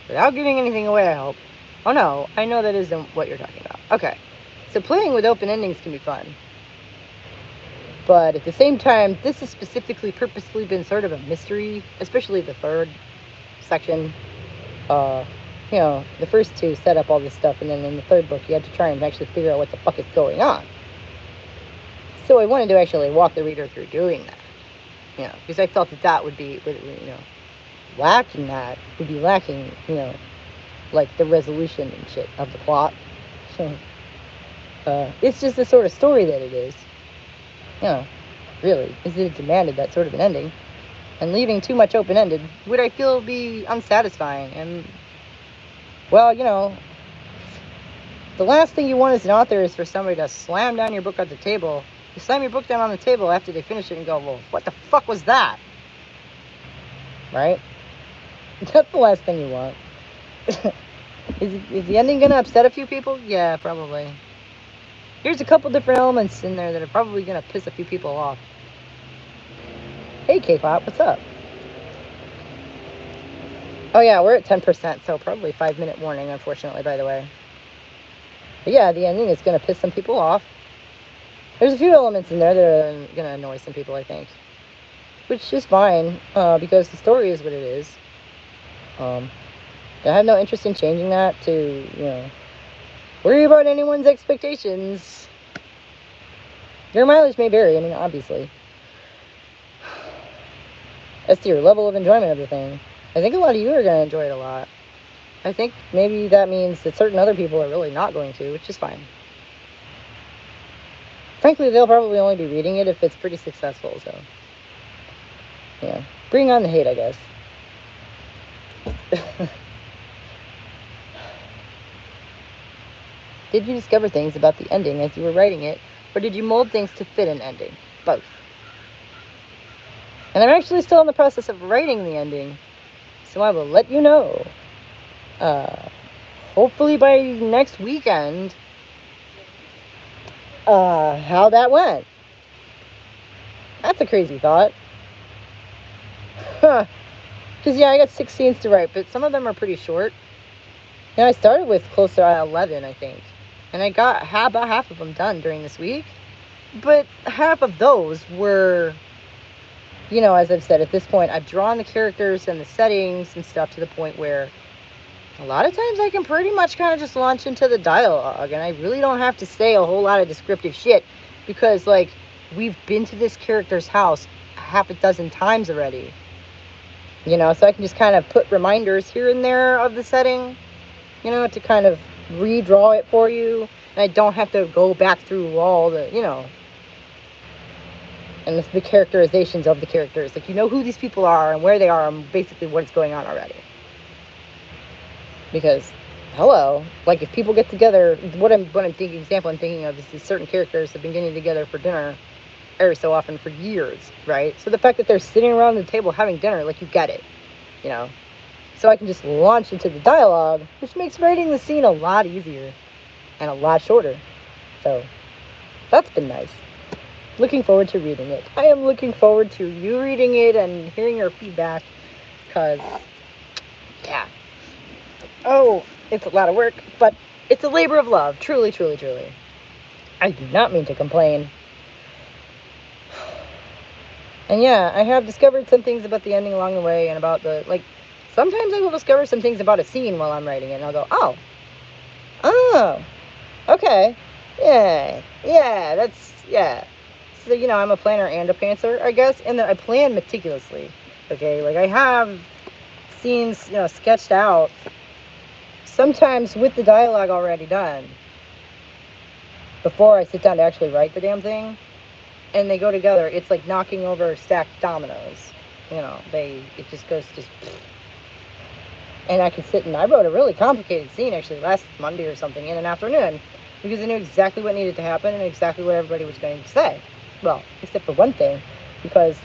Without giving anything away, I hope. Oh no, I know that isn't what you're talking about. Okay, so playing with open endings can be fun. But at the same time, this has specifically, purposefully been sort of a mystery, especially the 3rd section. You know, the first 2 set up all this stuff, and then in the 3rd book, you had to try and actually figure out what the fuck is going on. So I wanted to actually walk the reader through doing that, you know, because I felt that would be, you know, lacking, you know, like the resolution and shit of the plot. So, it's just the sort of story that it is, you know, really, is that it demanded that sort of an ending, and leaving too much open-ended would, I feel, be unsatisfying. And, well, you know, the last thing you want as an author is for somebody to slam down your book on the table. You slam your book down on the table after they finish it and go, well, what the fuck was that? Right? That's the last thing you want. Is the ending going to upset a few people? Yeah, probably. Here's a couple different elements in there that are probably going to piss a few people off. Hey, K-pop, what's up? Oh yeah, we're at 10%, so probably 5-minute warning, unfortunately, by the way. But yeah, the ending is going to piss some people off. There's a few elements in there that are going to annoy some people, I think. Which is fine, because the story is what it is. I have no interest in changing that to, worry about anyone's expectations. Your mileage may vary, I mean, obviously. As to your level of enjoyment of the thing. I think a lot of you are going to enjoy it a lot. I think maybe that means that certain other people are really not going to, which is fine. Frankly, they'll probably only be reading it if it's pretty successful, so. Yeah. Bring on the hate, I guess. Did you discover things about the ending as you were writing it, or did you mold things to fit an ending? Both. And I'm actually still in the process of writing the ending, so I will let you know. Hopefully by next weekend, how that went. That's a crazy thought. Huh. Because, yeah, I got 6 scenes to write, but some of them are pretty short. I started with close to 11, I think. And I got about half of them done during this week. But half of those were, as I've said, at this point, I've drawn the characters and the settings and stuff to the point where a lot of times I can pretty much kind of just launch into the dialogue. And I really don't have to say a whole lot of descriptive shit. Because, we've been to this character's house half a dozen times already. So I can just kind of put reminders here and there of the setting, to kind of redraw it for you. And I don't have to go back through all the, and the characterizations of the characters. Who these people are and where they are and basically what's going on already. Because, hello, if people get together, what I'm thinking of is these certain characters have been getting together for dinner every so often for years, right? So the fact that they're sitting around the table having dinner, you get it, So I can just launch into the dialogue, which makes writing the scene a lot easier and a lot shorter. So that's been nice. Looking forward to reading it. I am looking forward to you reading it and hearing your feedback, because, yeah. Oh, it's a lot of work, but it's a labor of love. Truly, truly, truly. I do not mean to complain. And yeah, I have discovered some things about the ending along the way, and about the, sometimes I will discover some things about a scene while I'm writing it, and I'll go, oh, okay, yeah, that's, yeah. So, I'm a planner and a pantser, I guess, and I plan meticulously, okay? I have scenes, sketched out, sometimes with the dialogue already done, before I sit down to actually write the damn thing. And they go together. It's like knocking over stacked dominoes. It just goes and I can sit and I wrote a really complicated scene actually last Monday or something in an afternoon, because I knew exactly what needed to happen and exactly what everybody was going to say. Well, except for one thing, because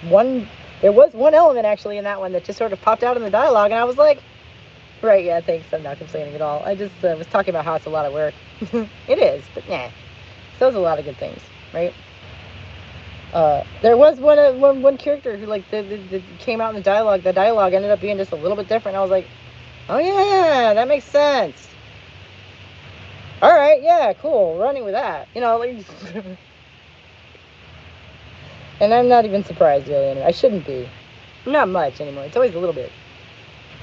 there was one element actually in that one that just sort of popped out in the dialogue, and I was like, right, yeah, thanks, I'm not complaining at all. I just was talking about how it's a lot of work. It is, but nah. So it's a lot of good things, right? There was one character who that came out in the dialogue. The dialogue ended up being just a little bit different. I was like, oh yeah, that makes sense. All right, yeah, cool. Running with that, and I'm not even surprised really. I shouldn't be. Not much anymore. It's always a little bit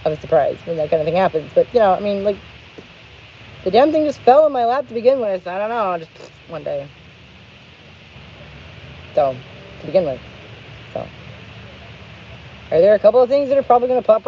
of a surprise when that kind of thing happens. But the damn thing just fell in my lap to begin with. I don't know, just one day. So, to begin with. So, are there a couple of things that are probably going to pop up